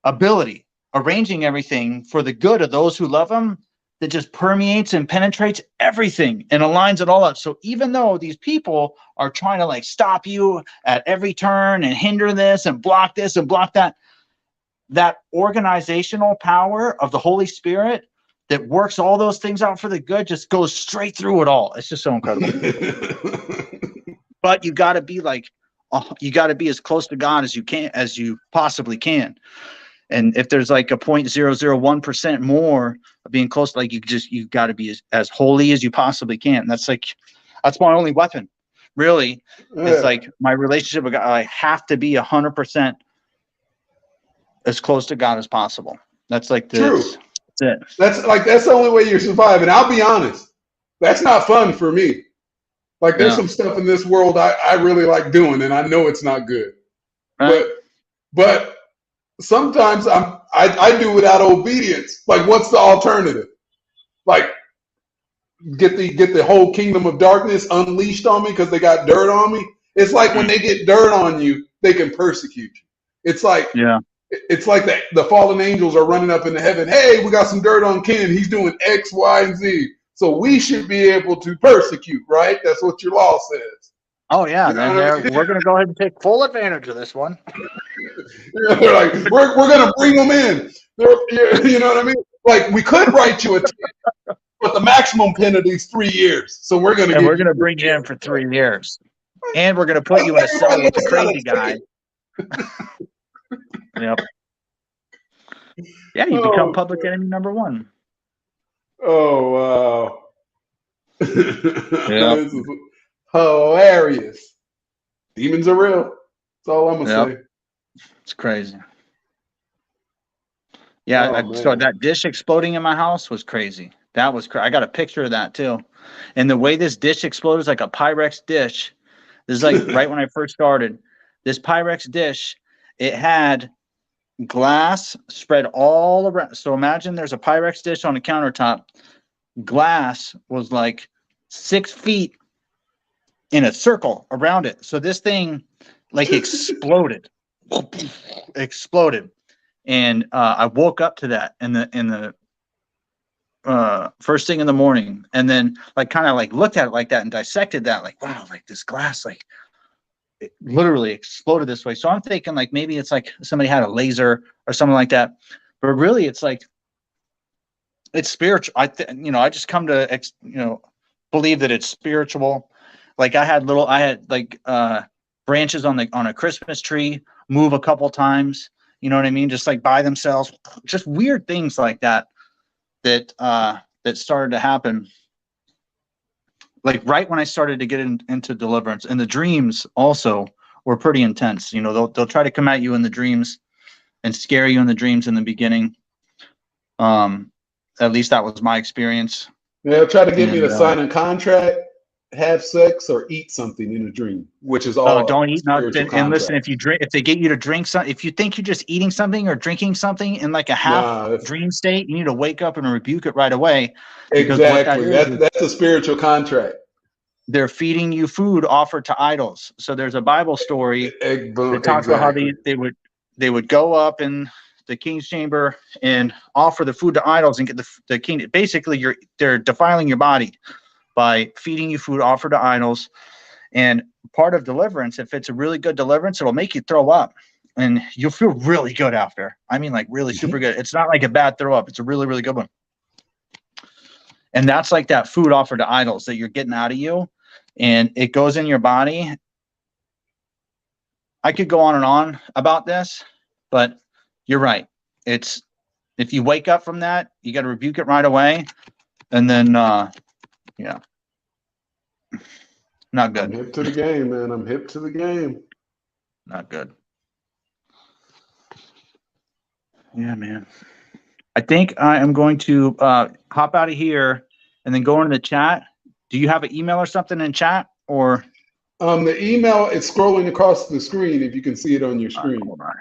ability, arranging everything for the good of those who love him, that just permeates and penetrates everything and aligns it all up. So even though these people are trying to like stop you at every turn and hinder this and block that, that organizational power of the Holy Spirit that works all those things out for the good just goes straight through it all. It's just so incredible. But you got to be like, you got to be as close to God as you possibly can. And if there's like a 0.001% more of being close, like you got to be as holy as you possibly can. That's my only weapon, really. Yeah. It's like my relationship with God. I have to be 100% as close to God as possible. That's like True. That's it. That's the only way you're surviving. I'll be honest, that's not fun for me. Like there's some stuff in this world I really like doing, and I know it's not good. Right. But sometimes I do without obedience. Like, what's the alternative? Like, get the whole kingdom of darkness unleashed on me because they got dirt on me. It's like when they get dirt on you, they can persecute you. It's like it's like the fallen angels are running up into heaven. Hey, we got some dirt on Ken. He's doing X, Y, and Z. So we should be able to persecute, right? That's what your law says. Oh yeah, You know what I mean? we're gonna go ahead and take full advantage of this one. They're like, we're gonna bring them in. You know what I mean? Like, we could write you a ticket, but the maximum penalty is 3 years. So we're gonna bring you in for 3 years, and we're gonna put you in a cell with a crazy guy. Yep. Yeah, you become public enemy number 1. Oh wow. Yeah. This is hilarious. Demons are real. That's all I'm gonna say. It's crazy. Yeah, so that dish exploding in my house was crazy. That was crazy. I got a picture of that too. And the way this dish exploded is like a Pyrex dish. This is like right when I first started. This Pyrex dish, it had glass spread all around. So imagine there's a Pyrex dish on the countertop. Glass was like 6 feet in a circle around it. So this thing like exploded. And I woke up to that in the first thing in the morning, and then like kind of like looked at it like that and dissected that, like, wow, like this glass, like it literally exploded this way. So I'm thinking like maybe it's like somebody had a laser or something like that, but really it's like it's spiritual. I just come to believe that it's spiritual. Like I had like branches on a Christmas tree move a couple times, you know what I mean? Just like by themselves, just weird things like that started to happen. Like right when I started to get into deliverance, and the dreams also were pretty intense. You know, they'll try to come at you in the dreams and scare you in the dreams in the beginning. At least that was my experience. They'll try to get me to sign a contract, have sex, or eat something in a dream, which is all. Don't eat nothing. And listen, if they get you to drink something, if you think you're just eating something or drinking something in like a half dream state, you need to wake up and rebuke it right away. Exactly. That's a spiritual contract. They're feeding you food offered to idols. So there's a Bible story that talks about how they would go up in the king's chamber and offer the food to idols and get the king. Basically, they're defiling your body by feeding you food offered to idols. And part of deliverance, if it's a really good deliverance, it'll make you throw up and you'll feel really good after. I mean, like really super good. It's not like a bad throw up. It's a really, really good one. And that's like that food offered to idols that you're getting out of you, and it goes in your body. I could go on and on about this, but you're right. It's, if you wake up from that, you got to rebuke it right away. And then, yeah, not good. I'm hip to the game, man. I'm hip to the game. Not good. Yeah, man. I think I am going to hop out of here and then go into the chat. Do you have an email or something in chat, or? The email is scrolling across the screen. If you can see it on your screen. Hold on.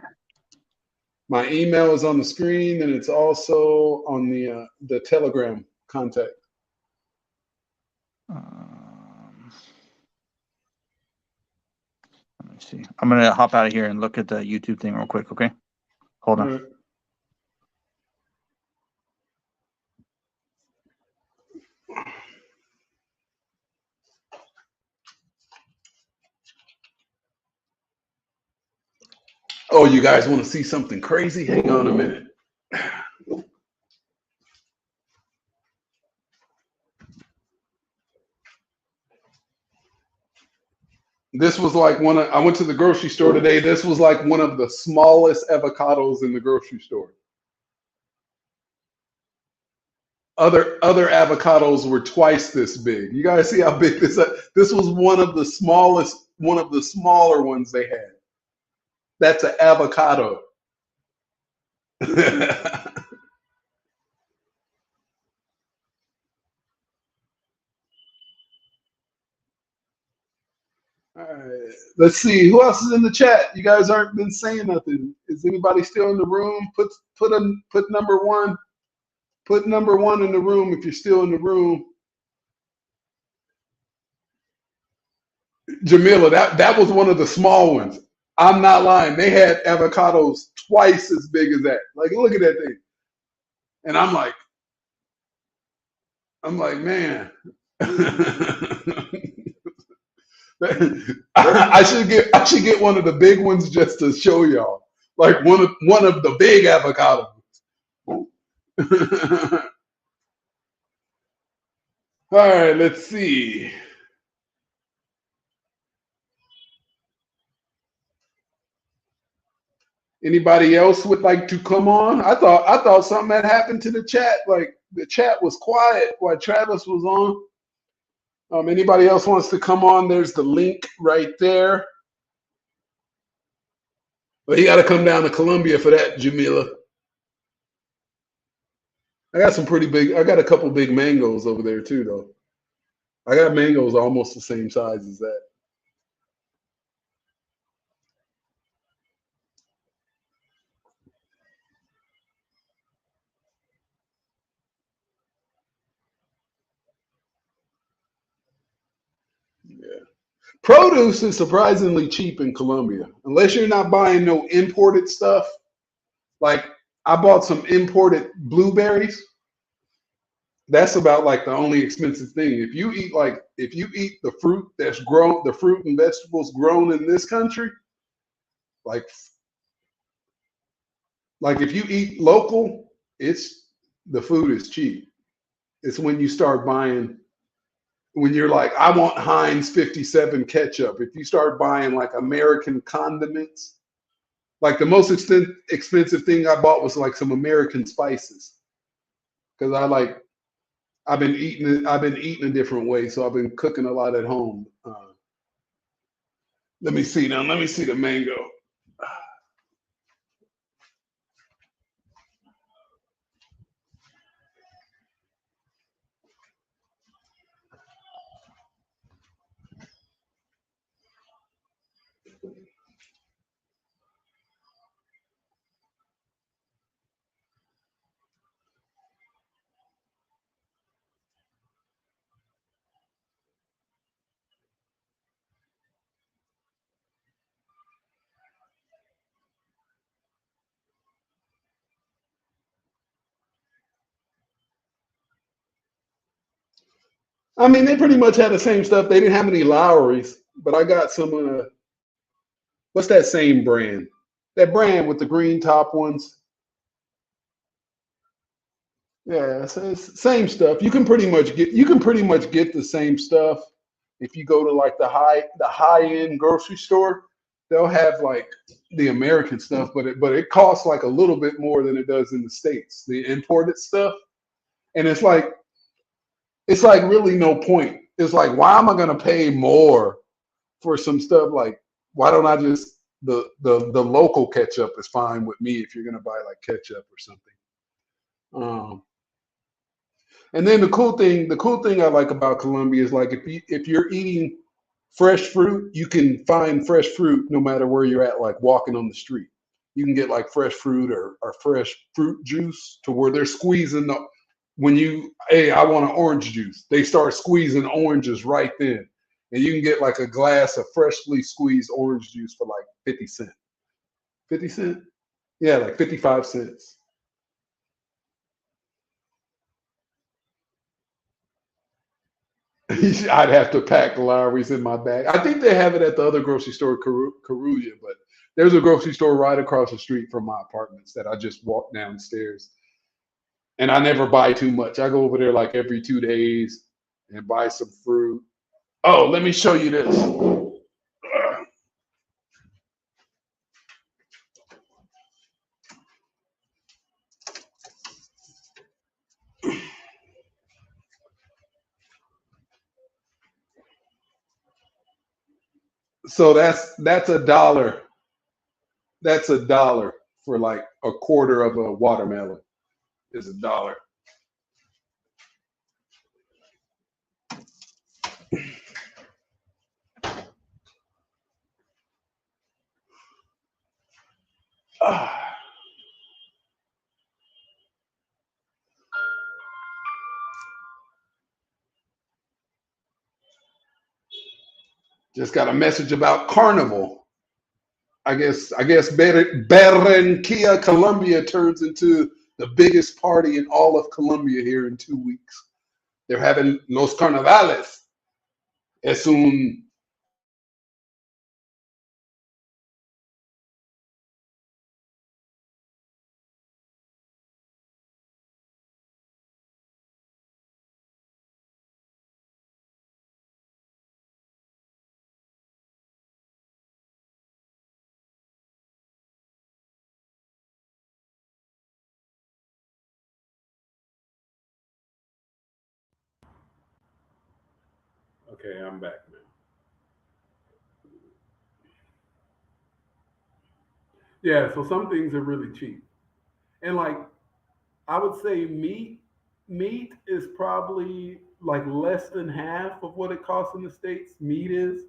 My email is on the screen, and it's also on the Telegram contact. Let me see. I'm gonna hop out of here and look at the YouTube thing real quick. Okay, hold on. Right. Oh, you guys want to see something crazy? Hang on a minute. This was like I went to the grocery store today. This was like one of the smallest avocados in the grocery store. Other avocados were twice this big. You guys see how big this is? This was one of the smaller ones they had. That's an avocado. All right, let's see who else is in the chat. You guys aren't been saying nothing. Is anybody still in the room? Put number one. Put number one in the room if you're still in the room. Jamila, that was one of the small ones. I'm not lying. They had avocados twice as big as that. Like, look at that thing. And I'm like, man. I should get one of the big ones just to show y'all. Like one of the big avocados. All right, let's see. Anybody else would like to come on? I thought something had happened to the chat. Like the chat was quiet while Travis was on. Anybody else wants to come on? There's the link right there. But you got to come down to Columbia for that, Jamila. I got a couple big mangoes over there too, though. I got mangoes almost the same size as that. Yeah. Produce is surprisingly cheap in Colombia, unless you're not buying no imported stuff. Like I bought some imported blueberries. That's about like the only expensive thing. If you eat the fruit that's grown, the fruit and vegetables grown in this country, like if you eat local, it's the food is cheap. It's when you start buying, when you're like, I want Heinz 57 ketchup. If you start buying like American condiments, like the most expensive thing I bought was like some American spices because I've been eating a different way, so I've been cooking a lot at home. Let me see now. Let me see the mango. I mean, they pretty much had the same stuff. They didn't have any Lowry's, but I got some. What's that same brand? That brand with the green top ones. Yeah, it's same stuff. You can pretty much get the same stuff if you go to like the high end grocery store. They'll have like the American stuff, but it costs like a little bit more than it does in the States, the imported stuff. And it's like really no point. It's like, why am I gonna pay more for some stuff? Like, why don't I just the local ketchup is fine with me if you're gonna buy like ketchup or something. And then the cool thing I like about Colombia is like if you're eating fresh fruit, you can find fresh fruit no matter where you're at, like walking on the street. You can get like fresh fruit or fresh fruit juice to where they're squeezing the hey, I want an orange juice. They start squeezing oranges right then. And you can get like a glass of freshly squeezed orange juice for like 50 cents. 50 cents? Yeah, like 55 cents. I'd have to pack Lowry's in my bag. I think they have it at the other grocery store, Carulla, but there's a grocery store right across the street from my apartments that I just walk downstairs. And I never buy too much. I go over there like every 2 days and buy some fruit. Oh, let me show you this. So that's a dollar. That's a dollar for like a quarter of a watermelon is a dollar. Ah. Just got a message about Carnival. I guess Barranquilla, Colombia turns into the biggest party in all of Colombia here in 2 weeks. They're having Los Carnavales. Es un Okay, I'm back now. Yeah, so some things are really cheap. And like I would say meat is probably like less than half of what it costs in the States. Meat is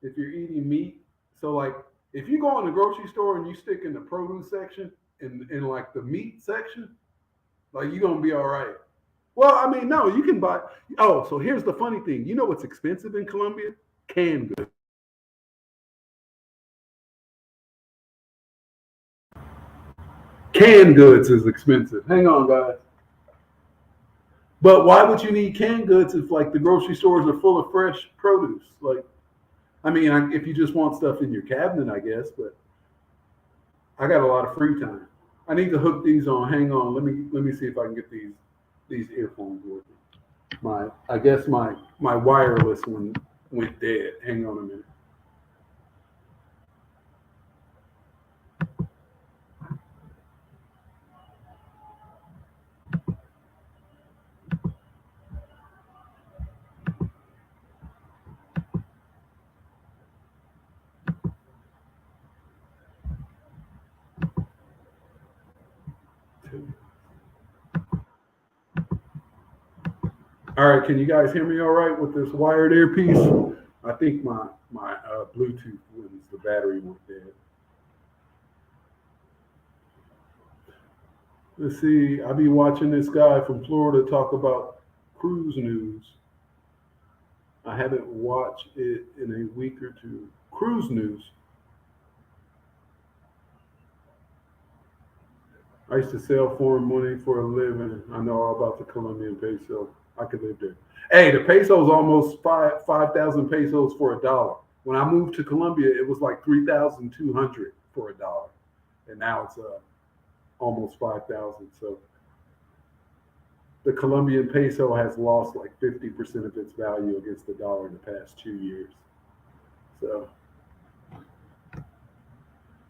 if you're eating meat. So like if you go in the grocery store and you stick in the produce section in like the meat section, like you're gonna be all right. Well, I mean, no, you can buy. Oh, so here's the funny thing. You know what's expensive in Colombia? Canned goods. Canned goods is expensive. Hang on, guys. But why would you need canned goods if like the grocery stores are full of fresh produce? Like, I mean, if you just want stuff in your cabinet, I guess. But I got a lot of free time. I need to hook these on. Hang on, let me see if I can get these earphones working. I guess my wireless one went dead. Hang on a minute. All right, can you guys hear me all right with this wired earpiece? I think my Bluetooth wins. The battery went dead. Let's see. I be watching this guy from Florida talk about cruise news. I haven't watched it in a week or two. Cruise news. I used to sell foreign money for a living. I know all about the Colombian peso. I could live there. Hey, the peso is almost 5,000 pesos for $1. When I moved to Colombia, it was like 3,200 for $1, and now it's almost 5,000. So the Colombian peso has lost like 50% of its value against the dollar in the past 2 years. So,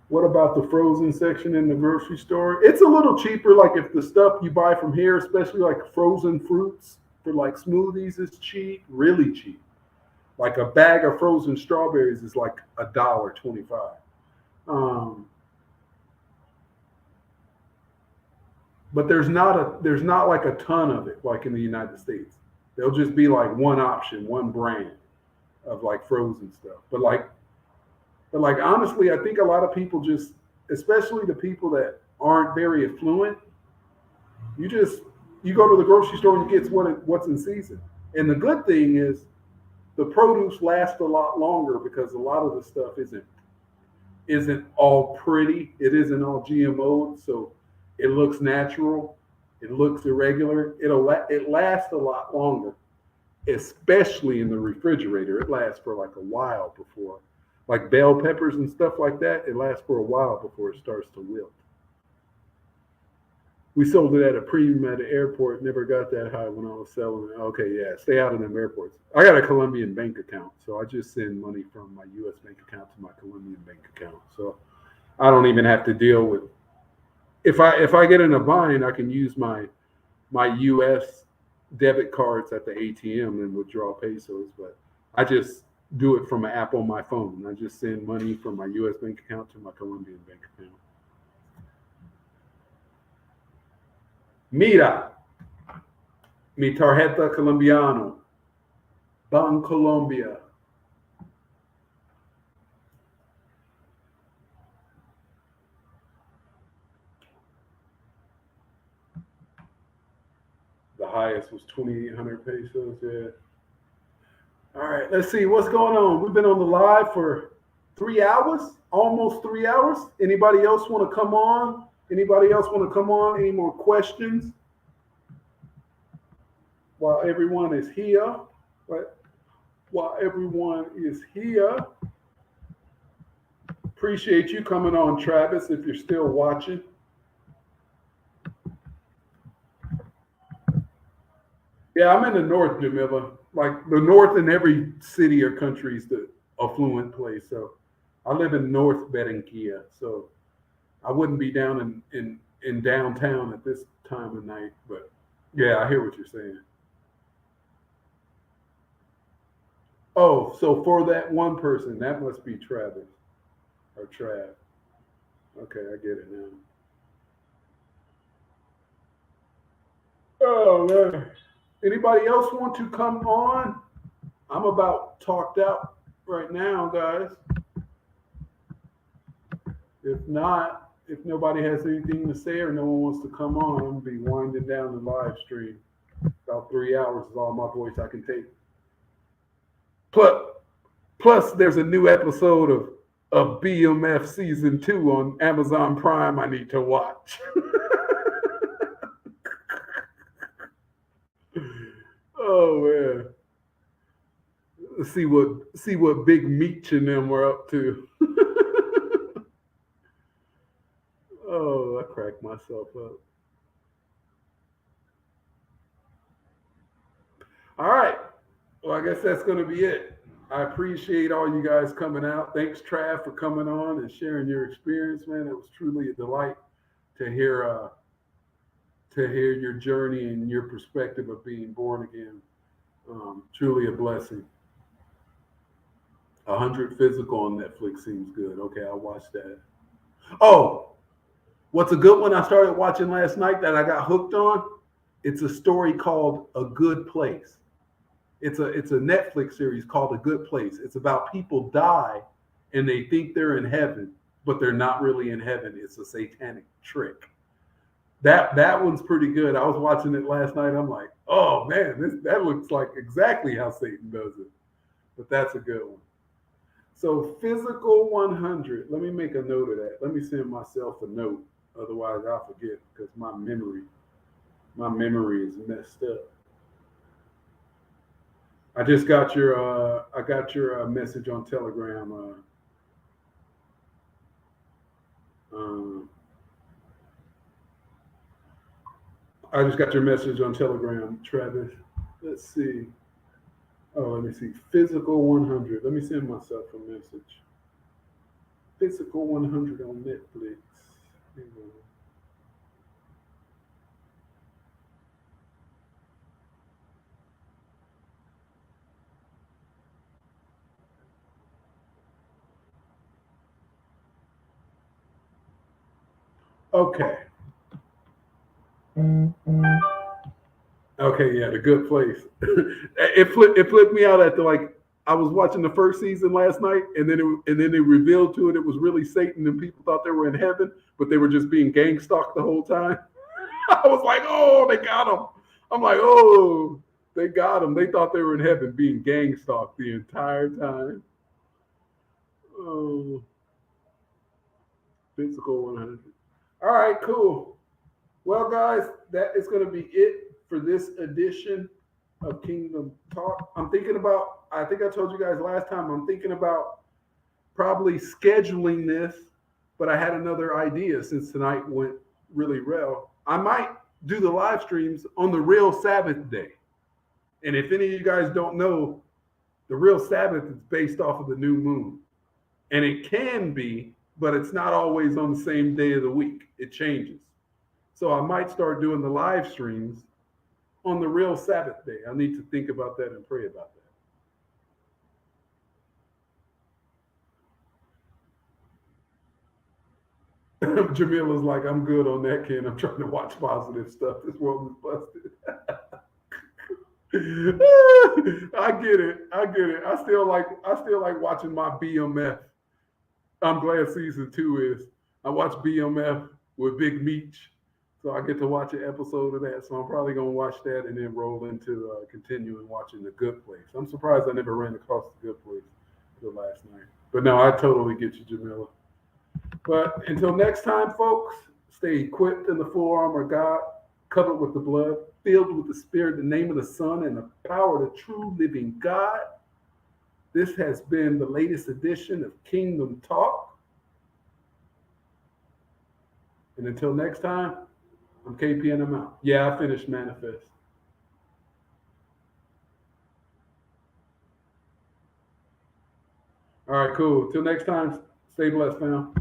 what about the frozen section in the grocery store? It's a little cheaper. Like if the stuff you buy from here, especially like frozen fruits for like smoothies, is cheap, really cheap. Like a bag of frozen strawberries is like $1.25. But there's not like a ton of it like in the United States. There'll just be like one option, one brand of like frozen stuff. But like honestly, I think a lot of people just, especially the people that aren't very affluent, you go to the grocery store and you get what's in season. And the good thing is the produce lasts a lot longer because a lot of the stuff isn't all pretty. It isn't all GMO'd, so it looks natural. It looks irregular. It lasts a lot longer, especially in the refrigerator. It lasts for like a while before, like bell peppers and stuff like that. It lasts for a while before it starts to wilt. We sold it at a premium at the airport. Never got that high when I was selling it. Okay, yeah, stay out of them airports. I got a Colombian bank account, so I just send money from my U.S. bank account to my Colombian bank account. So I don't even have to deal with. If I get in a bind, I can use my U.S. debit cards at the ATM and withdraw pesos. But I just do it from an app on my phone. I just send money from my U.S. bank account to my Colombian bank account. Mira, mi tarjeta colombiano, Bancolombia. The highest was 2,800 pesos. Yeah. All right, let's see what's going on. We've been on the live for 3 hours, almost 3 hours. Anybody else want to come on? Anybody else want to come on? Any more questions? While everyone is here, right? While everyone is here, appreciate you coming on, Travis, if you're still watching. Yeah, I'm in the north, Jamila. Like the north in every city or country is the affluent place. So I live in North Barranquilla, so I wouldn't be down in downtown at this time of night. But yeah, I hear what you're saying. Oh, so for that one person, that must be Travis or Trav. Okay, I get it now. Oh man. Anybody else want to come on? I'm about talked out right now, guys. If not, if nobody has anything to say or no one wants to come on, I'm going to be winding down the live stream. About 3 hours is all my voice I can take. Plus there's a new episode of BMF Season 2 on Amazon Prime I need to watch. Oh man. Let's see what Big Meech and them were up to. Oh, I cracked myself up. All right. Well, I guess that's going to be it. I appreciate all you guys coming out. Thanks, Trav, for coming on and sharing your experience, man. It was truly a delight to hear your journey and your perspective of being born again. Truly a blessing. 100 Physical on Netflix seems good. Okay, I'll watch that. Oh, what's a good one I started watching last night that I got hooked on? It's a story called A Good Place. It's a Netflix series called A Good Place. It's about people die and they think they're in heaven, but they're not really in heaven. It's a satanic trick. That one's pretty good. I was watching it last night. I'm like, oh man, that looks like exactly how Satan does it. But that's a good one. So Physical 100. Let me make a note of that. Let me send myself a note. Otherwise I'll forget because my memory is messed up. I just got your message on Telegram. I just got your message on Telegram, Travis. Let's see. Oh, let me see. Physical 100. Let me send myself a message. Physical 100 on Netflix. Hang on. Okay. Okay, yeah, The Good Place. it flipped me out at I was watching the first season last night, and then they revealed to it was really Satan, and people thought they were in heaven, but they were just being gang stalked the whole time. I was like, oh, they got him. I'm like, oh, they got him. They thought they were in heaven being gang stalked the entire time. Oh, Physical 100. All right, cool. Well, guys, that is going to be it for this edition of Kingdom Talk. I think I told you guys last time, I'm thinking about probably scheduling this, but I had another idea since tonight went really well. I might do the live streams on the real Sabbath day. And if any of you guys don't know, the real Sabbath is based off of the new moon. And it can be, but it's not always on the same day of the week. It changes. So I might start doing the live streams on the real Sabbath day. I need to think about that and pray about that. Jamila's like, I'm good on that, Ken. I'm trying to watch positive stuff. This world is busted. I get it. I still like watching my BMF. I'm glad season 2 is. I watch BMF with Big Meech. So I get to watch an episode of that. So I'm probably going to watch that and then roll into continuing watching The Good Place. I'm surprised I never ran across The Good Place until last night. But no, I totally get you, Jamila. But until next time, folks, stay equipped in the full armor of God, covered with the blood, filled with the Spirit, the name of the Son, and the power of the true living God. This has been the latest edition of Kingdom Talk. And until next time, I'm KP and I'm out. Yeah, I finished Manifest. All right, cool. Till next time, stay blessed, fam.